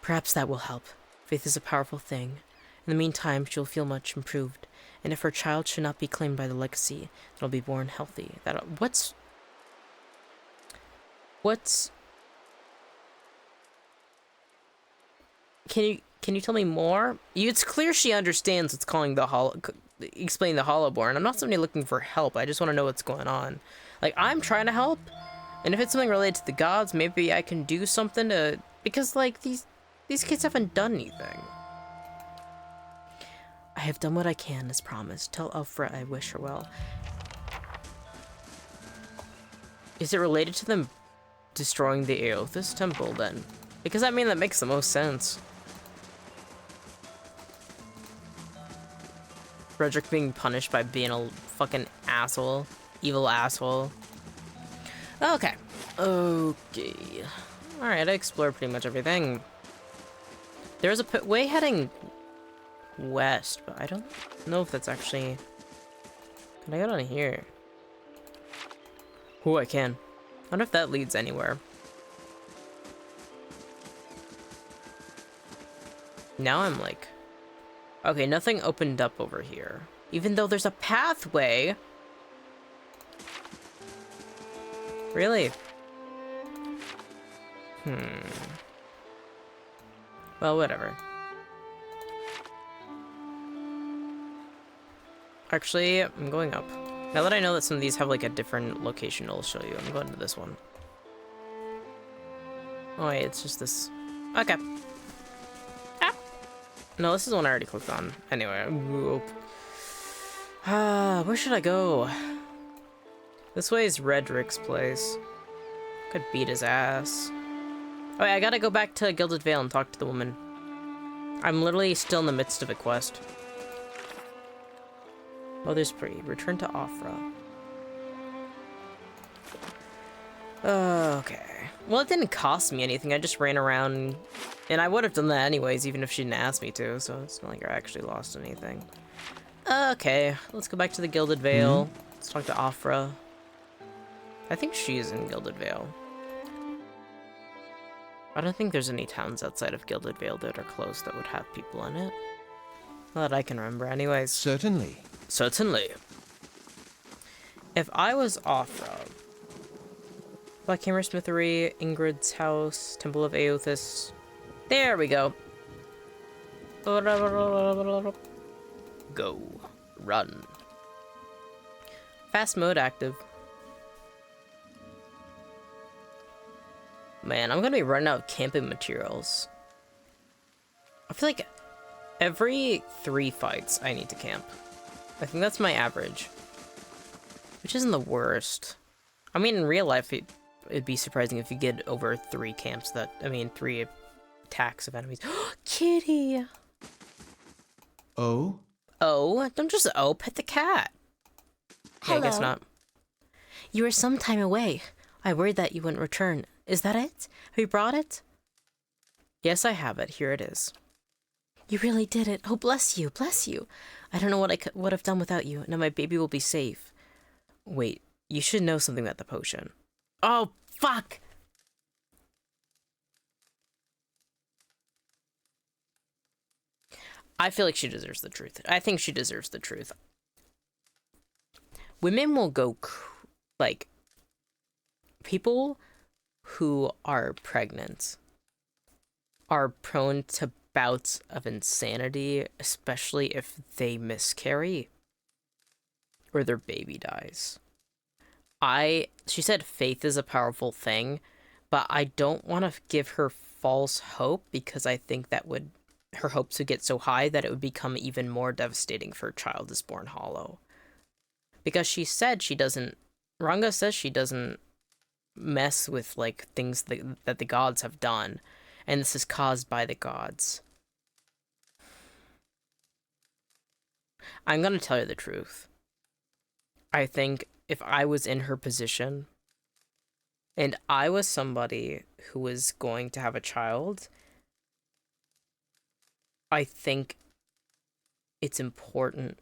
Perhaps that will help. Faith is a powerful thing. In the meantime, she'll feel much improved. And if her child should not be claimed by the legacy, it'll be born healthy. What's Can you tell me more? It's clear she understands what's calling the explain the Hollowborn. I'm not somebody looking for help. I just want to know what's going on. Like, I'm trying to help, and if it's something related to the gods, maybe I can do something to, because like these kids haven't done anything. I have done what I can as promised. Tell Alfra I wish her well. Is it related to them destroying the Aothis temple then? Because I mean that makes the most sense. Frederick being punished by being a fucking asshole. Evil asshole. Okay. Okay. Alright, I explored pretty much everything. There's a way heading west, but I don't know if that's actually... Can I get on here? Oh, I can. I wonder if that leads anywhere. Now I'm like... Okay, nothing opened up over here. Even though there's a pathway. Really? Well, whatever. Actually, I'm going up. Now that I know that some of these have like a different location, it'll show you. I'm going to this one. Oh wait, it's just this. Okay. Ah. No, this is one I already clicked on. Anyway, whoop. Where should I go? This way is Redrick's place. Could beat his ass. Oh wait, I gotta go back to Gilded Vale and talk to the woman. I'm literally still in the midst of a quest. Mother's Pre. Return to Afra. Okay. Well, it didn't cost me anything. I just ran around, and I would have done that anyways, even if she didn't ask me to, so it's not like I actually lost anything. Okay, let's go back to the Gilded Vale. Let's talk to Afra. I think she's in Gilded Vale. I don't think there's any towns outside of Gilded Vale that are close that would have people in it. Not that I can remember anyways. Certainly. Certainly. If I was Afra... Blackhammer Smithery, Ingrid's house, Temple of Aothis. There we go. Go. Run. Fast mode active. Man, I'm gonna be running out of camping materials. I feel like every 3 fights I need to camp. I think that's my average. Which isn't the worst. I mean, in real life, it'd be surprising if you get over 3 camps that... I mean, 3 attacks of enemies. Kitty! Oh? Oh? Don't just pet the cat. Okay, I guess not. You were some time away. I worried that you wouldn't return. Is that it? Have you brought it? Yes, I have it. Here it is. You really did it. Oh, bless you, bless you. I don't know what I would have done without you. Now my baby will be safe. Wait, you should know something about the potion. Oh, fuck! I feel like she deserves the truth. I think she deserves the truth. Women will go, like, people who are pregnant are prone to bouts of insanity, especially if they miscarry or their baby dies. She said faith is a powerful thing, but I don't want to give her false hope because I think that her hopes would get so high that it would become even more devastating if her child is born hollow. Because she said she doesn't, Ranga says she doesn't mess with like things that the gods have done, and this is caused by the gods. I'm gonna tell you the truth. I think if I was in her position and I was somebody who was going to have a child, I think it's important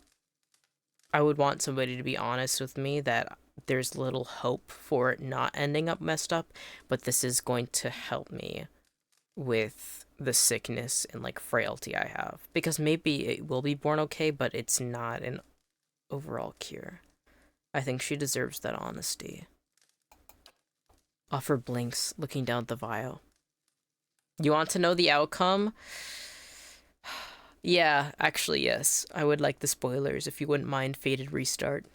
I would want somebody to be honest with me that there's little hope for it not ending up messed up, but this is going to help me with the sickness and like frailty I have. Because maybe it will be born okay, but it's not an overall cure. I think she deserves that honesty. Offer blinks, looking down at the vial. You want to know the outcome? Yeah, actually, yes. I would like the spoilers if you wouldn't mind. Faded restart.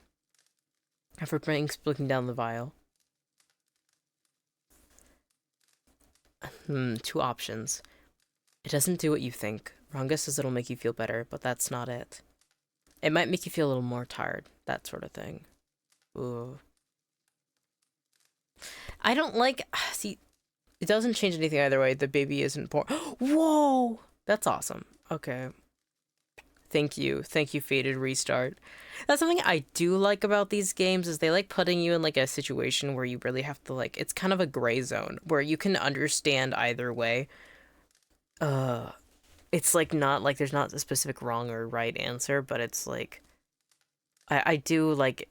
Offer blinks, looking down the vial. Two options. It doesn't do what you think. Ranga says it'll make you feel better, but that's not it. It might make you feel a little more tired, that sort of thing. Ooh. I don't like... See, it doesn't change anything either way. The baby isn't born. Whoa! That's awesome. Okay. Thank you. Thank you, Faded Restart. That's something I do like about these games is they like putting you in like a situation where you really have to like... It's kind of a gray zone where you can understand either way. It's like not like there's not a specific wrong or right answer, but it's like... I do like...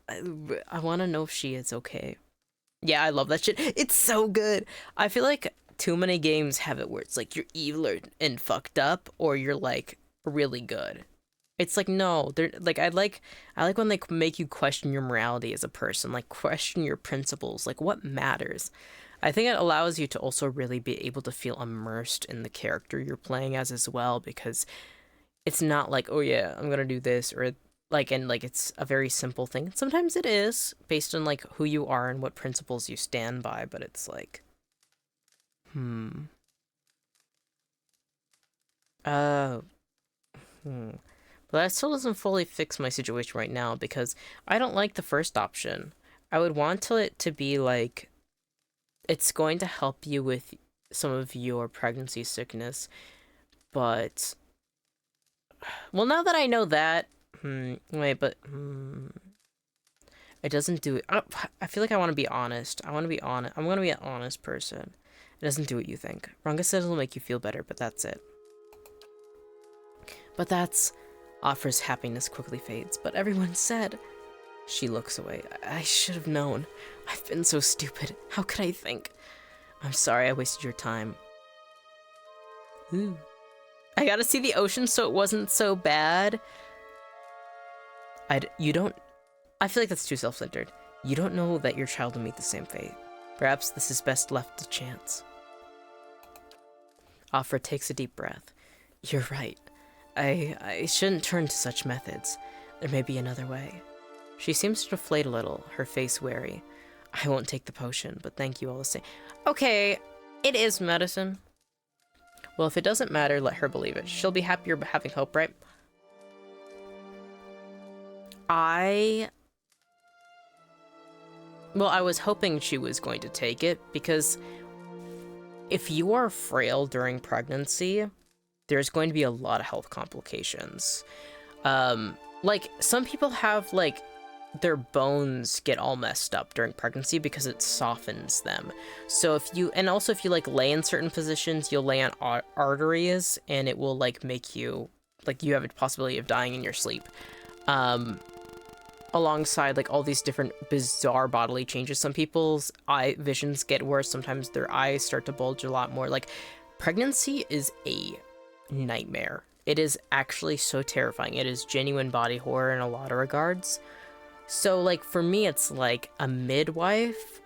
I want to know if she is okay. Yeah, I love that shit. It's so good. I feel like too many games have it where it's like you're evil and fucked up, or you're like really good. It's like no, they're like I like when they make you question your morality as a person, like question your principles, like what matters. I think it allows you to also really be able to feel immersed in the character you're playing as well, because it's not like, oh yeah, I'm gonna do this, or like, and like it's a very simple thing. Sometimes it is based on like who you are and what principles you stand by, but it's like, But that still doesn't fully fix my situation right now because I don't like the first option. I would want it to be like, it's going to help you with some of your pregnancy sickness, but, well, now that I know that, it doesn't do it. I feel like I want to be honest. I want to be honest. I'm going to be an honest person. It doesn't do what you think. Ranga says it'll make you feel better, but that's it. But that's... Offers happiness quickly fades, but everyone said... She looks away. I should have known. I've been so stupid. How could I think? I'm sorry I wasted your time. Ooh. I gotta see the ocean so it wasn't so bad. You don't... I feel like that's too self-centered. You don't know that your child will meet the same fate. Perhaps this is best left to chance. Afra takes a deep breath. You're right. I shouldn't turn to such methods. There may be another way. She seems to deflate a little, her face wary. I won't take the potion, but thank you all the same. Okay, it is medicine. Well, if it doesn't matter, let her believe it. She'll be happier having hope, right? Well, I was hoping she was going to take it, because if you are frail during pregnancy, there's going to be a lot of health complications. Like, some people have, like, their bones get all messed up during pregnancy because it softens them. So if you, and also if you, like, lay in certain positions, you'll lay on arteries, and it will, like, make you, like, you have a possibility of dying in your sleep. Alongside like all these different bizarre bodily changes. Some people's eye visions get worse. Sometimes their eyes start to bulge a lot more. Like, pregnancy is a nightmare. It is actually so terrifying. It is genuine body horror in a lot of regards. So like for me, it's like a midwife.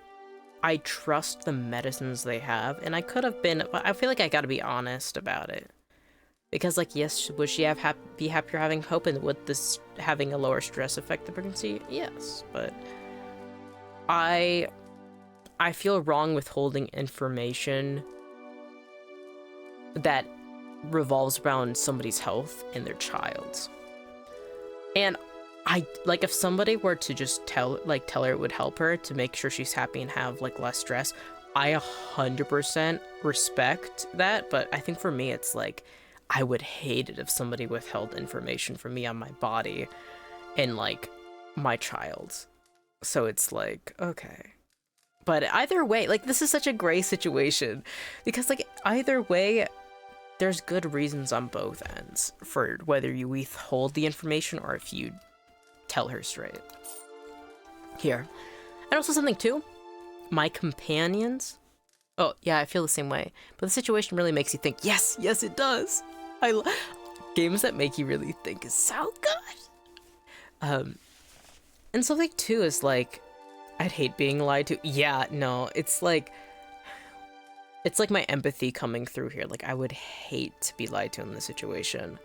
I trust the medicines they have, and I could have been, but I feel like I gotta be honest about it. Because, like, yes, would she have be happier having hope, and would this having a lower stress affect the pregnancy? Yes, but I feel wrong withholding information that revolves around somebody's health and their child's. And I, like, if somebody were to just tell her it would help her to make sure she's happy and have, like, less stress, I 100% respect that, but I think for me, it's like, I would hate it if somebody withheld information from me on my body and, like, my child's. So it's like, okay. But either way, like, this is such a gray situation. Because, like, either way, there's good reasons on both ends for whether you withhold the information or if you tell her straight. Here. And also something too, my companions, oh yeah, I feel the same way, but the situation really makes you think, yes, it does. Games that make you really think is so good. And something too is like, I'd hate being lied to. Yeah, no, it's like my empathy coming through here. Like, I would hate to be lied to in this situation.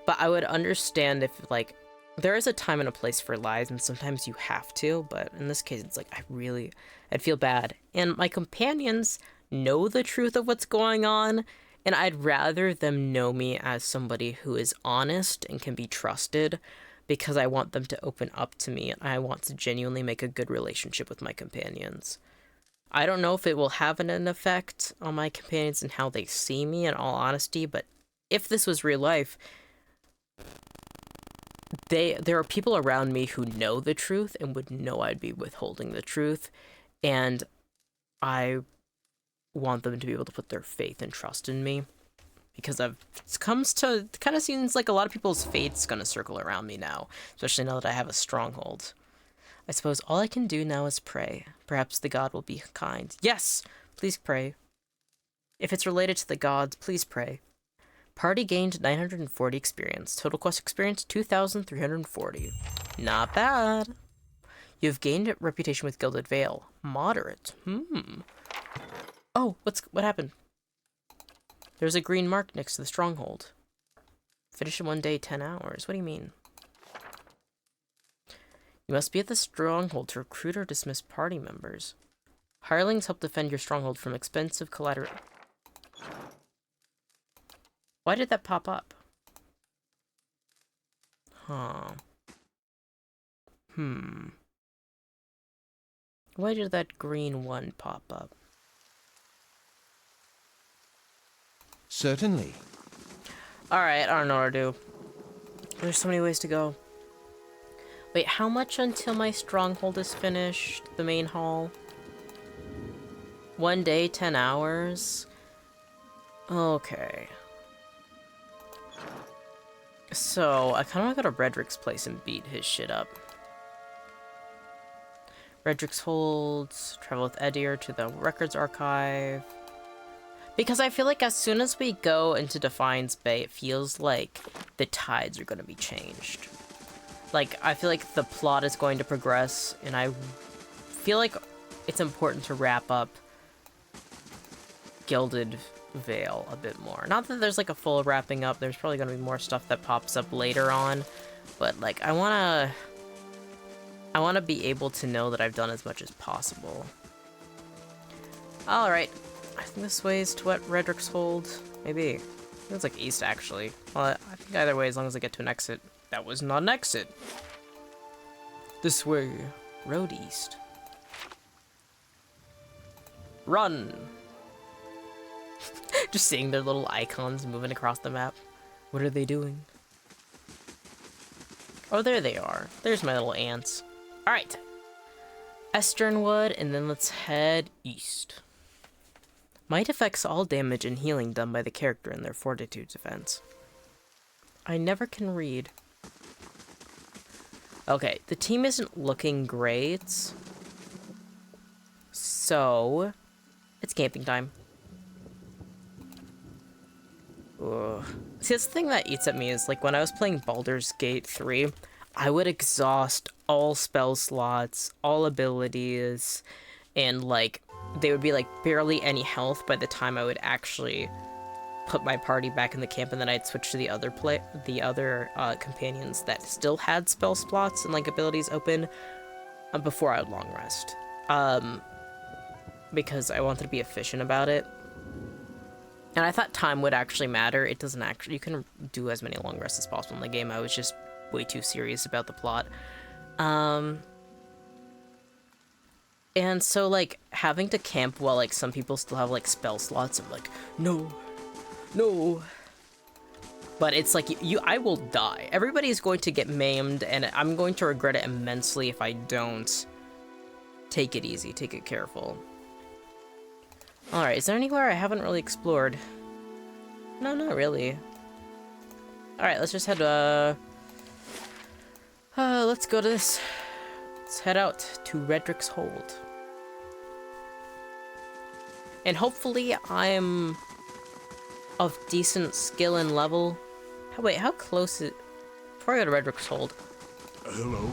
But I would understand if, like, there is a time and a place for lies, and sometimes you have to, but in this case, it's like, I'd feel bad. And my companions know the truth of what's going on, and I'd rather them know me as somebody who is honest and can be trusted, because I want them to open up to me, and I want to genuinely make a good relationship with my companions. I don't know if it will have an effect on my companions and how they see me, in all honesty, but if this was real life, there are people around me who know the truth and would know I'd be withholding the truth, and I want them to be able to put their faith and trust in me, because it kind of seems like a lot of people's fate's gonna circle around me now, especially now that I have a stronghold. I suppose all I can do now is pray. Perhaps the god will be kind. Yes! Please pray. If it's related to the gods, please pray. Party gained 940 experience. Total quest experience, 2,340. Not bad. You've gained a reputation with Gilded Veil. Moderate. Oh, what happened? There's a green mark next to the stronghold. Finish in 1 day, 10 hours. What do you mean? You must be at the stronghold to recruit or dismiss party members. Hirelings help defend your stronghold from expensive collateral. Why did that pop up? Huh. Why did that green one pop up? Certainly. Alright, I don't know what to do. There's so many ways to go. Wait, how much until my stronghold is finished? The main hall? 1 day, 10 hours? Okay. So, I kind of want to go to Redrick's place and beat his shit up. Redrick's holds, travel with Edir to the records archive. Because I feel like as soon as we go into Defiance Bay, it feels like the tides are going to be changed. Like, I feel like the plot is going to progress, and I feel like it's important to wrap up Gilded Veil a bit more. Not that there's like a full wrapping up, there's probably going to be more stuff that pops up later on, but like, I want to be able to know that I've done as much as possible. Alright, I think this way is to what Redrick's hold. Maybe. I think it's like east, actually. Well, I think either way, as long as I get to an exit. That was not an exit. This way. Road east. Run! Just seeing their little icons moving across the map. What are they doing? Oh, there they are. There's my little ants. Alright. Esternwood, and then let's head east. Might affects all damage and healing done by the character in their fortitude defense. I never can read. Okay, the team isn't looking great. So, it's camping time. Ugh. See, that's the thing that eats at me is, like, when I was playing Baldur's Gate 3, I would exhaust all spell slots, all abilities, and, like, they would be, like, barely any health by the time I would actually put my party back in the camp, and then I'd switch to the other companions that still had spell slots and, like, abilities open before I would long rest. Because I wanted to be efficient about it. And I thought time would actually matter. It doesn't actually. You can do as many long rests as possible in the game. I was just way too serious about the plot. And so, like, having to camp while, like, some people still have, like, spell slots, I'm like, no. But it's like, I will die. Everybody's going to get maimed, and I'm going to regret it immensely if I don't. Take it easy, take it careful. Alright, is there anywhere I haven't really explored? No, not really. Alright, let's just head, let's go to this. Let's head out to Redrick's Hold. And hopefully I'm of decent skill and level. Wait, how close is... Before I go to Redrick's Hold. Hello?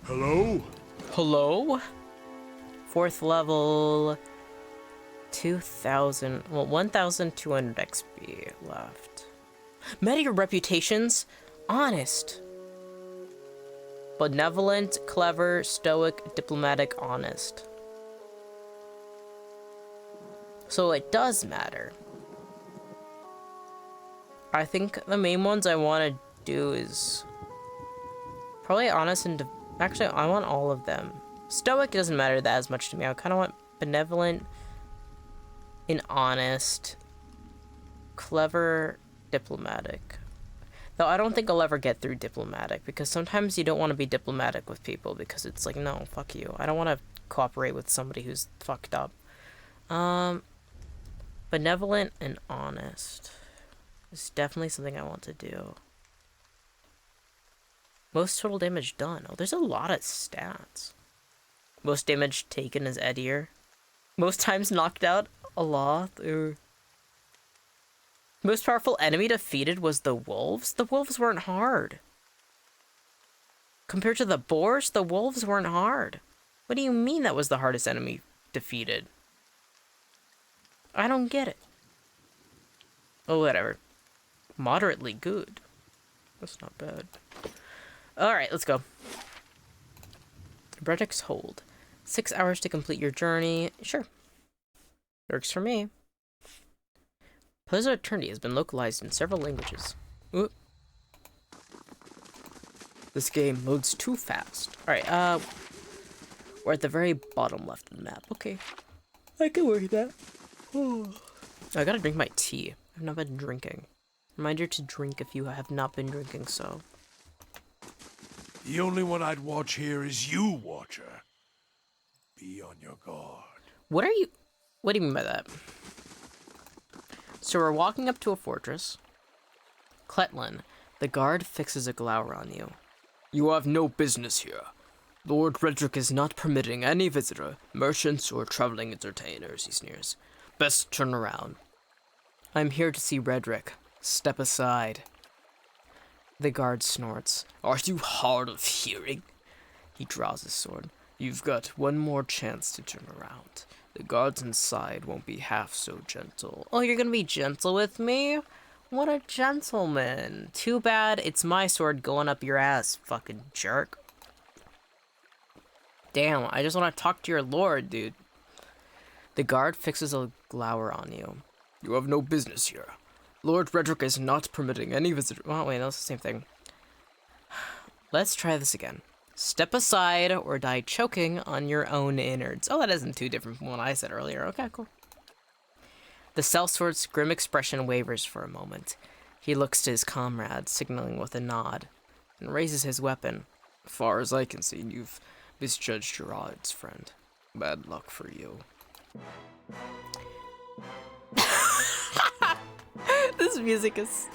Hello? Hello? 4th level... 2,000... Well, 1,200 XP left. Meta your reputations? Honest. Benevolent, clever, stoic, diplomatic, honest. So it does matter. I think the main ones I want to do is probably honest and actually I want all of them. Stoic doesn't matter that as much to me. I kind of want benevolent and honest, clever, diplomatic. Though I don't think I'll ever get through diplomatic because sometimes you don't want to be diplomatic with people because it's like, no, fuck you. I don't want to cooperate with somebody who's fucked up. Benevolent and honest is definitely something I want to do. Most total damage done. Oh, there's a lot of stats. Most damage taken is Edier. Most times knocked out, a lot. Most powerful enemy defeated was the wolves. The wolves weren't hard. Compared to the boars, the wolves weren't hard. What do you mean that was the hardest enemy defeated? I don't get it. Oh, whatever. Moderately good. That's not bad. Alright, let's go. Redrick's Hold. 6 hours to complete your journey. Sure. Works for me. Plaza Eternity has been localized in several languages. Oop. This game loads too fast. Alright, we're at the very bottom left of the map. Okay. I can work with that. Oh, I gotta drink my tea. I've not been drinking. Reminder to drink if you have not been drinking so. The only one I'd watch here is you, Watcher. Be on your guard. What do you mean by that? So we're walking up to a fortress. Kletlin, the guard fixes a glower on you. You have no business here. Lord Redrick is not permitting any visitor, merchants, or traveling entertainers, he sneers. Best turn around. I'm here to see Redrick. Step aside. The guard snorts. Are you hard of hearing? He draws his sword. You've got one more chance to turn around. The guards inside won't be half so gentle. Oh, you're gonna be gentle with me? What a gentleman. Too bad it's my sword going up your ass, fucking jerk. Damn, I just want to talk to your lord, dude. The guard fixes a glower on you. You have no business here. Lord Redrick is not permitting any visitor. Oh, wait, that's the same thing. Let's try this again. Step aside or die choking on your own innards. Oh, that isn't too different from what I said earlier. Okay, cool. The sellsword's grim expression wavers for a moment. He looks to his comrade, signaling with a nod, and raises his weapon. As far as I can see, you've misjudged your odds, friend. Bad luck for you. This music is...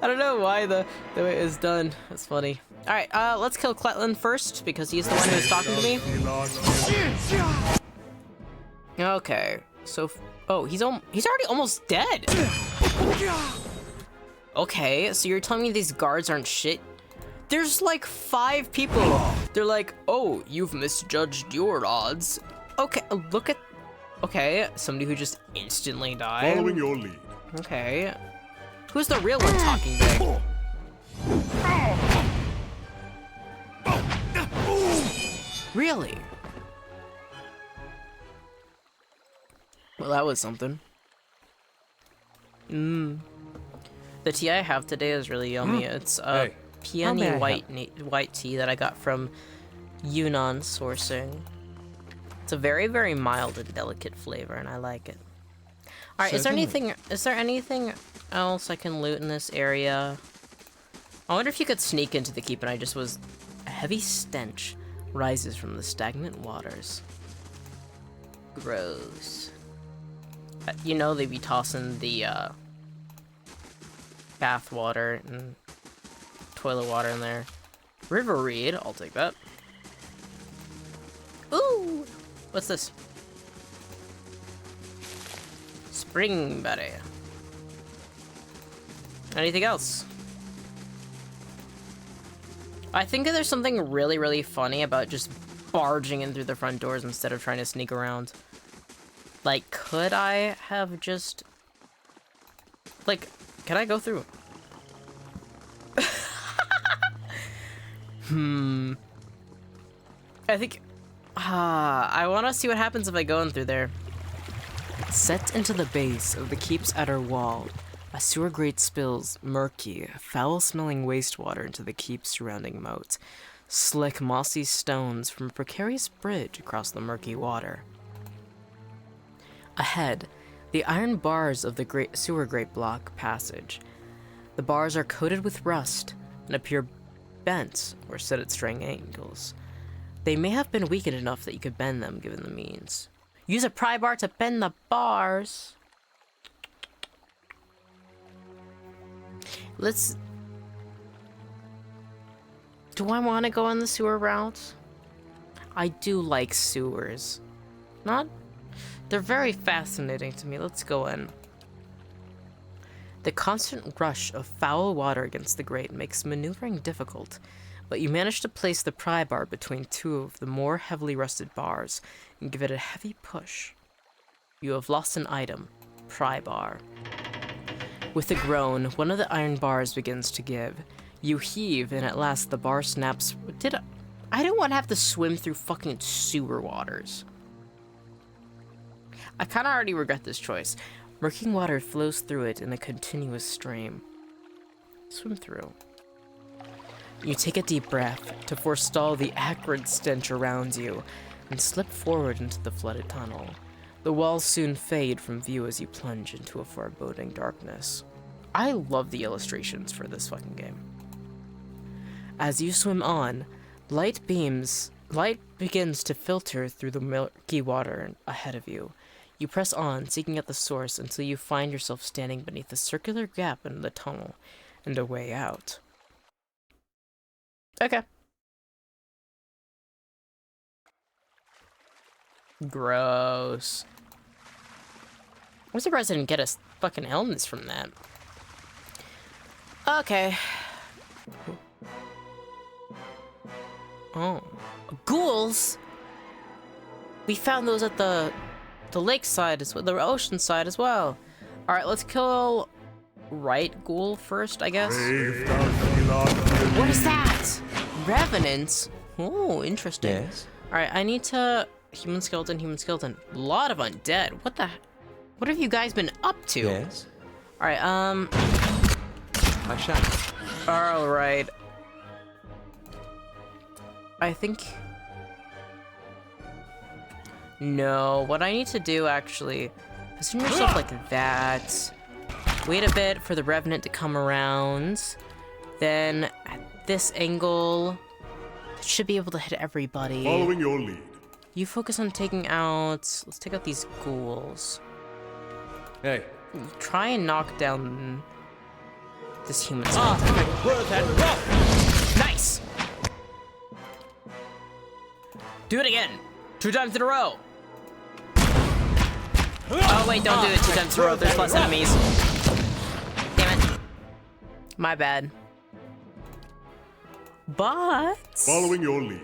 I don't know why the way it's done. It's funny. Alright, let's kill Kletlin first, because he's the one who's talking to me. Okay, so... Oh, he's already almost dead! Okay, so you're telling me these guards aren't shit? There's like 5 people. They're like, oh, you've misjudged your odds. Okay, look at... Okay, somebody who just instantly died. Following your lead. Okay. Who's the real one talking big? Really? Well, that was something. The tea I have today is really yummy. It's Hey, peony white tea that I got from Yunnan sourcing. It's a very, very mild and delicate flavor, and I like it. All right, is there anything else I can loot in this area? I wonder if you could sneak into the keep, and I just was... A heavy stench rises from the stagnant waters. Gross. You know they'd be tossing the bath water and toilet water in there. River reed, I'll take that. Ooh! What's this? Spring berry. Anything else? I think that there's something really, really funny about just barging in through the front doors instead of trying to sneak around. Like, could I have just... Like, can I go through? I think... I want to see what happens if I go in through there. Set into the base of the keep's outer wall, a sewer grate spills murky, foul-smelling wastewater into the keep's surrounding moat. Slick, mossy stones from a precarious bridge across the murky water. Ahead, the iron bars of the great sewer grate block passage. The bars are coated with rust and appear bent or set at strange angles. They may have been weakened enough that you could bend them given the means. Use a pry bar to bend the bars. Let's... Do I want to go on the sewer route? I do like sewers. Not... They're very fascinating to me. Let's go in. The constant rush of foul water against the grate makes maneuvering difficult, but you manage to place the pry bar between two of the more heavily rusted bars and give it a heavy push. You have lost an item. Pry bar. With a groan, one of the iron bars begins to give. You heave, and at last the bar snaps. I don't want to have to swim through fucking sewer waters. I kind of already regret this choice. Murky water flows through it in a continuous stream. Swim through. You take a deep breath to forestall the acrid stench around you and slip forward into the flooded tunnel. The walls soon fade from view as you plunge into a foreboding darkness. I love the illustrations for this fucking game. As you swim on, light begins to filter through the murky water ahead of you. You press on, seeking out the source until you find yourself standing beneath a circular gap in the tunnel and a way out. Okay. Gross. I'm surprised I didn't get a fucking illness from that. Okay. Oh. Ghouls? We found those at the lakeside, the ocean side as well. Alright, let's kill right ghoul first, I guess. What is that? Revenants? Oh, interesting. Yes? Alright, I need to... Human skeleton, human skeleton. A lot of undead. What have you guys been up to? Yes? Alright, I shall. Alright. I think... No, what I need to do, actually... Position yourself like that. Wait a bit for the Revenant to come around. Then, at this angle... Should be able to hit everybody. Following your lead. You focus on taking out... Let's take out these ghouls. Hey. Try and knock down... this human skeleton. Nice! Do it again! 2 times in a row! Oh wait, don't do it 2 times in a row, there's less enemies. Damn it. My bad. But... Following your lead.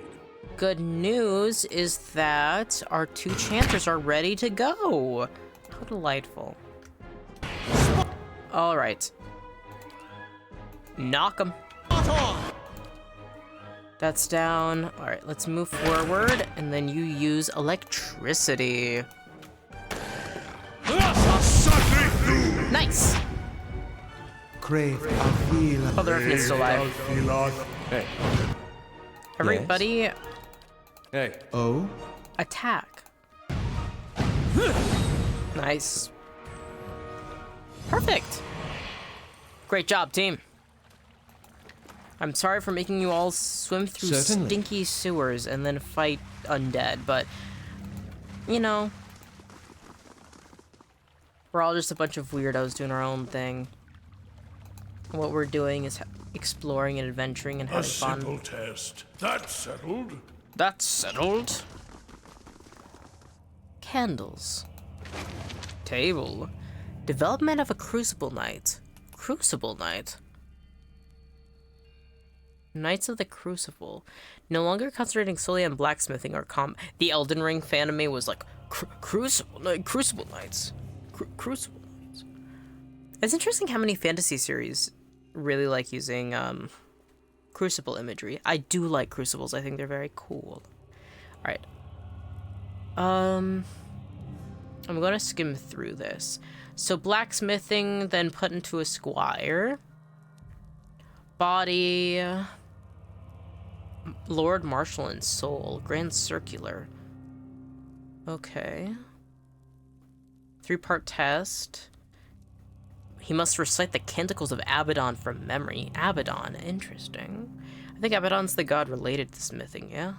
good news is that our 2 chanters are ready to go. How delightful. Alright. Knock 'em. That's down. Alright, let's move forward, and then you use electricity. Nice! Crave Avila. Oh, the Revenant's still alive. Hey. Everybody, Hey. Oh? attack. Nice. Perfect. Great job, team. I'm sorry for making you all swim through Certainly. stinky sewers and then fight undead, but, you know, we're all just a bunch of weirdos doing our own thing. What we're doing is exploring and adventuring and A having fun. simple test. That's settled. That's settled. Candles. Table. Development of a Crucible Knight. Crucible Knight. Knights of the Crucible. No longer concentrating solely on blacksmithing or The Elden Ring fanime was like, Crucible Knights. Crucible Knights. It's interesting how many fantasy series really like using Crucible imagery. I do like Crucibles. I think they're very cool. Alright. I'm gonna skim through this. So blacksmithing, then put into a squire. Body. Lord Marshal and Soul. Grand Circular. Okay. 3-part test. He must recite the Canticles of Abaddon from memory. Abaddon, interesting. I think Abaddon's the god related to smithing, yeah?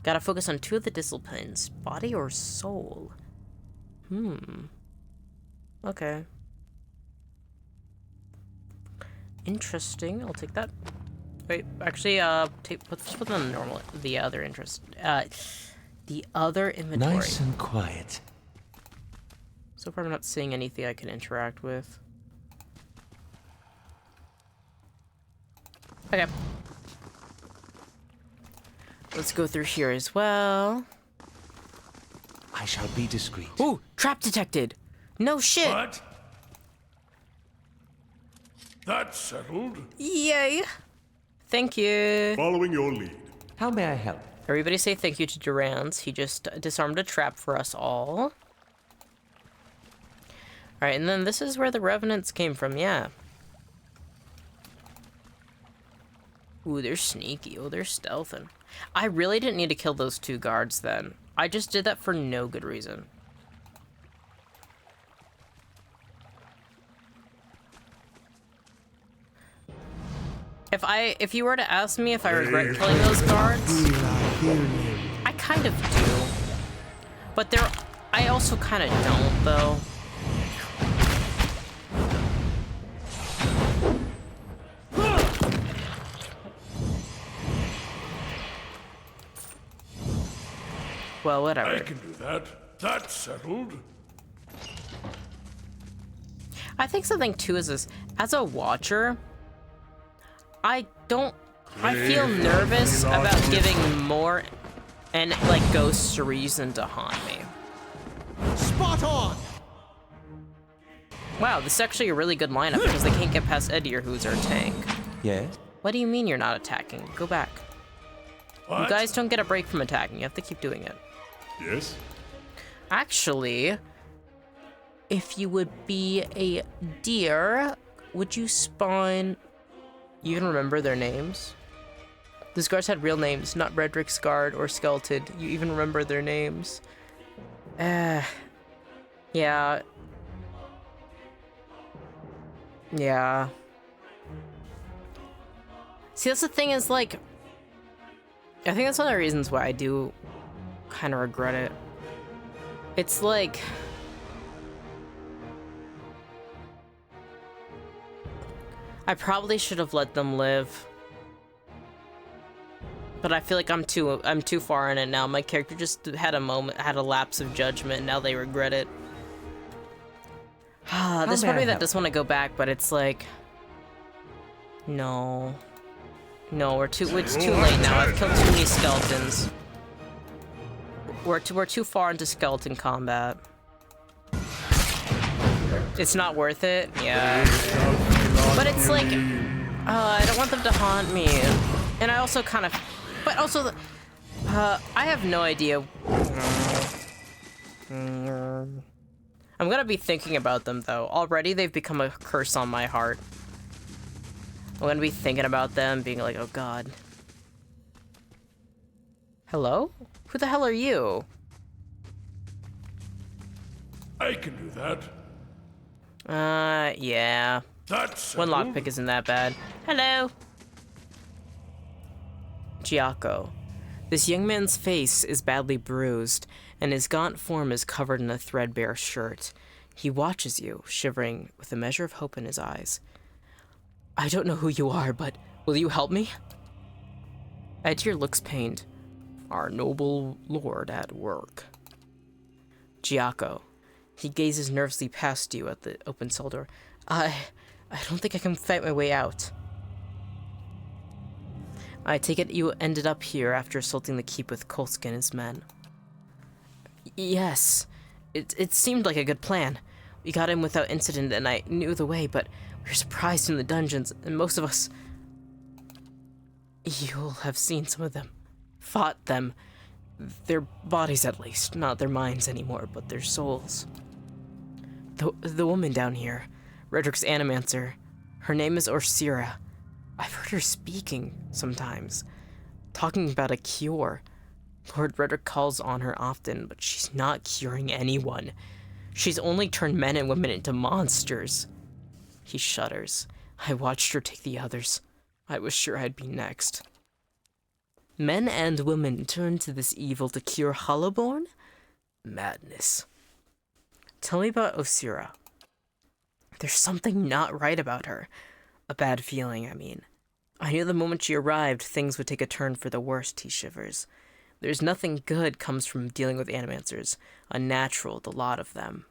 Gotta focus on 2 of the disciplines. Body or soul? Okay. Interesting. I'll take that. Wait, actually, let's put on the normal, the other interest. The other inventory. Nice and quiet. So far, I'm not seeing anything I can interact with. Okay. Let's go through here as well. I shall be discreet. Ooh, trap detected. No shit. What? That's settled. Yay. Thank you. Following your lead. How may I help? Everybody say thank you to Durans. He just disarmed a trap for us all. Alright, and then this is where the revenants came from, yeah. Ooh, they're sneaky. Oh, they're stealthing. I really didn't need to kill those 2 guards then. I just did that for no good reason. If you were to ask me if I regret killing those guards, I kind of do. But I also kind of don't, though. Well, whatever. I can do that. That's settled. I think something too is this. As a watcher, I feel nervous about giving more and like ghosts a reason to haunt me. Spot on! Wow, this is actually a really good lineup because they can't get past Edir, who's our tank. Yes? What do you mean you're not attacking? Go back. What? You guys don't get a break from attacking. You have to keep doing it. Yes? Actually, if you would be a deer, would you spawn... You even remember their names? Those guards had real names, not Redrick's guard or Skeleton. You even remember their names. Yeah. Yeah. See, that's the thing is, like... I think that's one of the reasons why I do kind of regret it. It's like... I probably should have let them live. But I feel like I'm too far in it now. My character just had a lapse of judgment, and now they regret it. There's part of me that doesn't want to go back, but it's like... No. No, it's too late now. I've killed too many skeletons. We're too far into skeleton combat. It's not worth it? Yeah. But it's like... I don't want them to haunt me. And I also kind of... But also... I have no idea... I'm gonna be thinking about them, though. Already, they've become a curse on my heart. I'm gonna be thinking about them, being like, oh god. Hello? Who the hell are you? I can do that. Yeah. That's One settled. lockpick isn't that bad. Hello. Giaco. This young man's face is badly bruised, and his gaunt form is covered in a threadbare shirt. He watches you, shivering with a measure of hope in his eyes. I don't know who you are, but will you help me? Aetir looks pained. Our noble lord at work. Giaco. He gazes nervously past you at the open cell door. I don't think I can fight my way out. I take it you ended up here after assaulting the keep with Kolsk and his men. Yes. It seemed like a good plan. We got in without incident and I knew the way, but we were surprised in the dungeons, and most of us... You'll have seen some of them. Fought them. Their bodies at least, not their minds anymore, but their souls. The woman down here, Redrick's animancer, her name is Orsira. I've heard her speaking sometimes, talking about a cure. Lord Redrick calls on her often, but she's not curing anyone. She's only turned men and women into monsters. He shudders. I watched her take the others. I was sure I'd be next. Men and women turn to this evil to cure Hollowborn? Madness. Tell me about Osira. There's something not right about her. A bad feeling, I mean. I knew the moment she arrived, things would take a turn for the worst, he shivers. There's nothing good comes from dealing with animancers. Unnatural, the lot of them.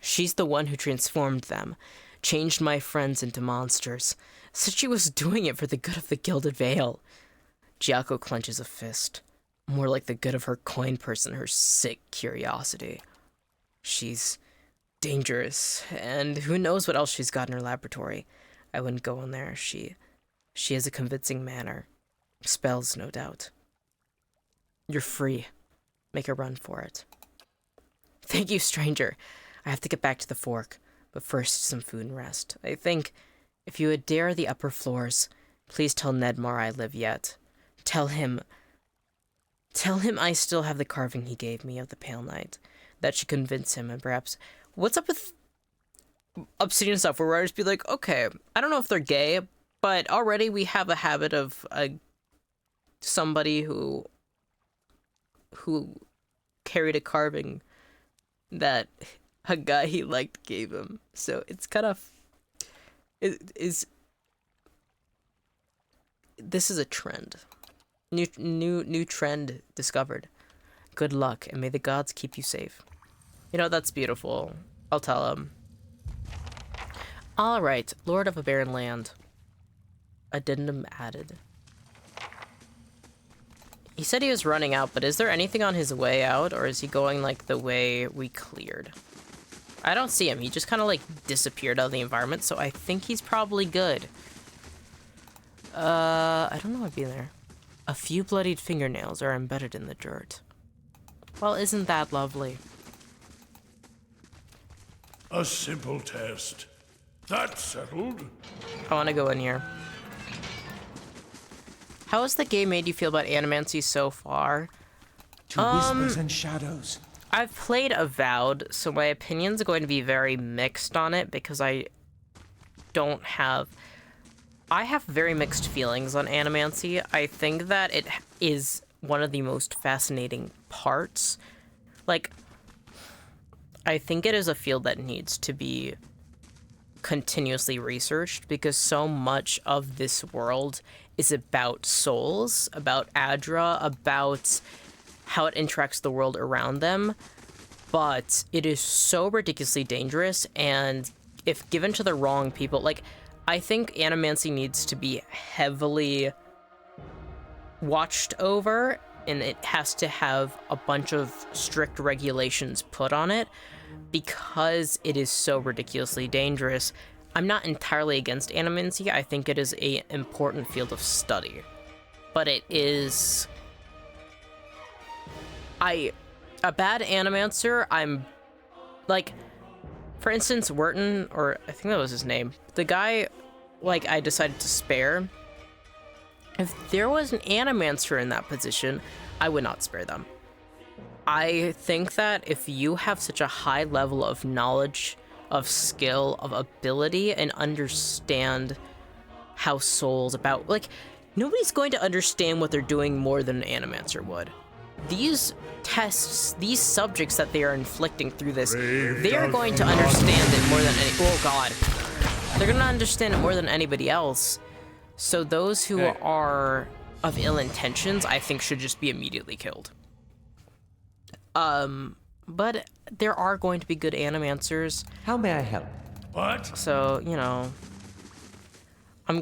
She's the one who transformed them, changed my friends into monsters. Said she was doing it for the good of the Gilded Veil. Giaco clenches a fist. More like the good of her coin purse and her sick curiosity. She's dangerous, and who knows what else she's got in her laboratory. I wouldn't go in there. She has a convincing manner. Spells, no doubt. You're free. Make a run for it. Thank you, stranger. I have to get back to the fork, but first some food and rest. I think if you would dare the upper floors, please tell Nedmar I live yet. Tell him I still have the carving he gave me of the Pale Knight. That should convince him, and perhaps... What's up with Obsidian stuff where writers be like, okay, I don't know if they're gay, but already we have a habit of somebody who carried a carving that a guy he liked gave him. So it's kind of... This is a trend. New trend discovered. Good luck, and may the gods keep you safe. You know, that's beautiful. I'll tell him. Alright, Lord of a Barren Land. Addendum added. He said he was running out, but is there anything on his way out, or is he going, like, the way we cleared? I don't see him. He just kind of, like, disappeared out of the environment, so I think he's probably good. I don't know what'd be there. A few bloodied fingernails are embedded in the dirt. Well, isn't that lovely? A simple test. That's settled. I want to go in here. How has the game made you feel about animancy so far? To whispers and shadows. I've played Avowed, so my opinion's going to be very mixed on it because I have very mixed feelings on animancy. I think that it is one of the most fascinating parts. Like, I think it is a field that needs to be continuously researched because so much of this world is about souls, about Adra, about how it interacts with the world around them. But it is so ridiculously dangerous, and if given to the wrong people, like, I think animancy needs to be heavily watched over, and it has to have a bunch of strict regulations put on it because it is so ridiculously dangerous. I'm not entirely against animancy. I think it is an important field of study, but it is... A bad animancer, I'm... Like, for instance, Wurton, or I think that was his name, the guy, like, I decided to spare. If there was an animancer in that position, I would not spare them. I think that if you have such a high level of knowledge, of skill, of ability, and understand how souls about, like, nobody's going to understand what they're doing more than an animancer would. these tests, these subjects that they are inflicting through this, they are going to understand it more than any. Oh God, they're gonna understand it more than anybody else. So those who are of ill intentions, I think, should just be immediately killed. But there are going to be good animancers. How may I help? What? So, you know, I'm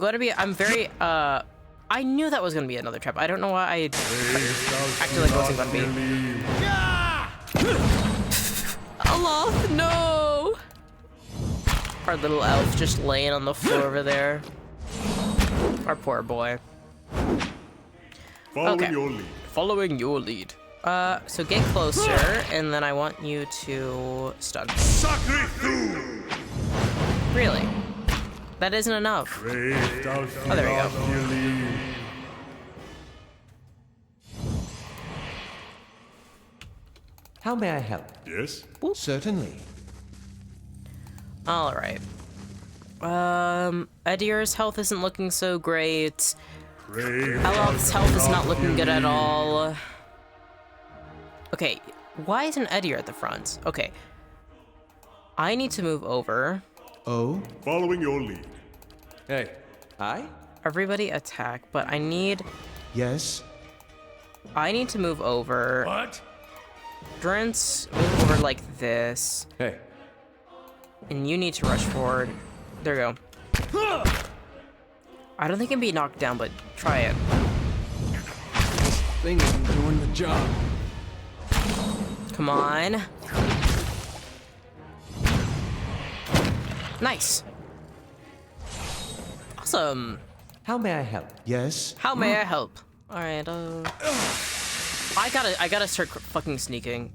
very, I knew that was going to be another trap. I don't know why I acted like it wasn't going to be. Olaf, no! Our little elf just laying on the floor over there. Our poor boy. Following your lead. Following your lead. So get closer, and then I want you to stun. Really? That isn't enough. Oh, there we go. How may I help? Yes? Certainly. Alright. Edir's health isn't looking so great. Elof's health is not looking good at all. Okay, why isn't Edir at the front? Okay. I need to move over. Oh? Following your lead. Hey, I? Everybody attack, but I need Yes? to move over. What? Dren's move over like this. Hey. And you need to rush forward. There you go. I don't think it can be knocked down, but try it. Thing isn't doing the job. Come on. Nice. Awesome. How may I help? Yes? How may I help? Alright, I gotta start fucking sneaking.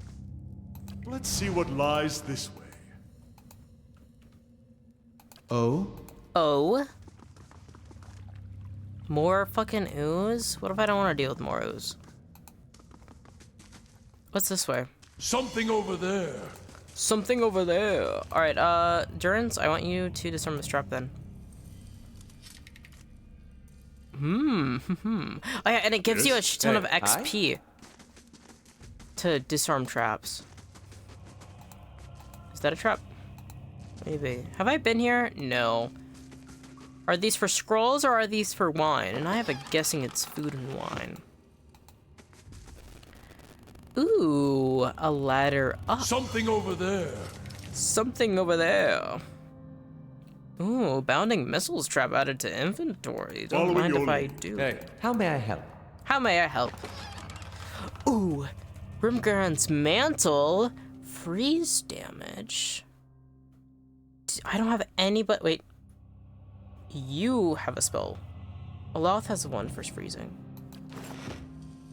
Let's see what lies this way. Oh? Oh? More fucking ooze? What if I don't want to deal with more ooze? What's this way? Something over there. Something over there. Alright, Durance, I want you to disarm this trap then. Oh yeah, and it gives you a ton of XP to disarm traps. Is that a trap? Maybe. Have I been here? No. Are these for scrolls or are these for wine? And I have a guessing it's food and wine. Ooh, a ladder up. Something over there. Something over there. Ooh, bounding missiles trap added to inventory. Don't Following mind your if I lead. do. Hey. How may I help? How may I help? Ooh, Grimgaron's mantle. Freeze damage. I don't have any, but wait. You have a spell. Aloth has one for freezing.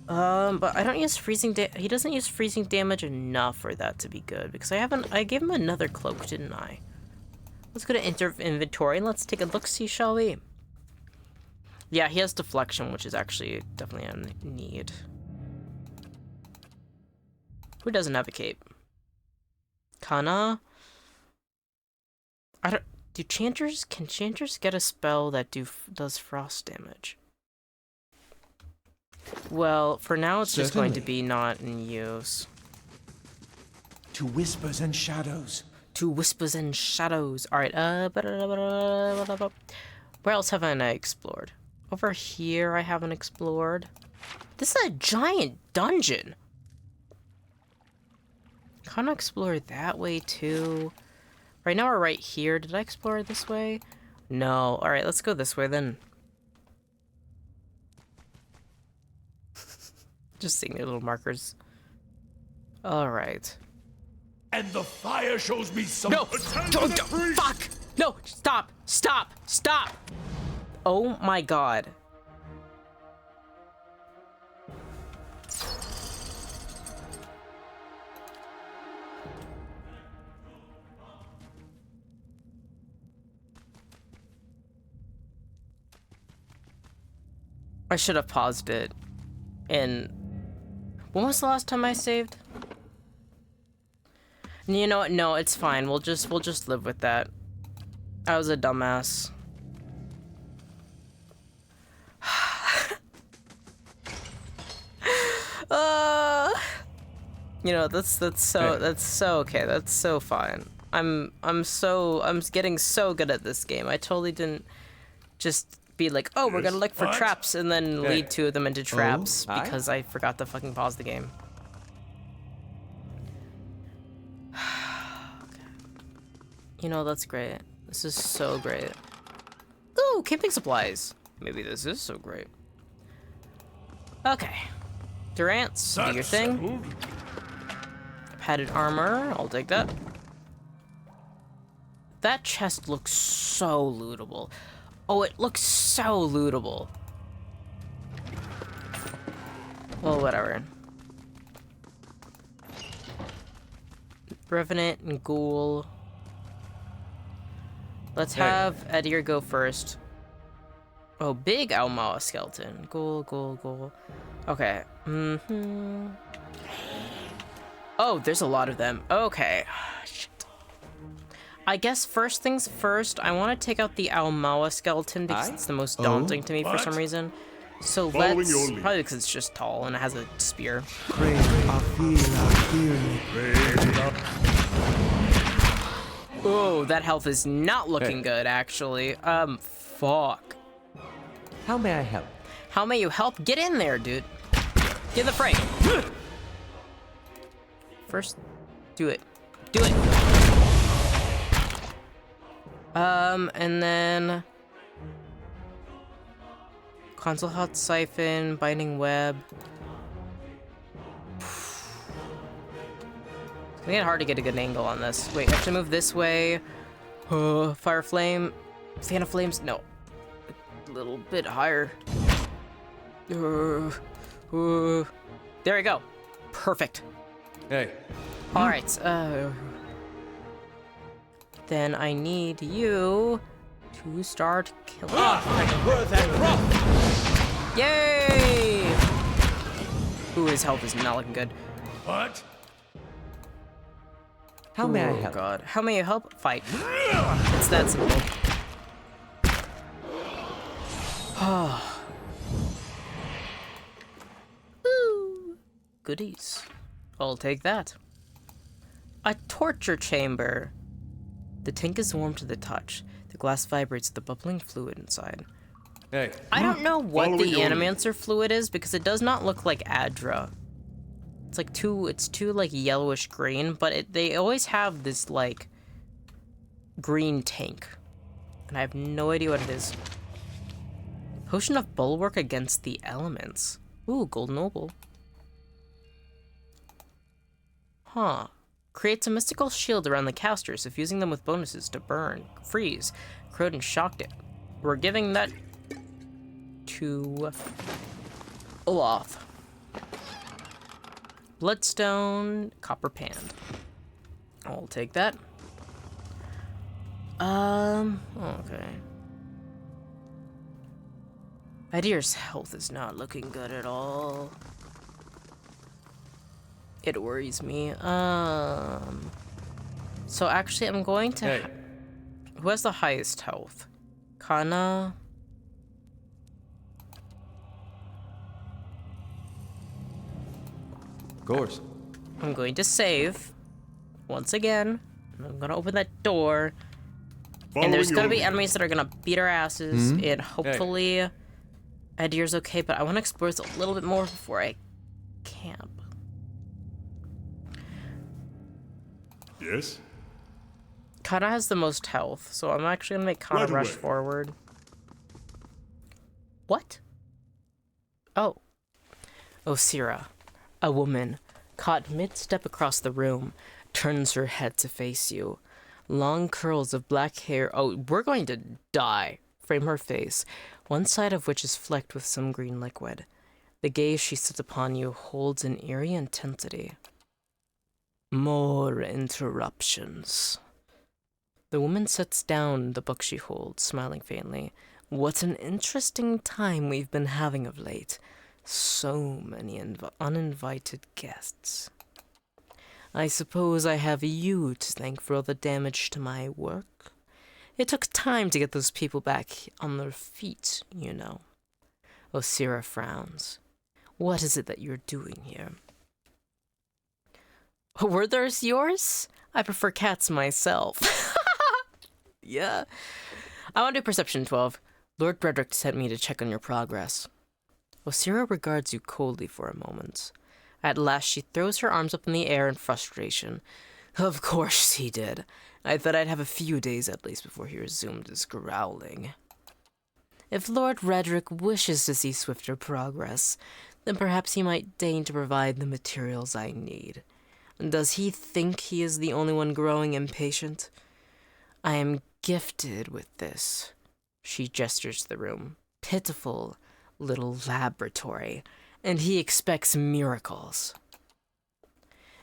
But I don't use freezing he doesn't use freezing damage enough for that to be good, because I gave him another cloak, didn't I? Let's go to inventory and let's take a look-see, shall we? Yeah, he has deflection, which is actually definitely a need. Who doesn't have a cape? Kana? Can Chanters get a spell that does frost damage? Well, for now it's just going to be not in use. To whispers and shadows. To whispers and shadows. Alright, where else haven't I explored? Over here I haven't explored. This is a giant dungeon. Can't I explore that way too? Right now we're right here. Did I explore this way? No. Alright, let's go this way then. Just seeing the little markers. Alright. And the fire shows me some. No! Don't, fuck! No! Stop! Stop! Stop! Oh my god. I should have paused it. And when was the last time I saved? You know what? No, it's fine. We'll just live with that. I was a dumbass. You know, that's so okay. That's so fine. I'm getting so good at this game. I totally didn't just be like, oh, we're gonna look for What? traps and then lead two of them into traps Aye? because I forgot to fucking pause the game. You know, that's great. This is so great. Ooh, camping supplies. Maybe this is so great. Okay. Durants, do your That's thing. settled. Padded armor, I'll take that. That chest looks so lootable. Oh, it looks so lootable. Well, whatever. Revenant and Ghoul. Let's have Edir go first. Oh, big Almawa skeleton. Ghoul. Okay. Oh, there's a lot of them. Okay. Shit. I guess first things first, I want to take out the Almawa skeleton because it's the most daunting to me for some reason. So Following your let's... lead. Probably because it's just tall and it has a spear. Pray, I feel. Oh, that health is not looking good, actually. Fuck. How may I help? How may you help? Get in there, dude. Get in the fray. First, do it. Do it. And then... Console Hot Siphon, Binding Web. It's gonna get hard to get a good angle on this. Wait, I have to move this way. Fire Flame. Fan of Flames? No. A little bit higher. There we go. Perfect. Hey, Alright, then I need you to start killing. Worth and rough. Yay! Ooh, his health is not looking good. What? How may I Oh help? god. How may you help? Fight. It's that simple. Ooh. Goodies. I'll take that. A torture chamber. The tank is warm to the touch. The glass vibrates with the bubbling fluid inside. hey. I don't know what Following the your lead. Animancer fluid is because it does not look like Adra. It's like too like yellowish green, but they always have this like green tank. And I have no idea what it is. Potion of Bulwark against the elements. Ooh, Golden Opal. Huh. Creates a mystical shield around the casters, suffusing them with bonuses to burn, freeze, corrode, and shock it. We're giving that to Olaf. Bloodstone, Copper Pand. I'll take that. Okay. Idir's health is not looking good at all. It worries me. So actually I'm going to... Hey. Who has the highest health? Kana? Of course. I'm going to save. Once again. I'm gonna open that door. And there's gonna be enemies that are gonna beat our asses. And hopefully... Idir's okay, but I want to explore this a little bit more before I camp. Yes? Kana has the most health, so I'm actually gonna make Kana Right rush away. forward. What? Oh. Osira, a woman, caught mid-step across the room, turns her head to face you. Long curls of black hair, oh, we're going to die, frame her face, one side of which is flecked with some green liquid. The gaze she sets upon you holds an eerie intensity. More interruptions. The woman sets down the book she holds, smiling faintly. What an interesting time we've been having of late. So many uninvited guests. I suppose I have you to thank for all the damage to my work. It took time to get those people back on their feet, you know. Osira frowns. What is it that you're doing here? Were those yours? I prefer cats myself. Yeah. I want to do perception 12. Lord Redrick sent me to check on your progress. Osira regards you coldly for a moment. At last, she throws her arms up in the air in frustration. Of course he did. I thought I'd have a few days at least before he resumed his growling. If Lord Redrick wishes to see swifter progress, then perhaps he might deign to provide the materials I need. Does he think he is the only one growing impatient? I am gifted with this. She gestures to the room. Pitiful little laboratory, and he expects miracles.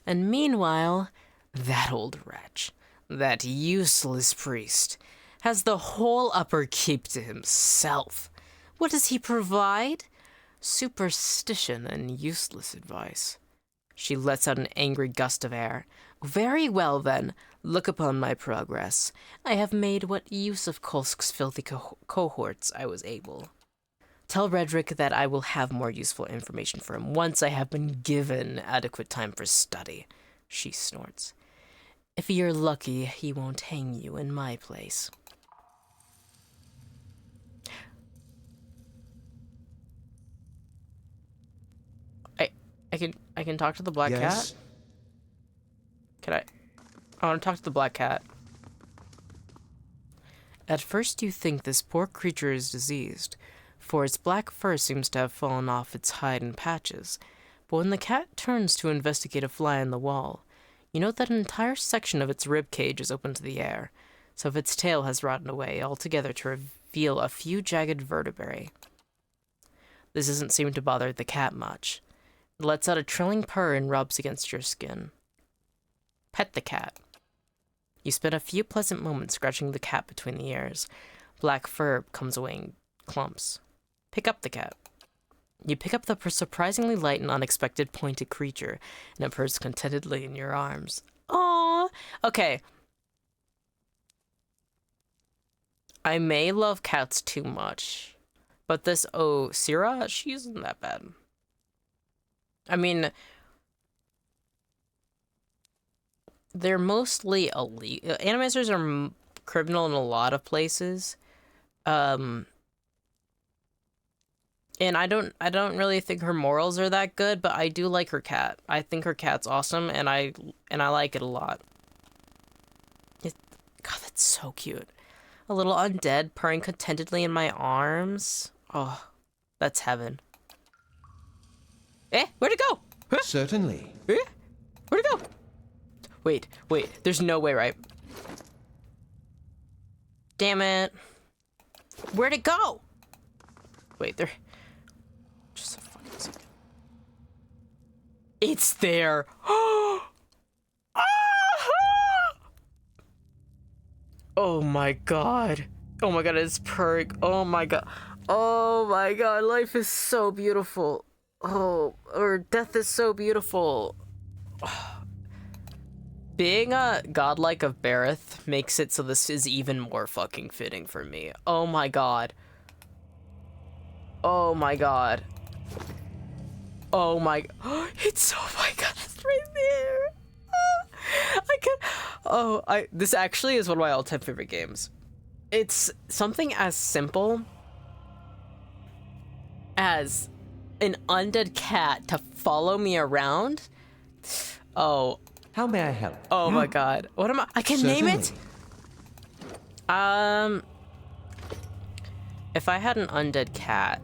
And meanwhile, that old wretch, that useless priest, has the whole upper keep to himself. What does he provide? Superstition and useless advice. She lets out an angry gust of air. Very well, then. Look upon my progress. I have made what use of Kolsk's filthy cohorts I was able. Tell Redrick that I will have more useful information for him once I have been given adequate time for study. She snorts. If you're lucky, he won't hang you in my place. I can talk to the black cat? Can I want to talk to the black cat. At first you think this poor creature is diseased, for its black fur seems to have fallen off its hide in patches. But when the cat turns to investigate a fly on the wall, you note that an entire section of its rib cage is open to the air, some of its tail has rotten away altogether to reveal a few jagged vertebrae. This doesn't seem to bother the cat much. It lets out a trilling purr and rubs against your skin. Pet the cat. You spend a few pleasant moments scratching the cat between the ears. Black fur comes away in clumps. Pick up the cat. You pick up the surprisingly light and unexpected pointed creature, and it purrs contentedly in your arms. Aww. Okay. I may love cats too much, but this Osira, she isn't that bad. I mean, they're mostly elite. Animators are criminal in a lot of places. And I don't really think her morals are that good, but I do like her cat. I think her cat's awesome, and I like it a lot. God, that's so cute. A little undead purring contentedly in my arms. Oh, that's heaven. Eh? Where'd it go? Huh? Certainly. Eh? Where'd it go? Wait. There's no way, right? Damn it. Where'd it go? Wait, there... Just a fucking second. It's there. Oh my god. Oh my god, it's purring. Oh my god. Oh my god, life is so beautiful. Oh, or death is so beautiful. Being a godlike of Bareth makes it so this is even more fucking fitting for me. Oh my god. Oh my god. Oh my... It's... Oh my god, it's right there. I can... Oh, this actually is one of my all-time favorite games. It's something as simple as an undead cat to follow me around. Oh. How may I help? Oh my god. What am I can Certainly. name it? If I had an undead cat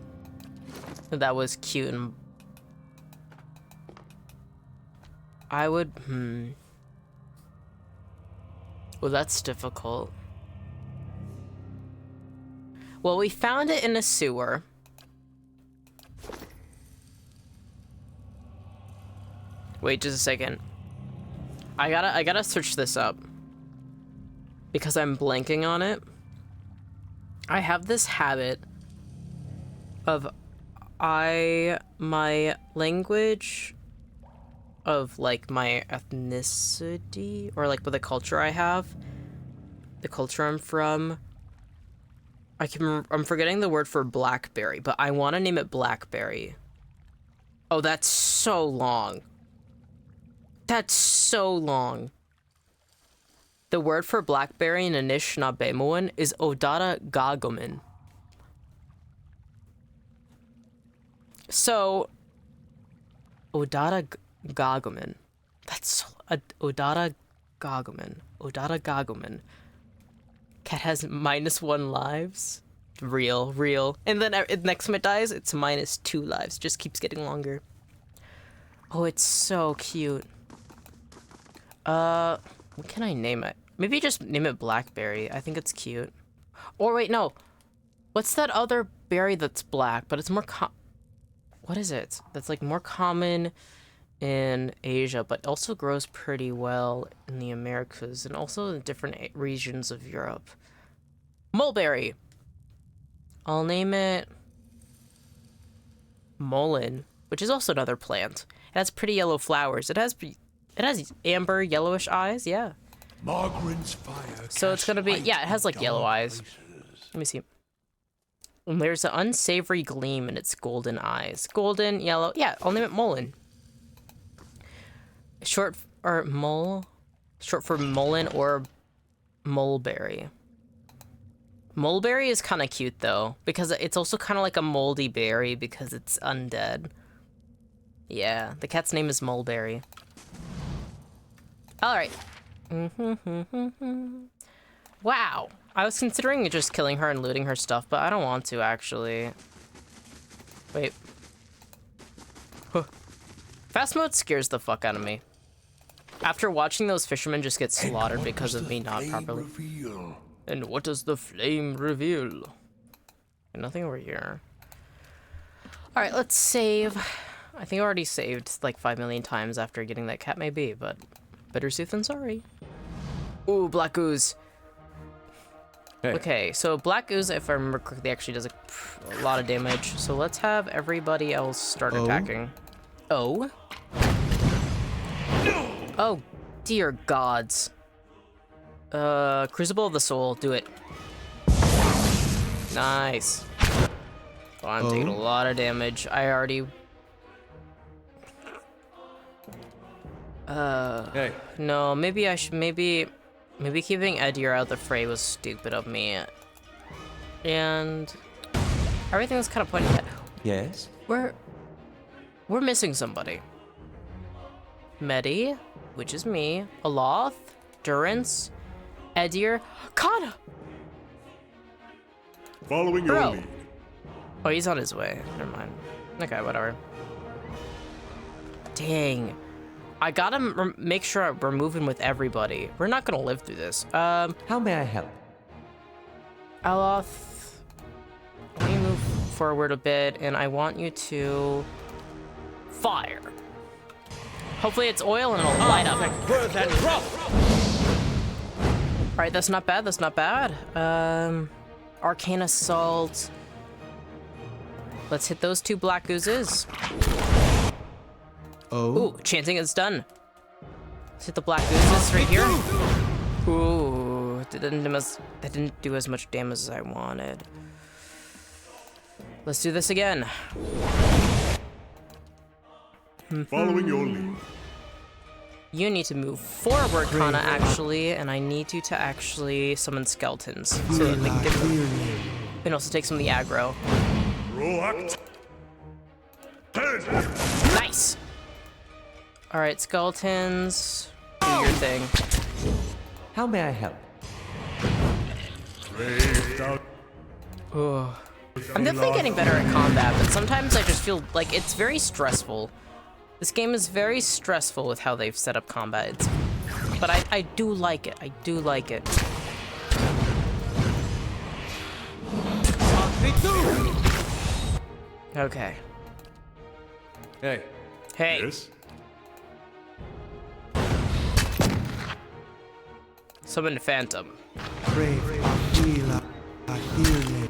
that was cute and I would well, that's difficult. Well, we found it in a sewer. Wait just a second. I gotta search this up because I'm blanking on it. I have this habit of my language of like my ethnicity or like with the culture I have, the culture I'm from. I'm forgetting the word for blackberry, but I want to name it blackberry. Oh, that's so long. That's so long. The word for blackberry in Anishinaabemoan is Odata Gagomin. So, Odata Gagomin. That's Odata Gagomin. Odata Gagomin. Cat has -1 lives. Real. And then next time it dies, it's -2 lives. Just keeps getting longer. Oh, it's so cute. What can I name it? Maybe just name it Blackberry. I think it's cute. Or wait, no. What's that other berry that's black, but it's more what is it? That's like more common in Asia, but also grows pretty well in the Americas and also in different regions of Europe. Mulberry. I'll name it Mullen, which is also another plant. It has pretty yellow flowers. It has amber yellowish eyes, yeah. Margaret's fire. So it's gonna be, yeah, it has like yellow eyes. Let me see. And there's an unsavory gleam in its golden eyes. Golden, yellow, yeah, I'll name it Mullen. Short for mullen or mulberry. Mulberry is kind of cute though, because it's also kind of like a moldy berry because it's undead. Yeah, the cat's name is Mulberry. All right. Wow. I was considering just killing her and looting her stuff, but I don't want to actually. Wait. Huh. Fast mode scares the fuck out of me. After watching those fishermen just get slaughtered because of me not properly. And what does the flame reveal? Nothing over here. All right, let's save. I think I already saved like 5 million times after getting that cat maybe, but better safe than sorry. Ooh, black ooze. Hey. Okay, so black ooze, if I remember correctly, actually does a lot of damage. So let's have everybody else start attacking. Oh? Oh, dear gods. Crucible of the Soul, do it. Nice. Oh, I'm taking a lot of damage. I already... Hey. No, maybe I should, maybe keeping Edir out of the fray was stupid of me. And everything was kind of pointing at... Yes? We're missing somebody. Mettie, which is me, Aloth, Durance, Edir, Kana! Following Bro. your lead. Oh, he's on his way. Never mind. Okay, whatever. Dang. I gotta make sure we're moving with everybody. We're not gonna live through this. How may I help? Aloth, let me move forward a bit, and I want you to fire. Hopefully it's oil and it'll light up. Alright, that's not bad, that's not bad. Arcane Assault. Let's hit those 2 black oozes. Oh? Ooh, chanting is done. Let's hit the black oozes right here. Ooh, that didn't do as much damage as I wanted. Let's do this again. Following your lead. You need to move forward, Kana, actually, and I need you to actually summon skeletons so that they can get and also take some of the aggro. Roact. Nice! Alright, skeletons, do your thing. How may I help? Ugh. I'm definitely getting better at combat, but sometimes I just feel like it's very stressful. This game is very stressful with how they've set up combat. But I do like it. I do like it. Okay. Hey. Hey. Yes. Summon Phantom. healing.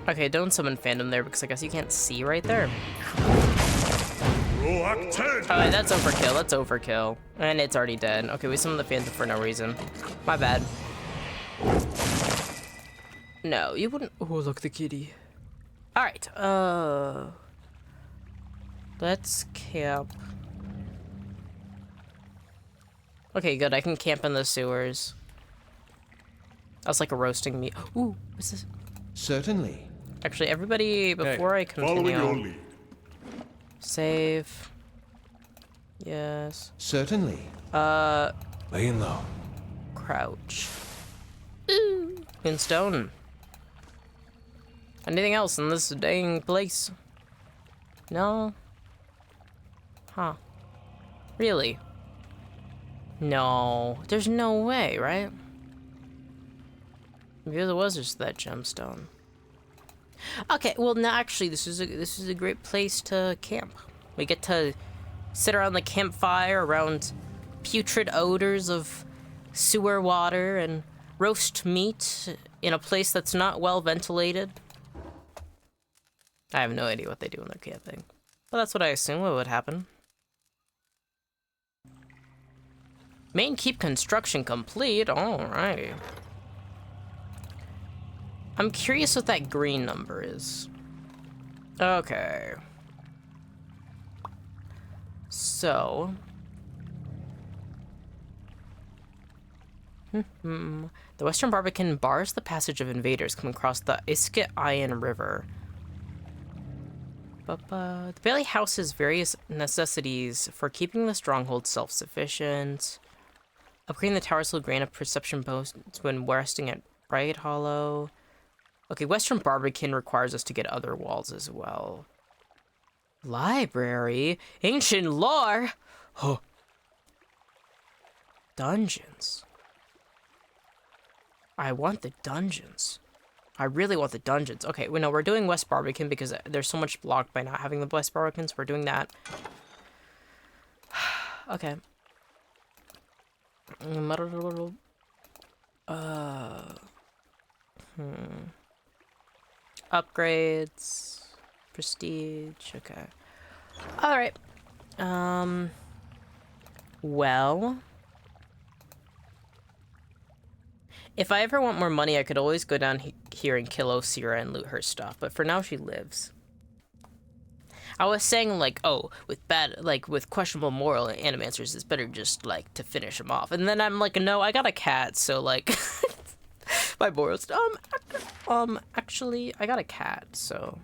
Okay, don't summon Phantom there because I guess you can't see right there. Roact. Oh, that's overkill. That's overkill. And it's already dead. Okay, we summoned the Phantom for no reason. My bad. No, you wouldn't. Oh, look, the kitty. Alright, let's camp. Okay, good. I can camp in the sewers. That's like a roasting meat. Ooh, what's this? Certainly. Actually, everybody, before I Following your continue, lead. save. Yes. Certainly. Laying low. Crouch. Ooh. In stone. Anything else in this dang place? No? Huh. Really? No. There's no way, right? Maybe there was just that gemstone. Okay, well, no, actually, this is a great place to camp. We get to sit around the campfire around putrid odors of sewer water and roast meat in a place that's not well ventilated. I have no idea what they do when they're camping, but that's what I assume would happen. Main keep construction complete. Alrighty. I'm curious what that green number is. Okay. So. The Western Barbican bars the passage of invaders coming across the Iskit-Iron River. The Bailey houses various necessities for keeping the stronghold self-sufficient. Upgrading the towers will grant a perception boost when resting at Bright Hollow. Okay, Western Barbican requires us to get other walls as well. Library? Ancient lore? Oh. Dungeons. I want the dungeons. I really want the dungeons. Okay, well, no, we're doing West Barbican because there's so much blocked by not having the West Barbicans. We're doing that. Okay. Upgrades. Prestige. Okay. Alright. Well. If I ever want more money, I could always go down here and kill Osira and loot her stuff. But for now, she lives. I was saying, like, oh, with questionable moral animancers, it's better just, like, to finish them off. And then I'm like, no, I got a cat, so, like, my morals, actually, I got a cat, so.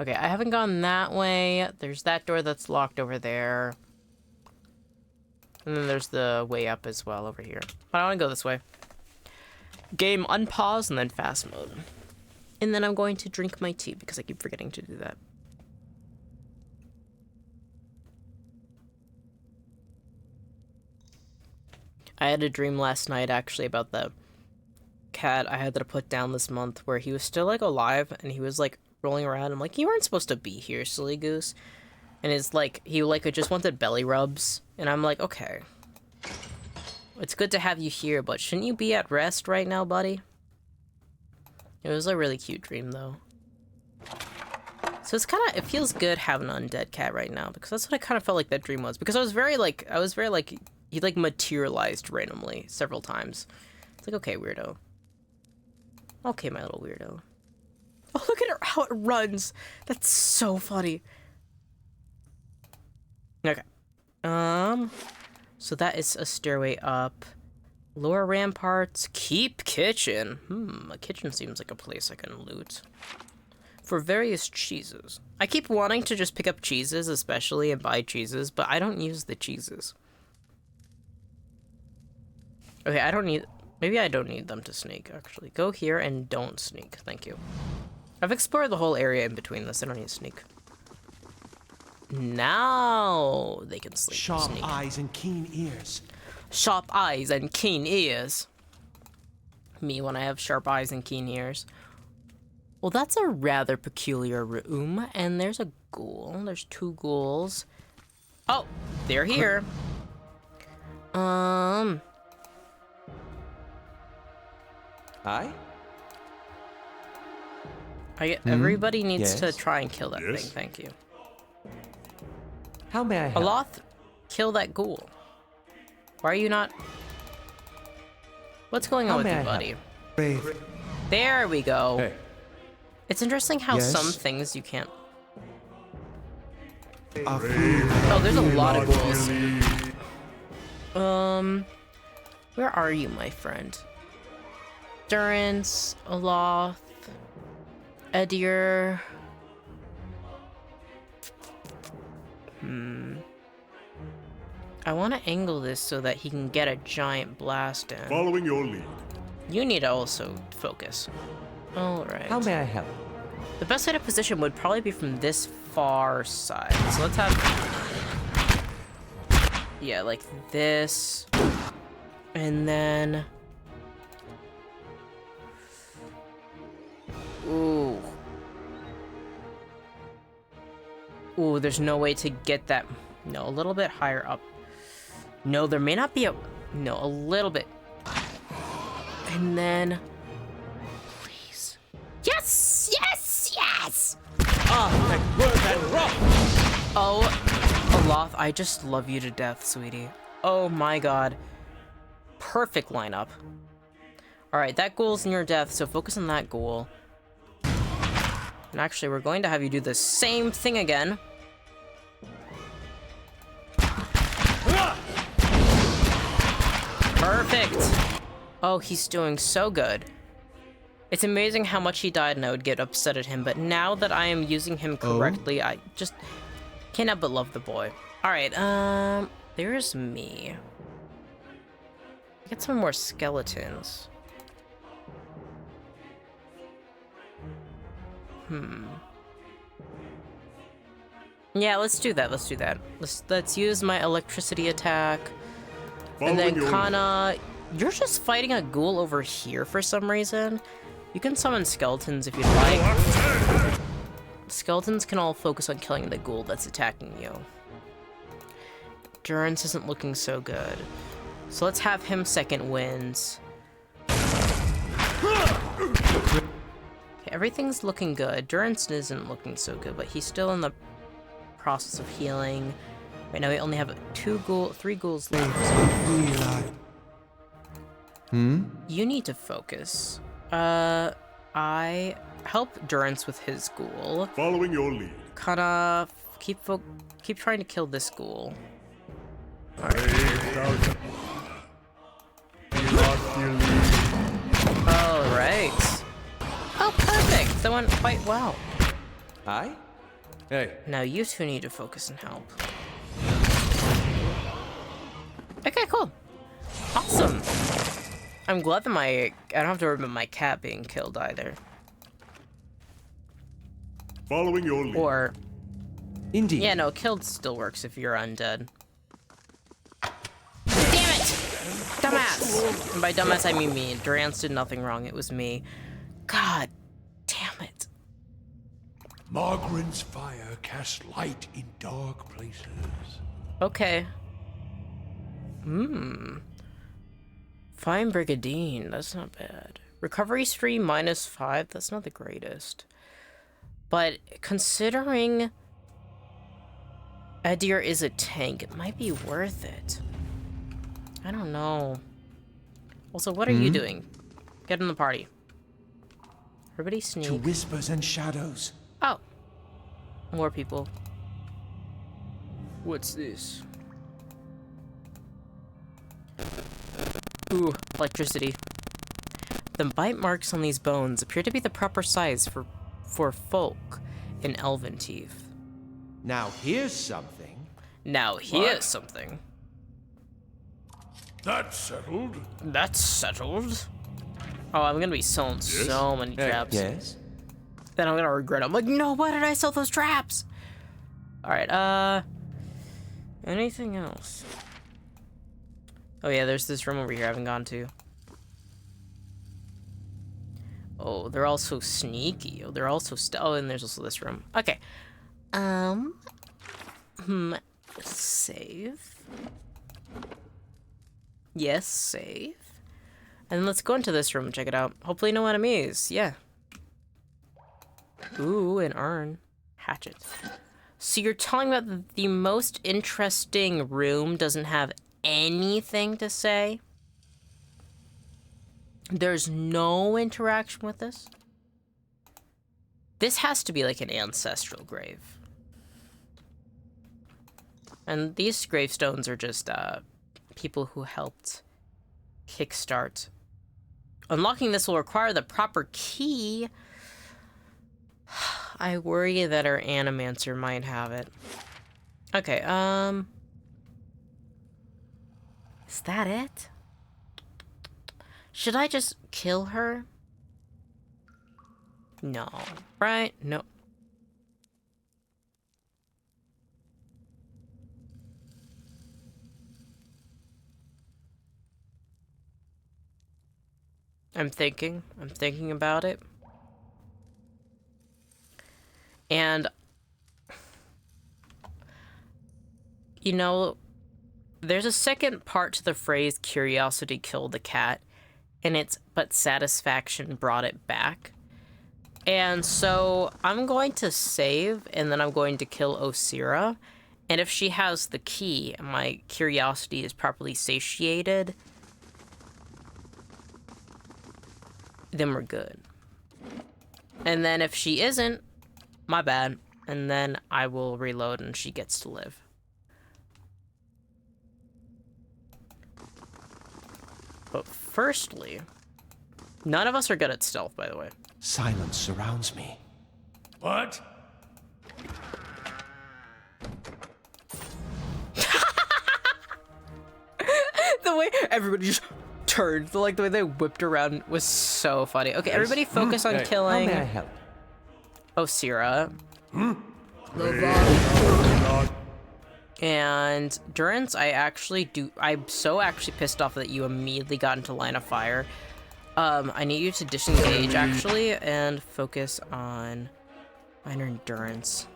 Okay, I haven't gone that way. There's that door that's locked over there. And then there's the way up as well over here. But I want to go this way. Game unpause and then fast mode. And then I'm going to drink my tea because I keep forgetting to do that. I had a dream last night actually about the cat I had to put down this month where he was still like alive and he was like rolling around. I'm like, you weren't supposed to be here, silly goose. And it's like, he like just wanted belly rubs. And I'm like, okay. It's good to have you here, but shouldn't you be at rest right now, buddy? It was a really cute dream though. So it's kind of, it feels good having an undead cat right now because that's what I kind of felt like that dream was. Because I was very like, he like materialized randomly several times. It's like, okay, weirdo. Okay, my little weirdo. Oh, look at her, how it runs. That's so funny. Okay. So that is a stairway up. Lower ramparts, keep kitchen. A kitchen seems like a place I can loot. For various cheeses. I keep wanting to just pick up cheeses, especially, and buy cheeses, but I don't use the cheeses. Okay, I don't need... Maybe I don't need them to sneak, actually. Go here and don't sneak. Thank you. I've explored the whole area in between this. I don't need to sneak. Now they can sleep. Sharp sneak. eyes and keen ears. Sharp eyes and keen ears. Me when I have sharp eyes and keen ears. Well, that's a rather peculiar room. And there's a ghoul. There's two ghouls. Oh, they're here. Aye? Everybody needs to Yes? try and kill that Yes? thing. Thank you. How may I help? Aloth, kill that ghoul. Why are you not... What's going on How with may you, I help? buddy? Brave. There we go. Hey, It's interesting how Yes? some things you can't... Our food. Oh, there's a lot of ghouls. Where are you, my friend? Durance, Aloth, Edir. I want to angle this so that he can get a giant blast in. Following your lead. You need to also focus. Alright. How may I help? The best way to position would probably be from this far side. So let's have... Yeah, like this. And then... Ooh. Ooh, there's no way to get that... No, a little bit higher up. No, there may not be a... No, a little bit. And then... Please. Yes! Yes! Yes! Oh, Aloth, I just love you to death, sweetie. Oh my god. Perfect lineup. Alright, that ghoul's near death, so focus on that ghoul. And actually, we're going to have you do the same thing again. Perfect! Oh, he's doing so good. It's amazing how much he died and I would get upset at him, but now that I am using him correctly, I just can't help but love the boy. Alright, there's me. Get some more skeletons. Yeah, let's do that, let's do that. Let's use my electricity attack. And then Kana, you're just fighting a ghoul over here for some reason. You can summon skeletons if you'd like. Skeletons can all focus on killing the ghoul that's attacking you. Durance isn't looking so good. So let's have him second wins. Okay, everything's looking good. Durance isn't looking so good, but he's still in the process of healing. Right now we only have 3 ghouls left. You need to focus. I help Durance with his ghoul. Following your lead. Kinda keep trying to kill this ghoul. Alright. Oh, perfect! That went quite well. Aye? Hey, Now you two need to focus and help. Okay, cool. Awesome. I'm glad that I don't have to worry about my cat being killed either. Following your lead. Or, Indeed. yeah, no, killed still works if you're undead. Damn it! Dumbass! And by dumbass, I mean me. Durance did nothing wrong, it was me. God damn it. Margaren's fire casts light in dark places. Okay. Fine Brigadine, that's not bad. Recovery stream -5, that's not the greatest. But considering Edir is a tank, it might be worth it. I don't know. Also, what are you doing? Get in the party. Everybody sneak. To whispers and shadows. Oh. More people. What's this? Ooh, electricity. The bite marks on these bones appear to be the proper size for folk in Elven teeth. Now here's something. Now here's something. That's settled. That's settled. Oh, I'm gonna be selling so many traps. Yes? Then I'm gonna regret it. I'm like, no, why did I sell those traps? Alright, anything else? Oh yeah, there's this room over here I haven't gone to. Oh, they're all so sneaky. Oh, they're all so oh, and there's also this room. Okay. Save. Yes, save. And then let's go into this room and check it out. Hopefully no enemies. Yeah. Ooh, an urn. Hatchet. So you're telling me that the most interesting room doesn't have anything to say? There's no interaction with this? This has to be like an ancestral grave. And these gravestones are just, people who helped kickstart. Unlocking this will require the proper key. I worry that our animancer might have it. Okay, is that it? Should I just kill her? No. Right? No. I'm thinking about it. And, you know, there's a second part to the phrase, curiosity killed the cat, and it's, but satisfaction brought it back. And so I'm going to save, and then I'm going to kill Osira. And if she has the key, and my curiosity is properly satiated, then we're good. And then if she isn't, my bad. And then I will reload and she gets to live. But firstly, none of us are good at stealth, by the way. Silence surrounds me. What? The way everybody just turned, like the way they whipped around was so funny. Okay, everybody focus on Hey. killing How may I help? Osira. And Durance, I'm so actually pissed off that you immediately got into line of fire. I need you to disengage actually and focus on minor endurance.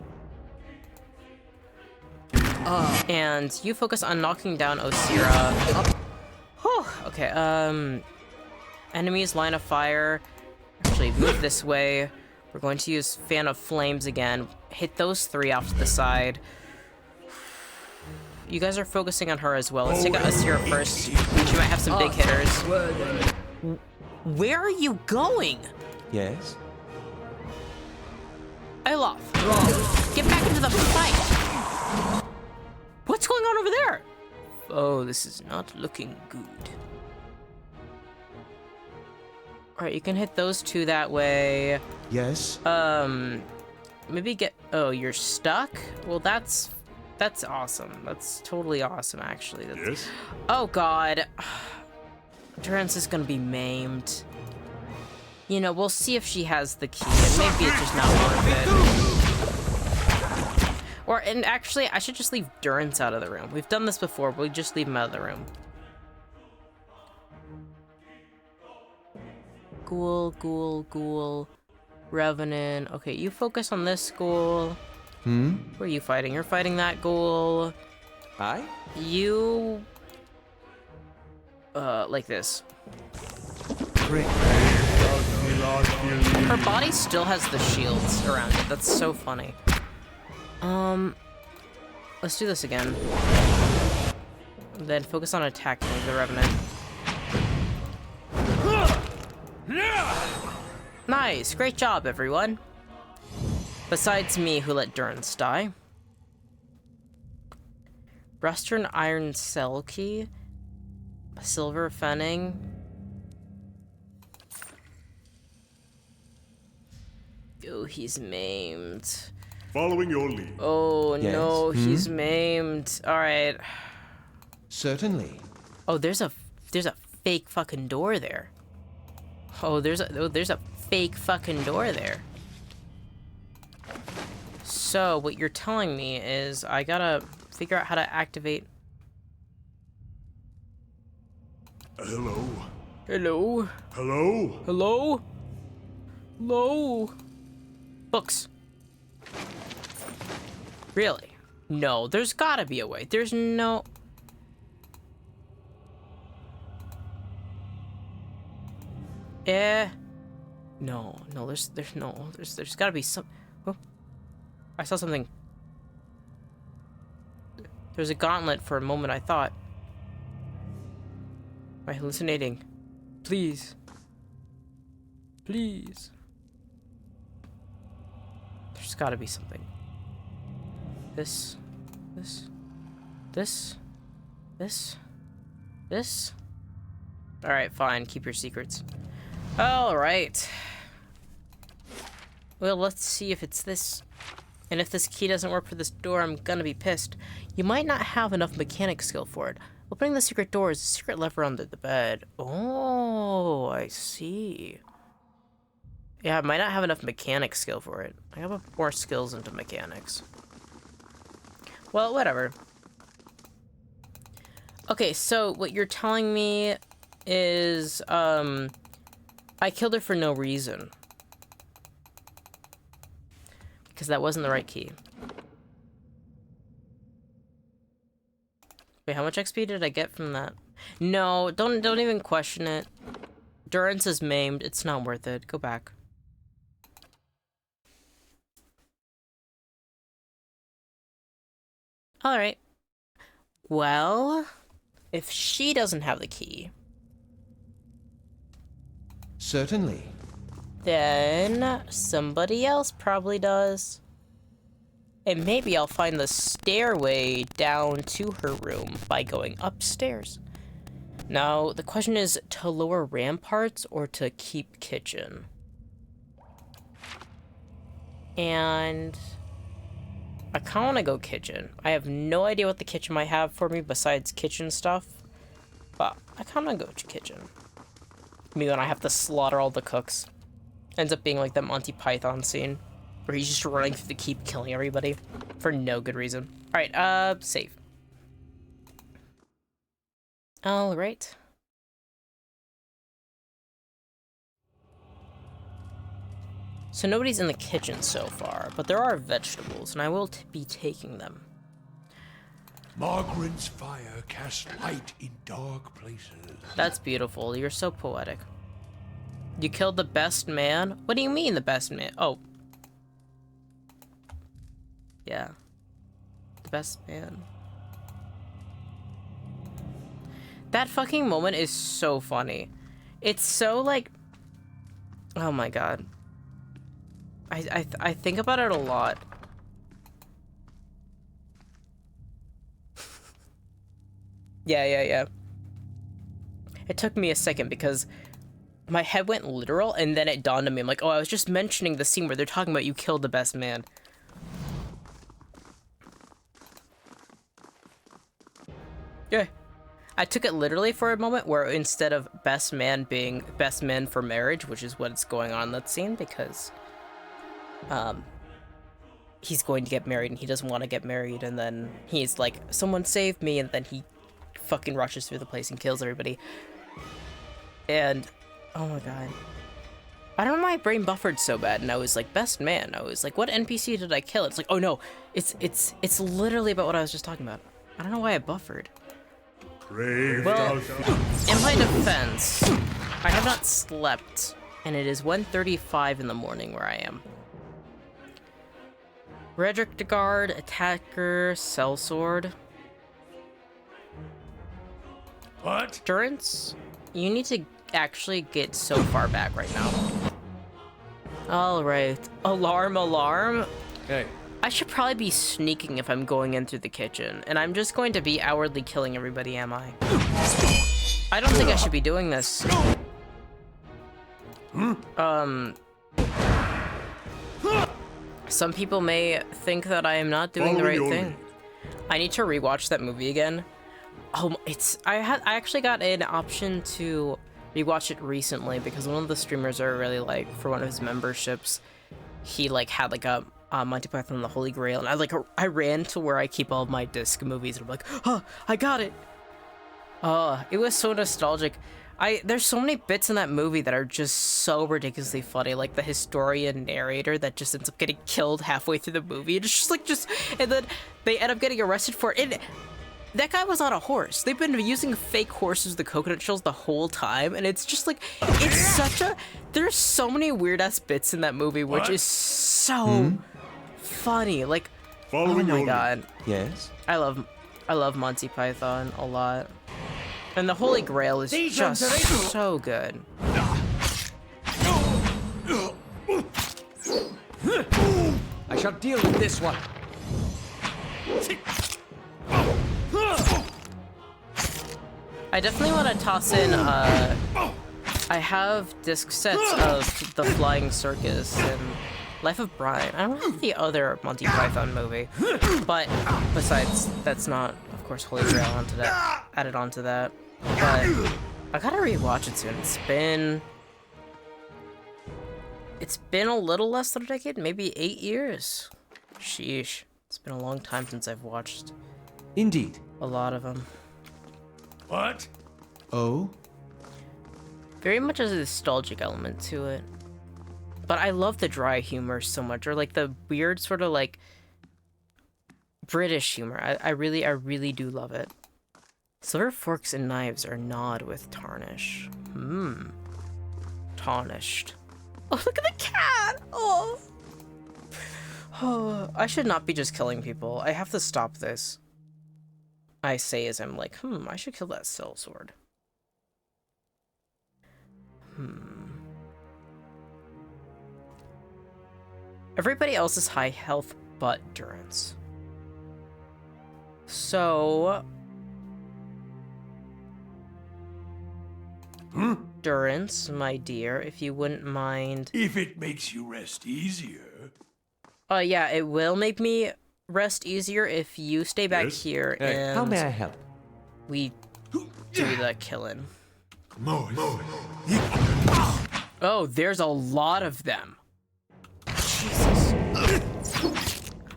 And you focus on knocking down Osira. Whew, okay, enemies line of fire. Actually, move this way. We're going to use Fan of Flames again. Hit those 3 off to the side. You guys are focusing on her as well. Let's take out Osira first. She might have some big hitters. Where are you going? Yes? Olaf, get back into the fight. What's going on over there? Oh, this is not looking good. Alright, you can hit those 2 that way. Yes? Maybe get... Oh, you're stuck? Well, that's awesome. That's totally awesome, actually. Yes? Oh, God. Durance is gonna be maimed. You know, we'll see if she has the key, and maybe it's just not worth it. And actually, I should just leave Durance out of the room. We've done this before, but we just leave him out of the room. Ghoul. Revenant. Okay, you focus on this ghoul. Who are you fighting? You're fighting that ghoul. I? You... like this. Great. Her body still has the shields around it. That's so funny. Let's do this again. Then focus on attacking the Revenant. Nice! Great job, everyone. Besides me, who let Durance die. Western Iron Cell Key. Silver Fenning. Oh, he's maimed. Following your lead. Oh, Yes. no, he's maimed. Alright. Certainly. Oh, there's a fake fucking door there. Oh, there's a fake fucking door there. So, what you're telling me is I gotta figure out how to activate... Hello? Hello? Hello? Hello? Hello? Books. Really? No, there's gotta be a way. There's no... No, there's gotta be some... Oh, I saw something. There's a gauntlet for a moment, I thought. Am I hallucinating? Please. Please. There's gotta be something. This. This? Alright, fine. Keep your secrets. Alright. Well, let's see if it's this. And if this key doesn't work for this door, I'm gonna be pissed. You might not have enough mechanic skill for it. Opening the secret door is a secret lever under the bed. Oh, I see. Yeah, I might not have enough mechanic skill for it. I have more skills into mechanics. Well, whatever. Okay, so what you're telling me is, I killed her for no reason. Because that wasn't the right key. Wait, how much XP did I get from that? No, don't even question it. Durance is maimed. It's not worth it. Go back. Alright. Well, if she doesn't have the key, Certainly. then somebody else probably does. And maybe I'll find the stairway down to her room by going upstairs. Now, the question is to lower ramparts or to keep kitchen. And I kind of want to go kitchen. I have no idea what the kitchen might have for me besides kitchen stuff. But I kind of go to kitchen. Maybe when I have to slaughter all the cooks. Ends up being like the Monty Python scene. Where he's just running through the keep killing everybody. For no good reason. Alright, save. Alright. So nobody's in the kitchen so far, but there are vegetables, and I will be taking them. Margaret's fire casts light in dark places. That's beautiful. You're so poetic. You killed the best man? What do you mean the best man? Oh. Yeah. The best man. That fucking moment is so funny. It's so like... Oh my god. I think about it a lot. Yeah. It took me a second because my head went literal and then it dawned on me. I'm like, oh, I was just mentioning the scene where they're talking about you killed the best man. Yeah. I took it literally for a moment where instead of best man being best man for marriage, which is what's going on in that scene because he's going to get married and he doesn't want to get married and then he's like, someone save me, and then he fucking rushes through the place and kills everybody. And oh my god. I don't know why my brain buffered so bad and I was like, best man. I was like, what NPC did I kill? It's like, oh no, it's literally about what I was just talking about. I don't know why I buffered. Well, in my defense, I have not slept, and it is 1:35 in the morning where I am. Redrick the guard, attacker, sellsword. What? Durance, you need to actually get so far back right now. Alright. Alarm. Hey, I should probably be sneaking if I'm going in through the kitchen, and I'm just going to be outwardly killing everybody, am I? I don't think I should be doing this. Some people may think that I am not doing the right thing. I need to rewatch that movie again. Oh, I actually got an option to rewatch it recently because one of the streamers I really like for one of his memberships, he like had like a Monty Python and the Holy Grail, and I ran to where I keep all of my disc movies, and I'm like, oh, I got it. Oh, it was so nostalgic. There's so many bits in that movie that are just so ridiculously funny, like the historian narrator that just ends up getting killed halfway through the movie. It's just and then they end up getting arrested for it. And that guy was on a horse. They've been using fake horses, the coconut shells, the whole time, and it's just like, it's such a, there's so many weird ass bits in that movie, which is so funny. Like, oh my god. Yes? I love Monty Python a lot. And the Holy Grail is just so good. I shall deal with this one. I definitely want to toss in, I have disc sets of The Flying Circus and Life of Brian. I don't have the other Monty Python movie, but besides, that's not, of course, Holy Grail onto that, added onto that. But I gotta rewatch it soon. It's been a little less than a decade, maybe 8 years. Sheesh. It's been a long time since I've watched Indeed. a lot of them. What? Oh? Very much has a nostalgic element to it. But I love the dry humor so much, or like the weird sort of like British humor. I really do love it. Silver forks and knives are gnawed with tarnish. Tarnished. Oh, look at the cat! Oh. Oh, I should not be just killing people. I have to stop this. I say as I'm like, I should kill that sellsword. Everybody else is high health but Durance. So... Durance, my dear, if you wouldn't mind... If it makes you rest easier. Yeah, it will make me rest easier if you stay back here and... How may I help? we do the killing. More. Oh, there's a lot of them. Jesus.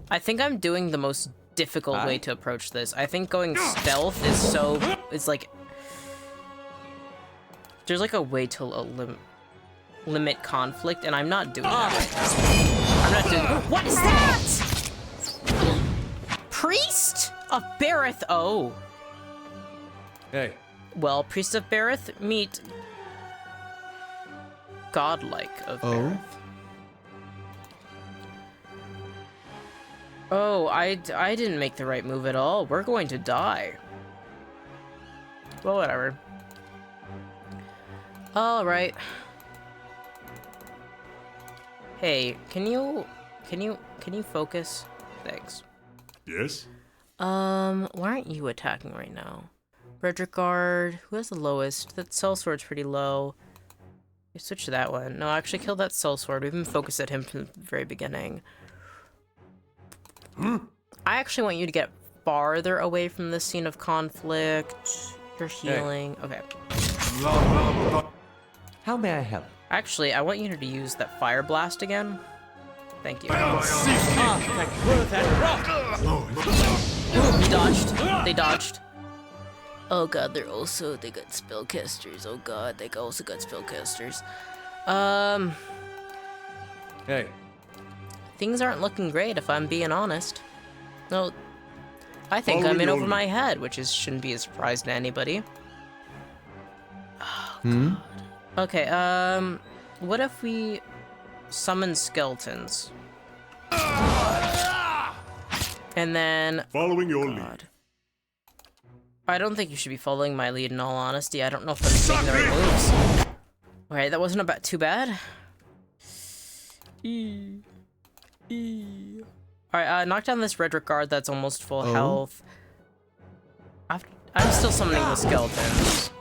I think I'm doing the most difficult way to approach this. I think going stealth is like... There's like a way to limit conflict, and I'm not doing that right now. I'm not doing... What is that? Priest of Bareth. Oh. Hey, Well, Priest of Bareth, meet Godlike of Bareth. Oh, I didn't make the right move at all. We're going to die. Well, whatever. All right. Hey, can you focus? Thanks. Yes? Why aren't you attacking right now? Redricard, who has the lowest? That sellsword's pretty low. You switch to that one. No, actually kill that sellsword. We've been focused at him from the very beginning. I actually want you to get farther away from this scene of conflict. You're healing. Okay. How may I help? Actually, I want you to use that fire blast again. Thank you. They dodged. They dodged. Oh god, they got spellcasters. Oh god, they also got spellcasters. hey, Things aren't looking great if I'm being honest. No, I think I'm in over my head, which shouldn't be a surprise to anybody. Oh, god. Okay, what if we summon skeletons? And then... Following your lead. God. I don't think you should be following my lead in all honesty. I don't know if I'm making the right moves. Alright, that wasn't about too bad. Alright, knock down this Redricard that's almost full health. I'm still summoning the skeletons.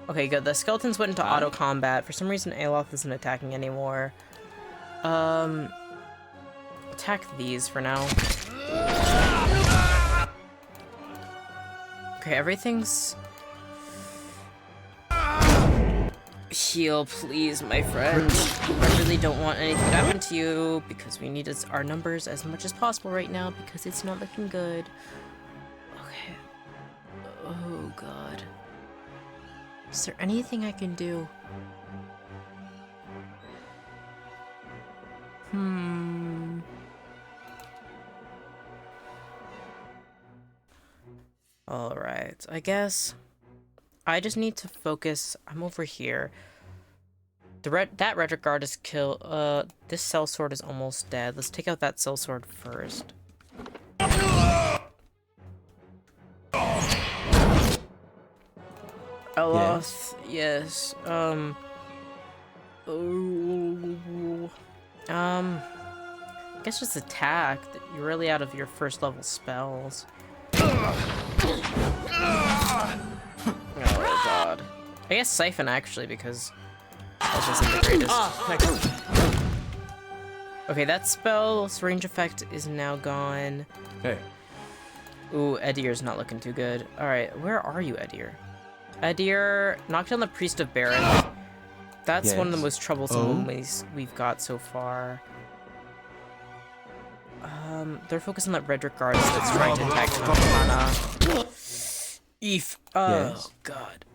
Okay, good. The skeletons went into auto combat. For some reason, Aloth isn't attacking anymore. Attack these for now. Okay, everything's... Heal, please, my friend. I really don't want anything to happen to you, because we need our numbers as much as possible right now, because it's not looking good. Okay. Oh, God. Is there anything I can do? Alright, I guess I just need to focus. I'm over here. That Redricard is this sellsword is almost dead. Let's take out that sellsword first. Aloth, yes. I guess just attack. You're really out of your first level spells. Oh, I guess Siphon, actually, because that isn't the greatest. Thank you. Okay, that spell's range effect is now gone. Hey. Ooh, Edir's not looking too good. Alright, where are you, Edir? Edir, knock down the Priest of Barrett. That's one of the Yes. most troublesome enemies we've got so far. They're focused on that Redrick guard that's trying to attack Kana. Eve. Oh, Yes. God.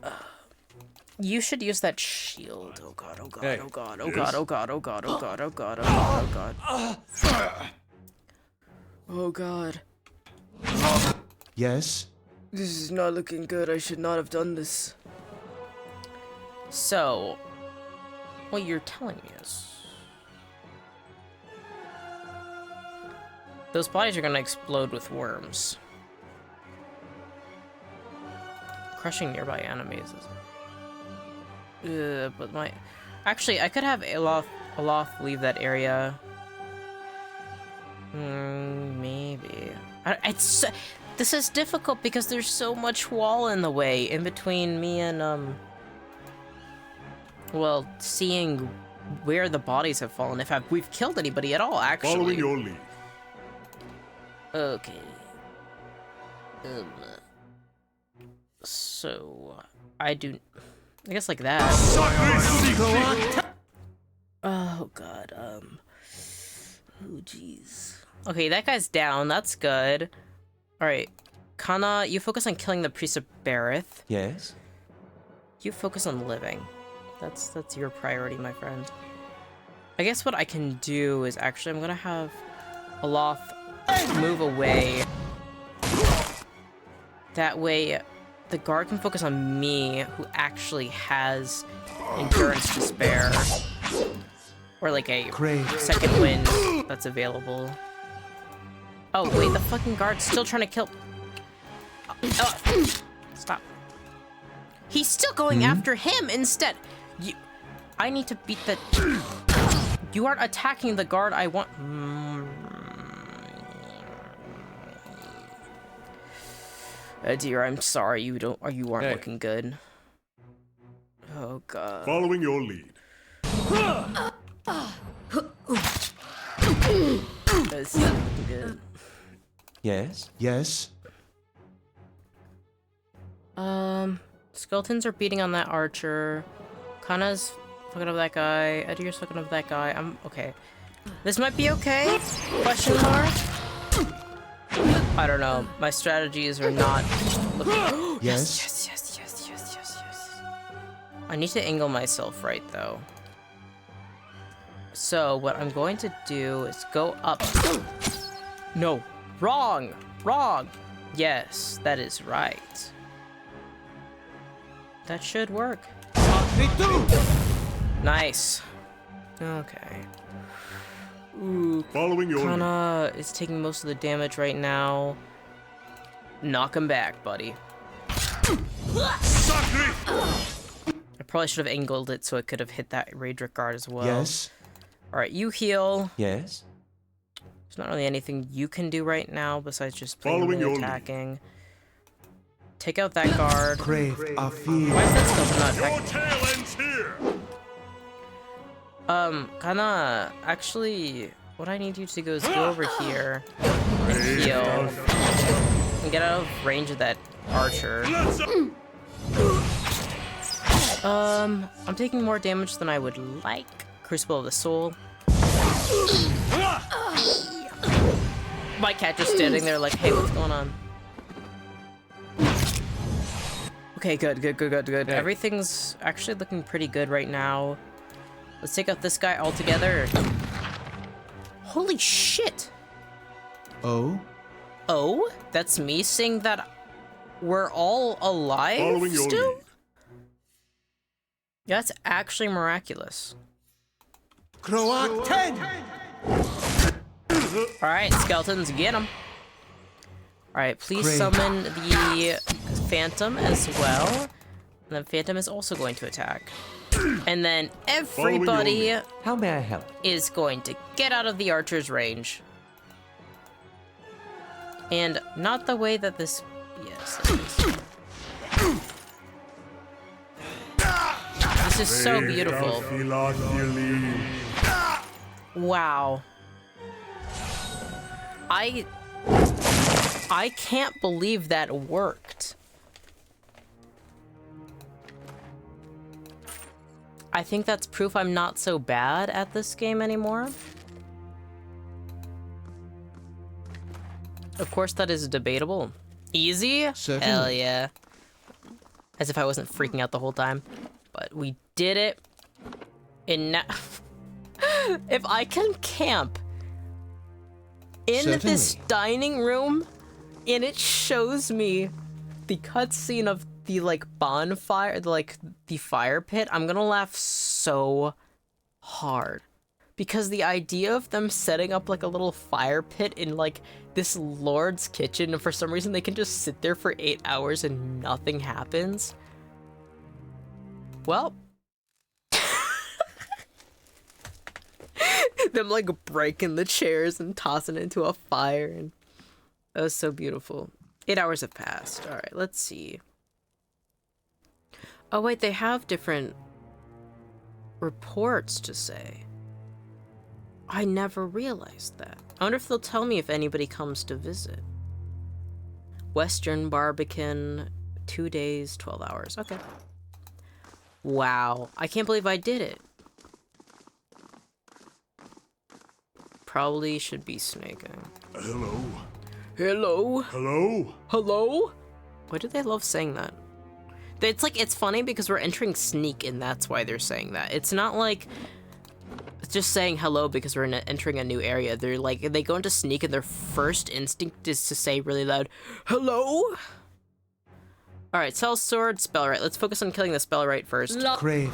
You should use that shield. Oh god, oh god, Hey, oh god, oh god, oh god, oh god, oh god, oh god, oh god, oh god. Oh god. Yes. This is not looking good. I should not have done this. So, what you're telling me is... those bodies are gonna explode with worms. Crushing nearby enemies is... but my... Actually, I could have Aloth leave that area. Maybe. This is difficult because there's so much wall in the way in between me and, well, seeing where the bodies have fallen, if we've killed anybody at all, actually. Following your lead. Okay. So, I guess like that. Oh god, oh jeez. Okay, that guy's down, that's good. Alright, Kana, you focus on killing the Priest of Barrett. Yes. You focus on living. That's your priority, my friend. I guess what I can do is actually I'm gonna have Aloth move away. That way, the guard can focus on me, who actually has endurance to spare. Or like a second wind that's available. Oh, wait, the fucking guard's still trying to kill... Stop. He's still going after him instead. I need to beat the... You aren't attacking the guard I want... Dear, I'm sorry, you aren't looking good. Oh god. Following your lead. That's not looking good. Yes. Yes. Skeletons are beating on that archer. Kana's fucking up that guy. Edir's fucking up that guy. I'm okay. This might be okay? Question mark? I don't know. My strategies are not looking... Yes. Yes. I need to angle myself right, though. So, what I'm going to do is go up. No. Wrong! Wrong! Yes, that is right. That should work. Nice. Okay. Ooh, Following your lead. Kana is taking most of the damage right now. Knock him back, buddy. Sacre! I probably should have angled it so it could have hit that Raedric guard as well. Yes. Alright, you heal. Yes. There's not really anything you can do right now besides just Following plainly your attacking. Take out that guard. Crave our fear. Why is that still not Your attacking? tail ends here! Kana, actually, what I need you to do is go over here and heal. And get out of range of that archer. I'm taking more damage than I would like. Crucible of the Soul. My cat just standing there like, hey, what's going on? Okay, good. Hey. Everything's actually looking pretty good right now. Let's take out this guy altogether. Holy shit! Oh. Oh? That's me saying that we're all alive Following your still? lead. That's actually miraculous. Croat 10! Alright, skeletons, get them. Alright, please Great. summon the Phantom as well. And then Phantom is also going to attack. And then everybody How may I help? is going to get out of the archer's range. And not the way that this... Yes, that is. is so beautiful. Wow. I can't believe that worked. I think that's proof I'm not so bad at this game anymore. Of course, that is debatable. Easy? Certainly. Hell yeah. As if I wasn't freaking out the whole time. But we did it. And now... if I can camp in Certainly. this dining room, and it shows me the cutscene of the, like, bonfire, the fire pit, I'm gonna laugh so hard. Because the idea of them setting up, like, a little fire pit in, like, this lord's kitchen, and for some reason they can just sit there for 8 hours and nothing happens. Well... them, like, breaking the chairs and tossing it into a fire, and... that was so beautiful. 8 hours have passed. Alright, let's see. Oh, wait, they have different... reports to say. I never realized that. I wonder if they'll tell me if anybody comes to visit. Western Barbican, 2 days, 12 hours. Okay. Wow. I can't believe I did it. Probably should be snaking. Hello. Hello? Hello? Hello? Why do they love saying that? It's like, it's funny because we're entering sneak and that's why they're saying that. It's not like just saying hello because we're entering a new area. They're like, they go into sneak and their first instinct is to say really loud, hello? Alright, sell sword, spellwright. Let's focus on killing the spellwright first. Crave.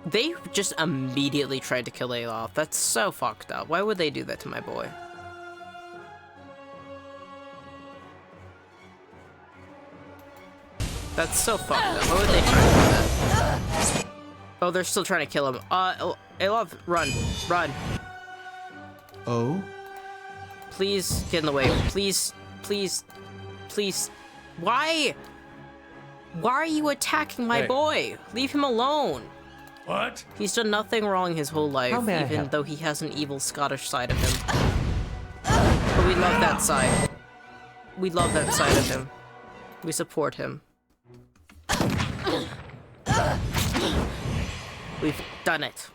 They just immediately tried to kill Alof. That's so fucked up. Why would they do that to my boy? That's so fucked up. Why would they try to do that? Oh, they're still trying to kill him. Alof, run. Run. Oh? Please, get in the way. Please, please, please. Why? Why are you attacking my Hey. boy? Leave him alone. What? He's done nothing wrong his whole life, How may I even help? though he has an evil Scottish side of him. But we love that side. We love that side of him. We support him. We've done it.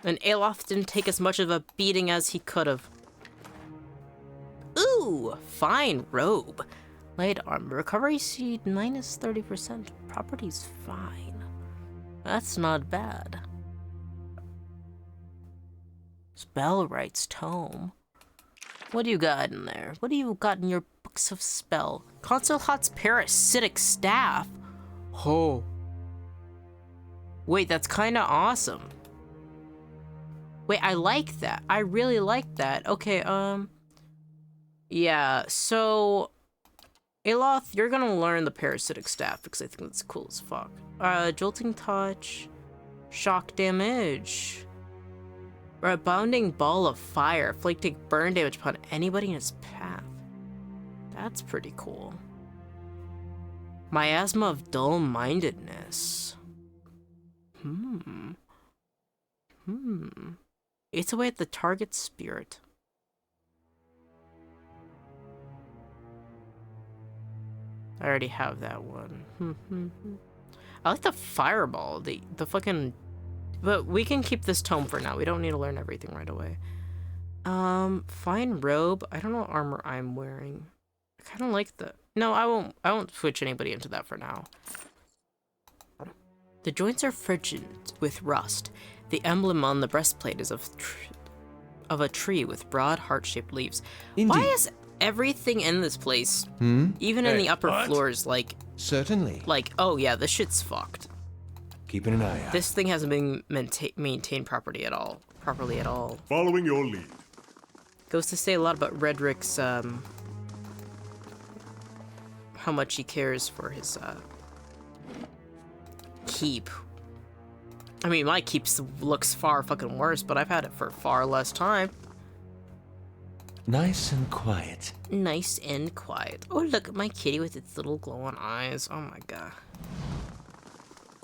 And Alof didn't take as much of a beating as he could have. Ooh, fine robe. Light armor. Recovery speed minus 30%. Property's fine. That's not bad. Spellwright's tome. What do you got in there? What do you got in your books of spell? Console Hot's parasitic staff. Oh. Wait, that's kind of awesome. Wait, I like that. I really like that. Okay, yeah, so... Alof, you're gonna learn the parasitic staff because I think that's cool as fuck. Jolting touch, shock damage, or a bounding ball of fire. Inflicting burn damage upon anybody in its path. That's pretty cool. Miasma of dull-mindedness. Eats away at the target's spirit. I already have that one. I like the fireball, the fucking... But we can keep this tome for now. We don't need to learn everything right away. Fine robe. I don't know what armor I'm wearing. I kind of like the... No, I won't switch anybody into that for now. The joints are frigid with rust. The emblem on the breastplate is of a tree with broad heart-shaped leaves. Indeed. Why is everything in this place, even in Hey, the upper what? floors, like, Certainly. oh yeah, this shit's fucked. Keeping an eye out. This thing hasn't been maintained properly at all. Following your lead. Goes to say a lot about Redrick's, how much he cares for his, keep. I mean, my keep looks far fucking worse, but I've had it for far less time. Nice and quiet. Nice and quiet. Oh, look at my kitty with its little glowing eyes. Oh my god.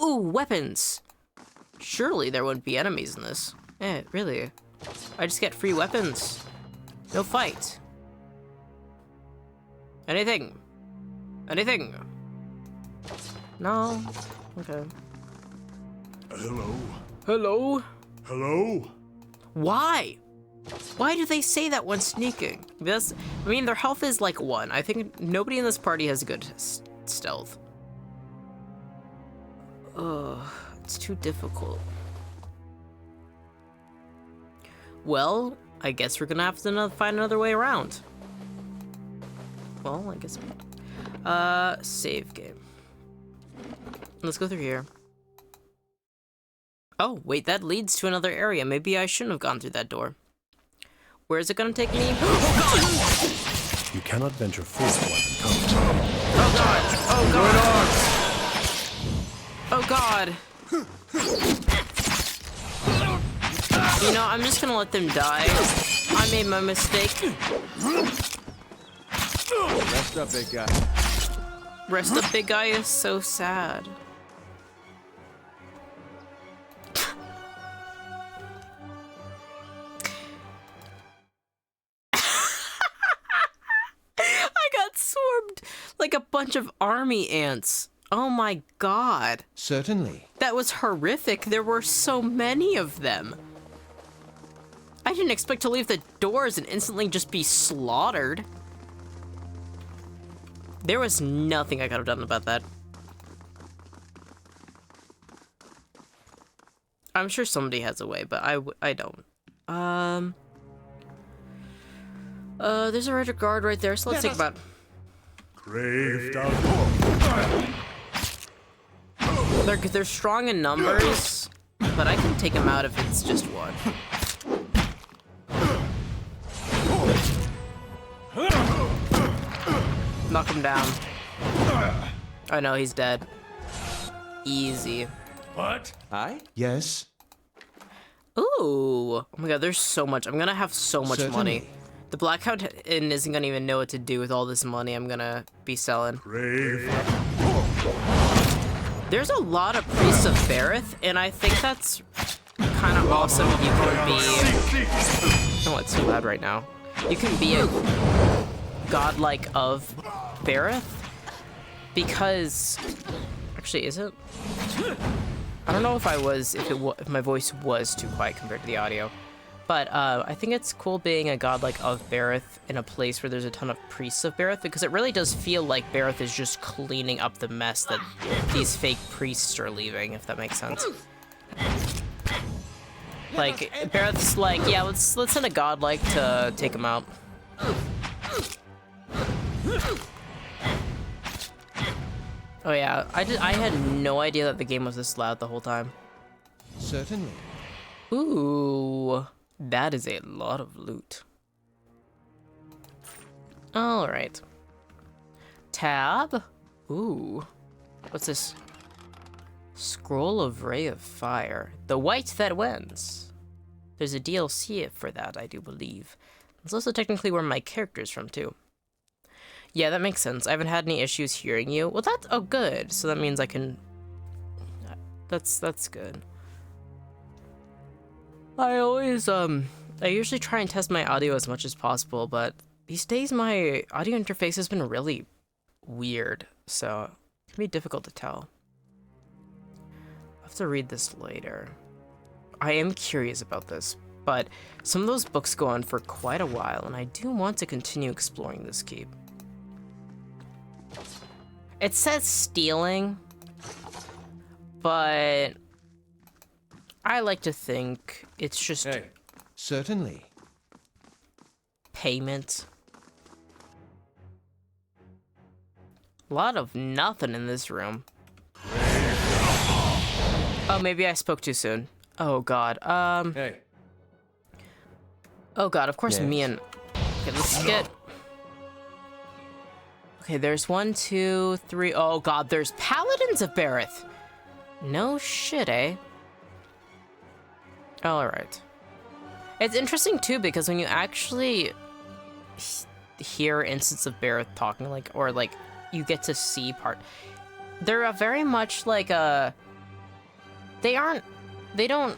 Ooh, weapons. Surely there wouldn't be enemies in this. Eh, really? I just get free weapons. No fight. Anything. Anything. No. Okay. Hello? Hello? Hello? Why? Why do they say that when sneaking? I mean, their health is like 1. I think nobody in this party has good stealth. Ugh, it's too difficult. Well, I guess we're gonna have to find another way around. Well, I guess. Save game. Let's go through here. Oh, wait, that leads to another area. Maybe I shouldn't have gone through that door. Where is it gonna take me? Oh god! You cannot venture forth while the Oh god! Oh god! Oh god! You know, I'm just gonna let them die. I made my mistake. Rest up, big guy. Rest up, big guy is so sad. I got swarmed like a bunch of army ants. Oh my god. Certainly. That was horrific. There were so many of them. I didn't expect to leave the doors and instantly just be slaughtered. There was nothing I could have done about that. I'm sure somebody has a way, but I don't. There's a red guard right there, so let's think about. Grave down. They're strong in numbers, but I can take them out if it's just one. Knock him down. I know he's dead. Easy. What? Aye? Yes. Ooh. Oh my god, there's so much. I'm gonna have so much money. Certainly. The Blackout Inn isn't gonna even know what to do with all this money I'm gonna be selling. Grave. There's a lot of Priests of Bareth, and I think that's kind of awesome. You can be... Oh, it's so loud right now. You can be a godlike of Bareth, because... Actually, is it? I don't know if if my voice was too quiet compared to the audio. But I think it's cool being a godlike of Bareth in a place where there's a ton of priests of Bareth, because it really does feel like Bareth is just cleaning up the mess that these fake priests are leaving, if that makes sense. Like, Bareth's like, yeah, let's send a godlike to take him out. Oh yeah, I had no idea that the game was this loud the whole time. Certainly. Ooh. That is a lot of loot. Alright. Tab? Ooh. What's this? Scroll of Ray of Fire. The White That Wins. There's a DLC for that, I do believe. It's also technically where my character's from, too. Yeah, that makes sense. I haven't had any issues hearing you. Well, that's... Oh, good. So that means I can... That's good. I always, I usually try and test my audio as much as possible, but these days my audio interface has been really weird, so it can be difficult to tell. I'll have to read this later. I am curious about this, but some of those books go on for quite a while, and I do want to continue exploring this keep. It says stealing, but... I like to think it's just Certainly. payment. A lot of nothing in this room. Oh, maybe I spoke too soon. Oh god. Hey. Oh god, of course Yes. me and... Okay, let's get... Okay, there's 1, 2, 3... Oh god, there's Paladins of Bareth! No shit, eh? Alright. It's interesting too, because when you actually hear instances of Bareth talking, like, or like you get to see they're a very much like they don't,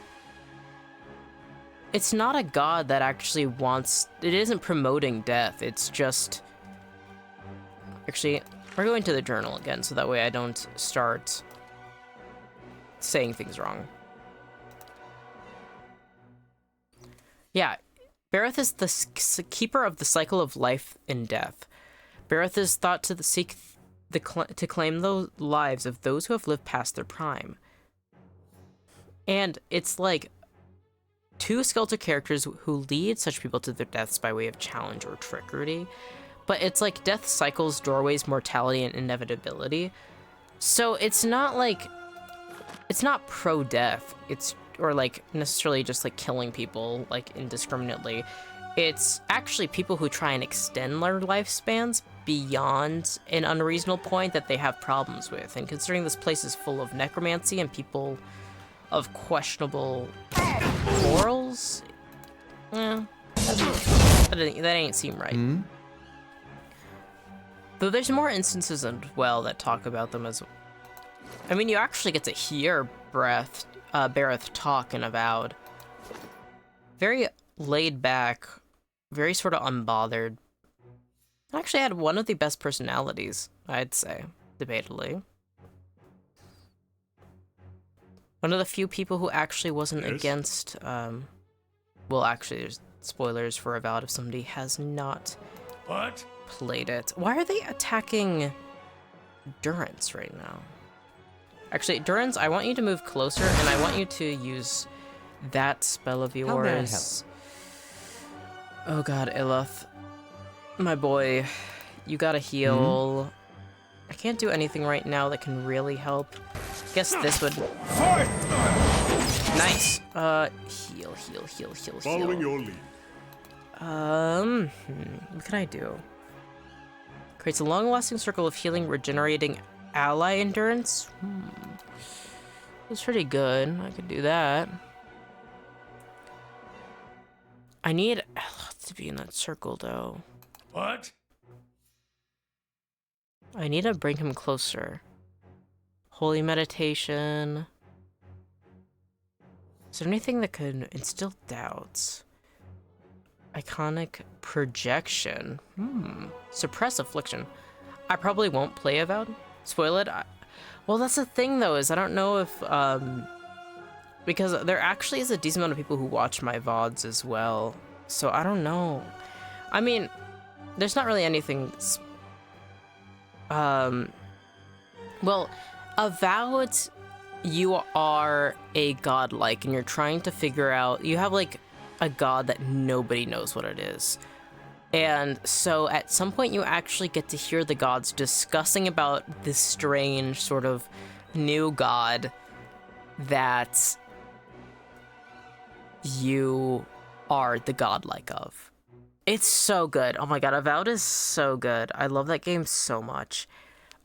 it's not a god that actually wants, it isn't promoting death, it's just, actually, we're going to the journal again, so that way I don't start saying things wrong. Yeah, Bareth is the keeper of the cycle of life and death. Bareth is thought to to claim the lives of those who have lived past their prime. And it's like two skeletal characters who lead such people to their deaths by way of challenge or trickery. But it's like death cycles, doorways, mortality, and inevitability. So it's not like, it's not pro-death, or like necessarily just like killing people like indiscriminately. It's actually people who try and extend their lifespans beyond an unreasonable point that they have problems with. And considering this place is full of necromancy and people of questionable morals, that ain't seem right. Hmm? Though there's more instances as well that talk about them as, I mean, you actually get to hear Bareth talk in Avowed. Very laid back, very sort of unbothered. Actually had one of the best personalities, I'd say, debatably. One of the few people who actually wasn't against, well, actually, there's spoilers for Avowed if somebody has not played it. Why are they attacking Durance right now? Actually, Durance, I want you to move closer, and I want you to use that spell of yours. Oh god, Iloth. My boy, you gotta heal. I can't do anything right now that can really help. Guess this would... Nice! Heal. Following your lead. What can I do? Creates a long-lasting circle of healing, regenerating ally endurance. That's pretty good. I could do that. I need Eloth to be in that circle, though. What? I need to bring him closer. Holy meditation. Is there anything that could instill doubts? Iconic projection. Suppress affliction. I probably won't play Avowed. Spoil it. Well, that's the thing, though, is I don't know if, because there actually is a decent amount of people who watch my VODs as well. So I don't know. I mean, there's not really anything, well, Avowed, you are a godlike, and you're trying to figure out, you have like a god that nobody knows what it is. And so at some point you actually get to hear the gods discussing about this strange sort of new god that you are the godlike of. It's so good. Oh my god, Avowed is so good. I love that game so much.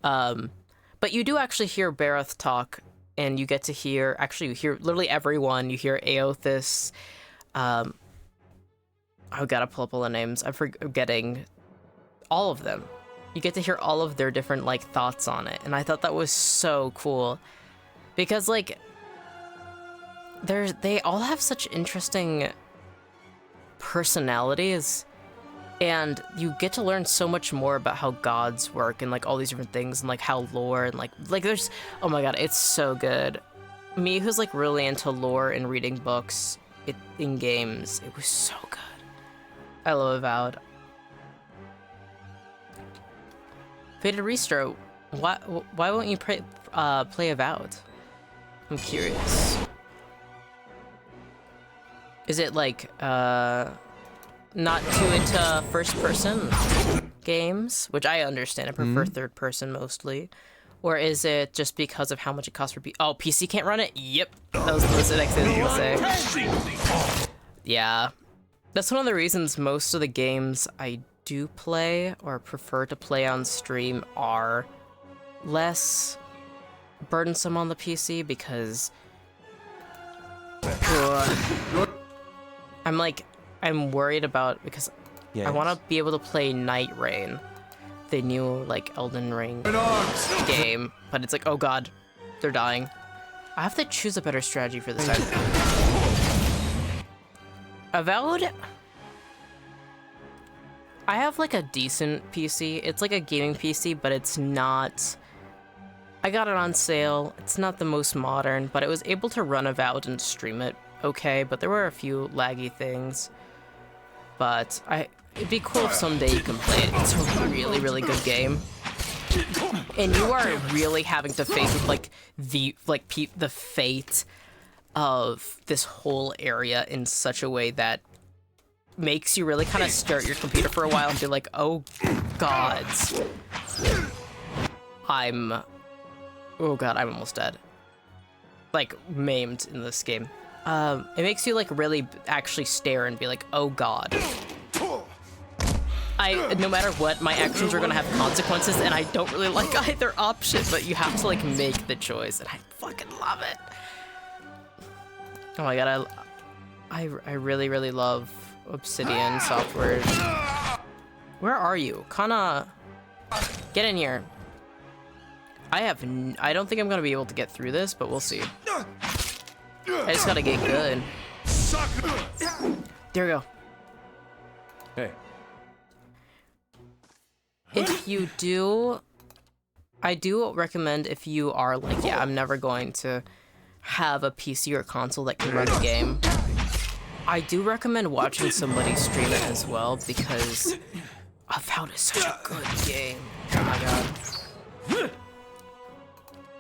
But you do actually hear Bareth talk, and you get to hear, actually you hear literally everyone. You hear Aothis. I've got to pull up all the names. I'm forgetting all of them. You get to hear all of their different like thoughts on it, and I thought that was so cool because like they all have such interesting personalities, and you get to learn so much more about how gods work and like all these different things and like how lore and like there's, oh my god, it's so good. Me who's like really into lore and reading books in games, it was so good. I love Avowed. Faded Restart, why won't you play Avowed? I'm curious. Is it like not too into first person games, which I understand, I prefer third person mostly, or is it just because of how much it costs for PC can't run it? Yep, that was the next thing I was gonna say. Yeah, that's one of the reasons most of the games I do play or prefer to play on stream are less burdensome on the PC, because I'm worried about, because Yes. I want to be able to play Night Rain, the new like Elden Ring game, but it's like, oh god, they're dying. I have to choose a better strategy for this time. Avowed. I have like a decent PC. It's like a gaming PC, but it's not. I got it on sale. It's not the most modern, but it was able to run Avowed and stream it okay, but there were a few laggy things. But it'd be cool if someday you can play it. It's a really, really good game. And you are really having to face with like the fate of this whole area in such a way that makes you really kind of stare at your computer for a while and be like, oh gods. Oh god, I'm almost dead. Like, maimed in this game. It makes you like really actually stare and be like, oh god. No matter what, my actions are gonna have consequences, and I don't really like either option, but you have to like make the choice, and I fucking love it. Oh my god, I really, really love Obsidian software. Where are you? Kinda get in here. I don't think I'm gonna be able to get through this, but we'll see. I just gotta get good. There we go. Hey. If you do, I do recommend if you are like, yeah, I'm never going to have a PC or console that can run the game. I do recommend watching somebody stream it as well, because Avowed is such a good game. Oh my god.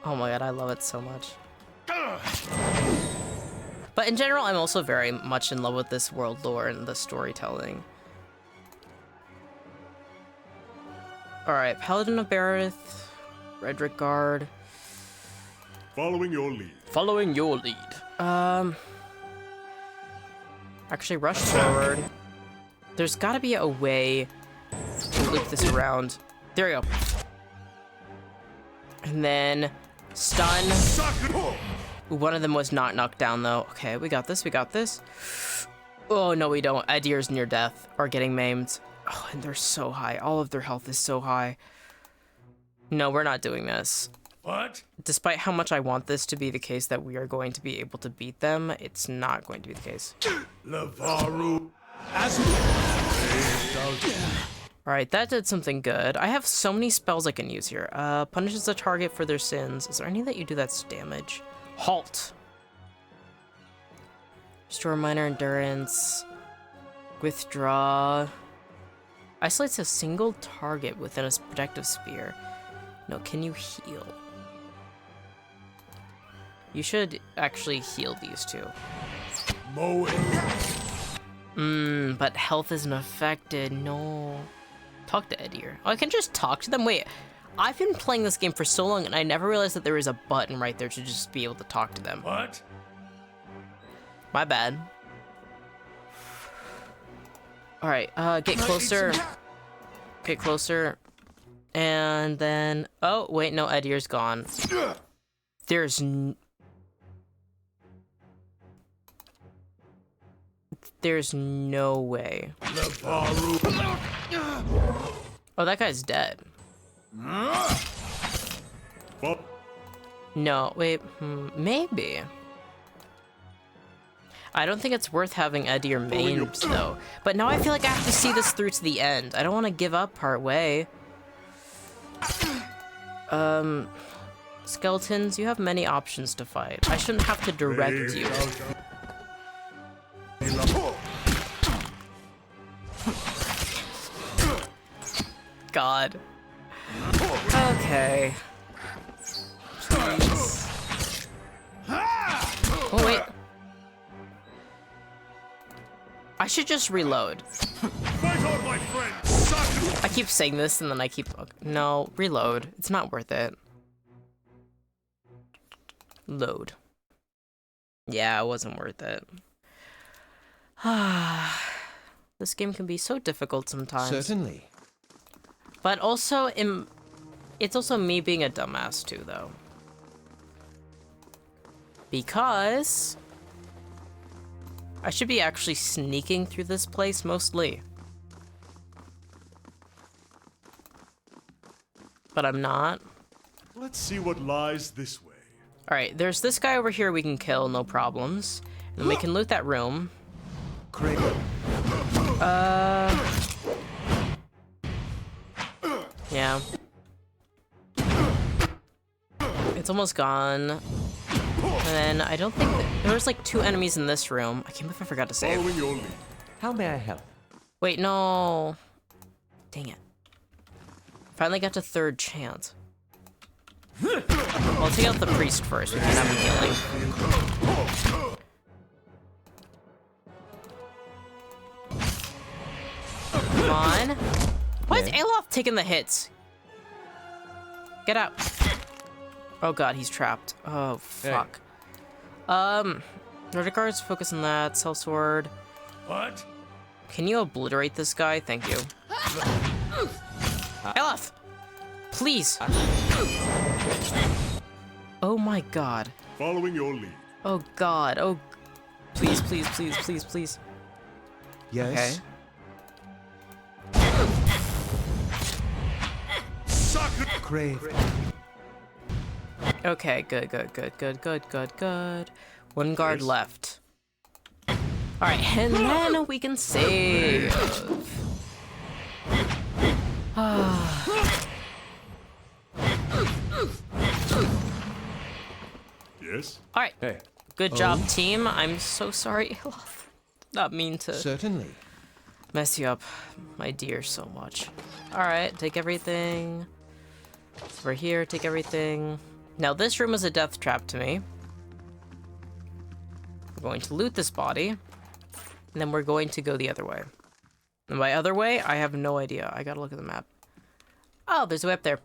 Oh my god, I love it so much. But in general, I'm also very much in love with this world lore and the storytelling. Alright, Paladin of Barith, Redrick Guard. Following your lead. Following your lead. Actually, rush forward. There's gotta be a way to loop this around. There we go. And then stun. Ooh, one of them was not knocked down though. Okay, we got this, we got this. Oh no, we don't. Adir's near death or getting maimed. Oh, and they're so high. All of their health is so high. No, we're not doing this. What? Despite how much I want this to be the case that we are going to be able to beat them, it's not going to be the case. Lavaru. Alright, that did something good. I have so many spells I can use here. Punishes the target for their sins. Is there any that you do that's damage? Halt. Restore minor endurance. Withdraw. Isolates a single target within a protective sphere. No, can you heal? You should actually heal these two. But health isn't affected. No. Talk to Edir. Oh, I can just talk to them? Wait, I've been playing this game for so long and I never realized that there is a button right there to just be able to talk to them. What? My bad. Alright, get closer. Get closer. And then... Oh, wait, no, Edir's gone. There's no way. Oh, that guy's dead. No, wait, maybe. I don't think it's worth having Edir maimed, though. But now I feel like I have to see this through to the end. I don't want to give up part way. Skeletons, you have many options to fight. I shouldn't have to direct you. God. Okay. Please. Oh, wait. I should just reload. Fight on, my friend. Suck. I keep saying this and then I keep... No, reload. It's not worth it. Load. Yeah, it wasn't worth it. This game can be so difficult sometimes. Certainly. But also, it's also me being a dumbass too, though. Because I should be actually sneaking through this place mostly. but I'm not. Let's see what lies this way. All right, there's this guy over here we can kill, no problems. And we can loot that room. Craig. Yeah. It's almost gone. And then I don't think there was like 2 enemies in this room. I can't believe I forgot to save. Following your lead. How may I help? Wait, no. Dang it. Finally got to 3rd chance. I'll take out the priest first. We can have him healing. Come on. Why is Aloth taking the hits? Get out. Oh god, he's trapped. Oh, fuck. Nordic Guards, focus on that. Sellsword. What? Can you obliterate this guy? Thank you. Aloth! Please! Oh my god. Following your lead. Oh god. Oh. Please, please, please, please, please. Yes. Crave. Okay, good, good, good, good, good, good, good. 1 guard left. Alright, and then we can save. Yes? Alright, Hey. good job, team. I'm so sorry. Not mean to Certainly. mess you up, my dear, so much. Alright, take everything. Over here, take everything. Now, this room is a death trap to me. We're going to loot this body. And then we're going to go the other way. And by other way, I have no idea. I gotta look at the map. Oh, there's a way up there.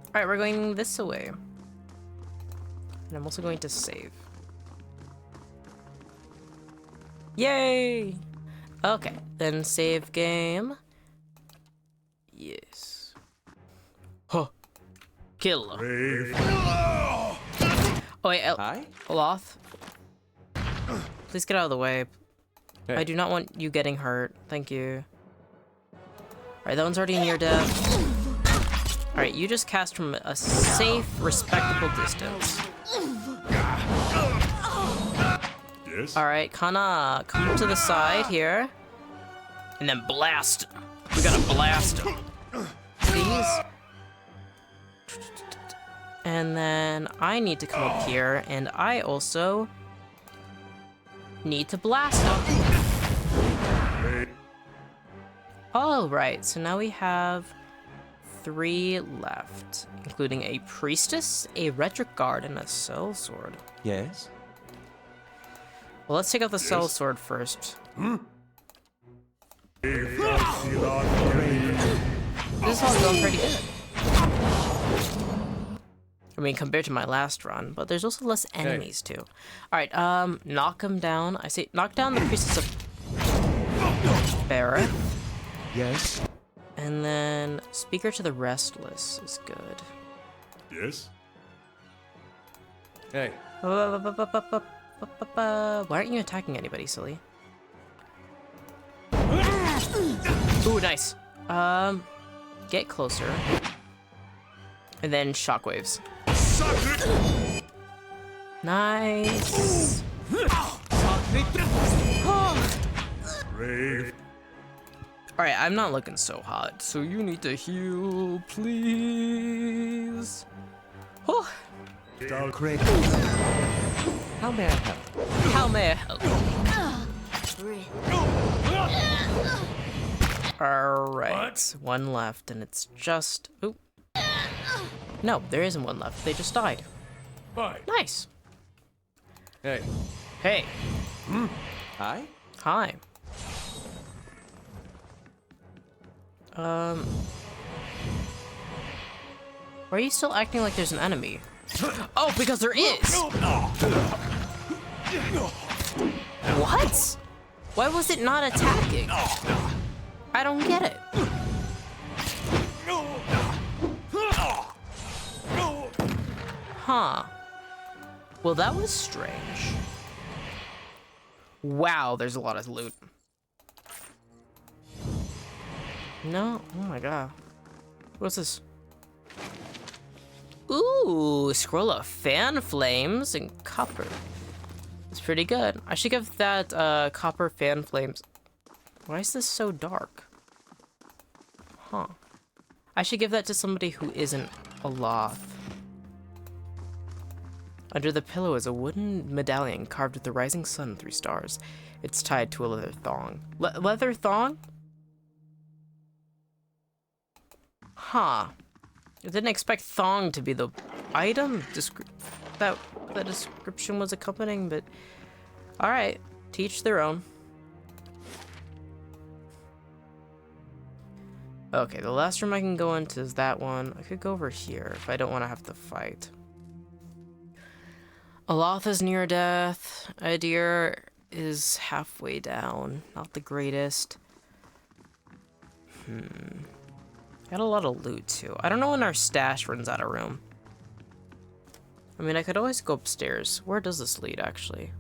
Alright, we're going this way. And I'm also going to save. Yay! Okay, then save game. Yes. Huh. Kill. Brave. Oh wait, Hi? Aloth. Please get out of the way. Hey. I do not want you getting hurt. Thank you. Alright, that one's already near death. Alright, you just cast from a safe, respectable distance. Yes? Alright, Kana, come to the side here. And then blast. We gotta blast him. Please. And then I need to come up here, and I also need to blast him. All right, so now we have 3 left, including a priestess, a rhetoric guard, and a sellsword. Yes. Well, let's take out the sellsword first. This is all going pretty good. I mean, compared to my last run, but there's also less enemies too. All right, knock him down. I say knock down the priestess of Barrett. Yes. And then Speaker to the Restless is good. Yes? Hey. Why aren't you attacking anybody, silly? Ooh, nice. Get closer. And then shockwaves. Nice. Brave. Alright, I'm not looking so hot, so you need to heal, please. Oh, Craig. How may I help? how may I help? Alright, 1 left, and it's just... Ooh. No, there isn't 1 left. They just died. Fine. Nice. Hey. Hey. Hi? Hi. Why are you still acting like there's an enemy? Oh, because there is! What? Why was it not attacking? I don't get it. Huh. Well, that was strange. Wow, there's a lot of loot. No? Oh my god. What's this? Ooh, scroll of fan flames and copper. It's pretty good. I should give that copper fan flames. Why is this so dark? Huh. I should give that to somebody who isn't a loth. Under the pillow is a wooden medallion carved with the rising sun and 3 stars. It's tied to a leather thong. Leather thong? Huh. I didn't expect thong to be the item that the description was accompanying, but alright. Teach their own. Okay, the last room I can go into is that one. I could go over here if I don't want to have to fight. Aloth is near death. Adir is halfway down. Not the greatest. Got a lot of loot, too. I don't know when our stash runs out of room. I mean, I could always go upstairs. Where does this lead, actually?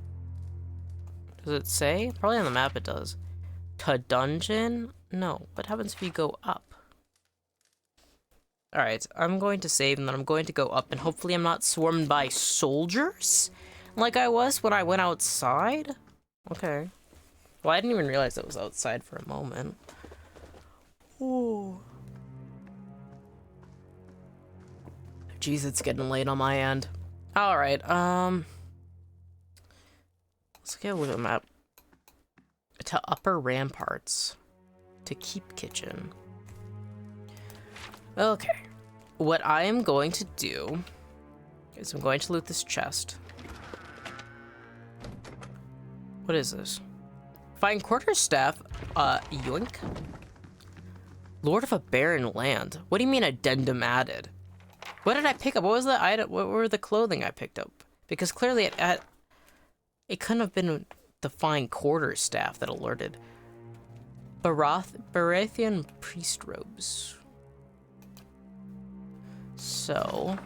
Does it say? Probably on the map it does. To dungeon? No. What happens if you go up? Alright, I'm going to save, and then I'm going to go up, and hopefully I'm not swarmed by soldiers? Like I was when I went outside? Okay. Well, I didn't even realize it was outside for a moment. Ooh. Jeez, it's getting late on my end. Alright, let's get a look at the map. To upper ramparts. To keep kitchen. Okay. What I am going to do is I'm going to loot this chest. What is this? Find quarterstaff, yoink. Lord of a barren land. What do you mean addendum added? What did I pick up? What was the item? What were the clothing I picked up? Because clearly it couldn't have been the fine quarterstaff that alerted. Barathian priest robes. So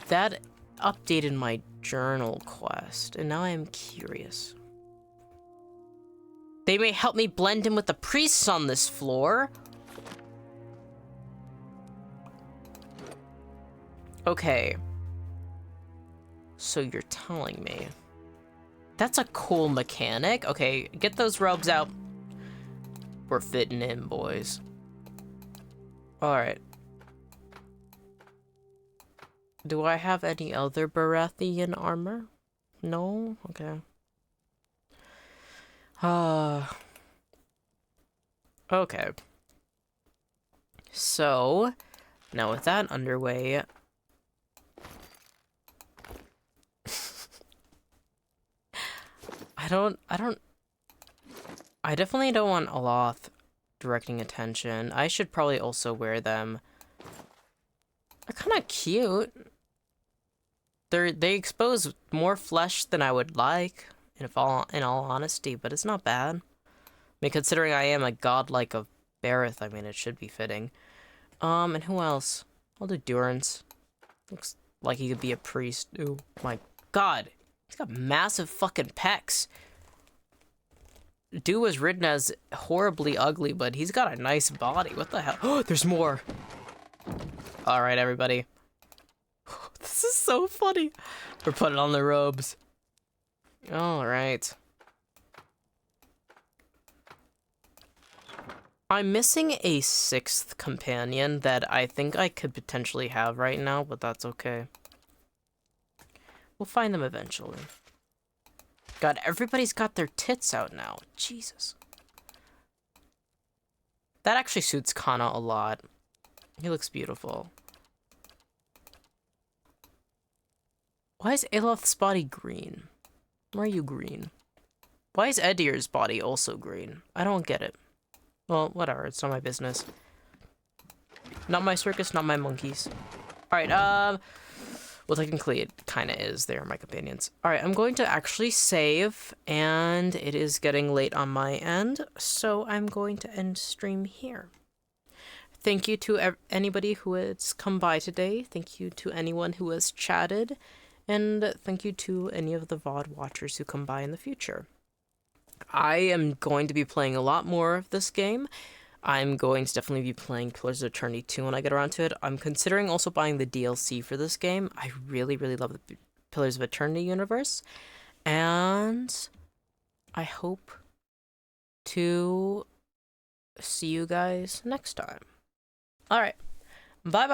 that updated my journal quest, and now I am curious. They may help me blend in with the priests on this floor. Okay. So you're telling me. That's a cool mechanic. Okay, get those robes out. We're fitting in, boys. Alright. Do I have any other Barathian armor? No? Okay. Okay. So, now with that underway... I definitely don't want Aloth directing attention. I should probably also wear them. They're kind of cute. They expose more flesh than I would like, in all honesty, but it's not bad. I mean, considering I am a godlike of Barith, I mean, it should be fitting. And who else? I'll do Durance. Looks like he could be a priest. Oh my god. He's got massive fucking pecs. Dude was written as horribly ugly, but he's got a nice body. What the hell? Oh, there's more. All right, everybody. This is so funny. We're putting on the robes. All right. I'm missing a 6th companion that I think I could potentially have right now, but that's okay. We'll find them eventually. God, everybody's got their tits out now. Jesus. That actually suits Kana a lot. He looks beautiful. Why is Aloth's body green? Why are you green? Why is Edir's body also green? I don't get it. Well, whatever. It's not my business. Not my circus, not my monkeys. Alright, well, technically, it kind of is. They are my companions. All right, I'm going to actually save, and it is getting late on my end, so I'm going to end stream here. Thank you to anybody who has come by today. Thank you to anyone who has chatted, and thank you to any of the VOD watchers who come by in the future. I am going to be playing a lot more of this game. I'm going to definitely be playing Pillars of Eternity 2 when I get around to it. I'm considering also buying the DLC for this game. I really, really love the Pillars of Eternity universe. And I hope to see you guys next time. Alright. Bye-bye!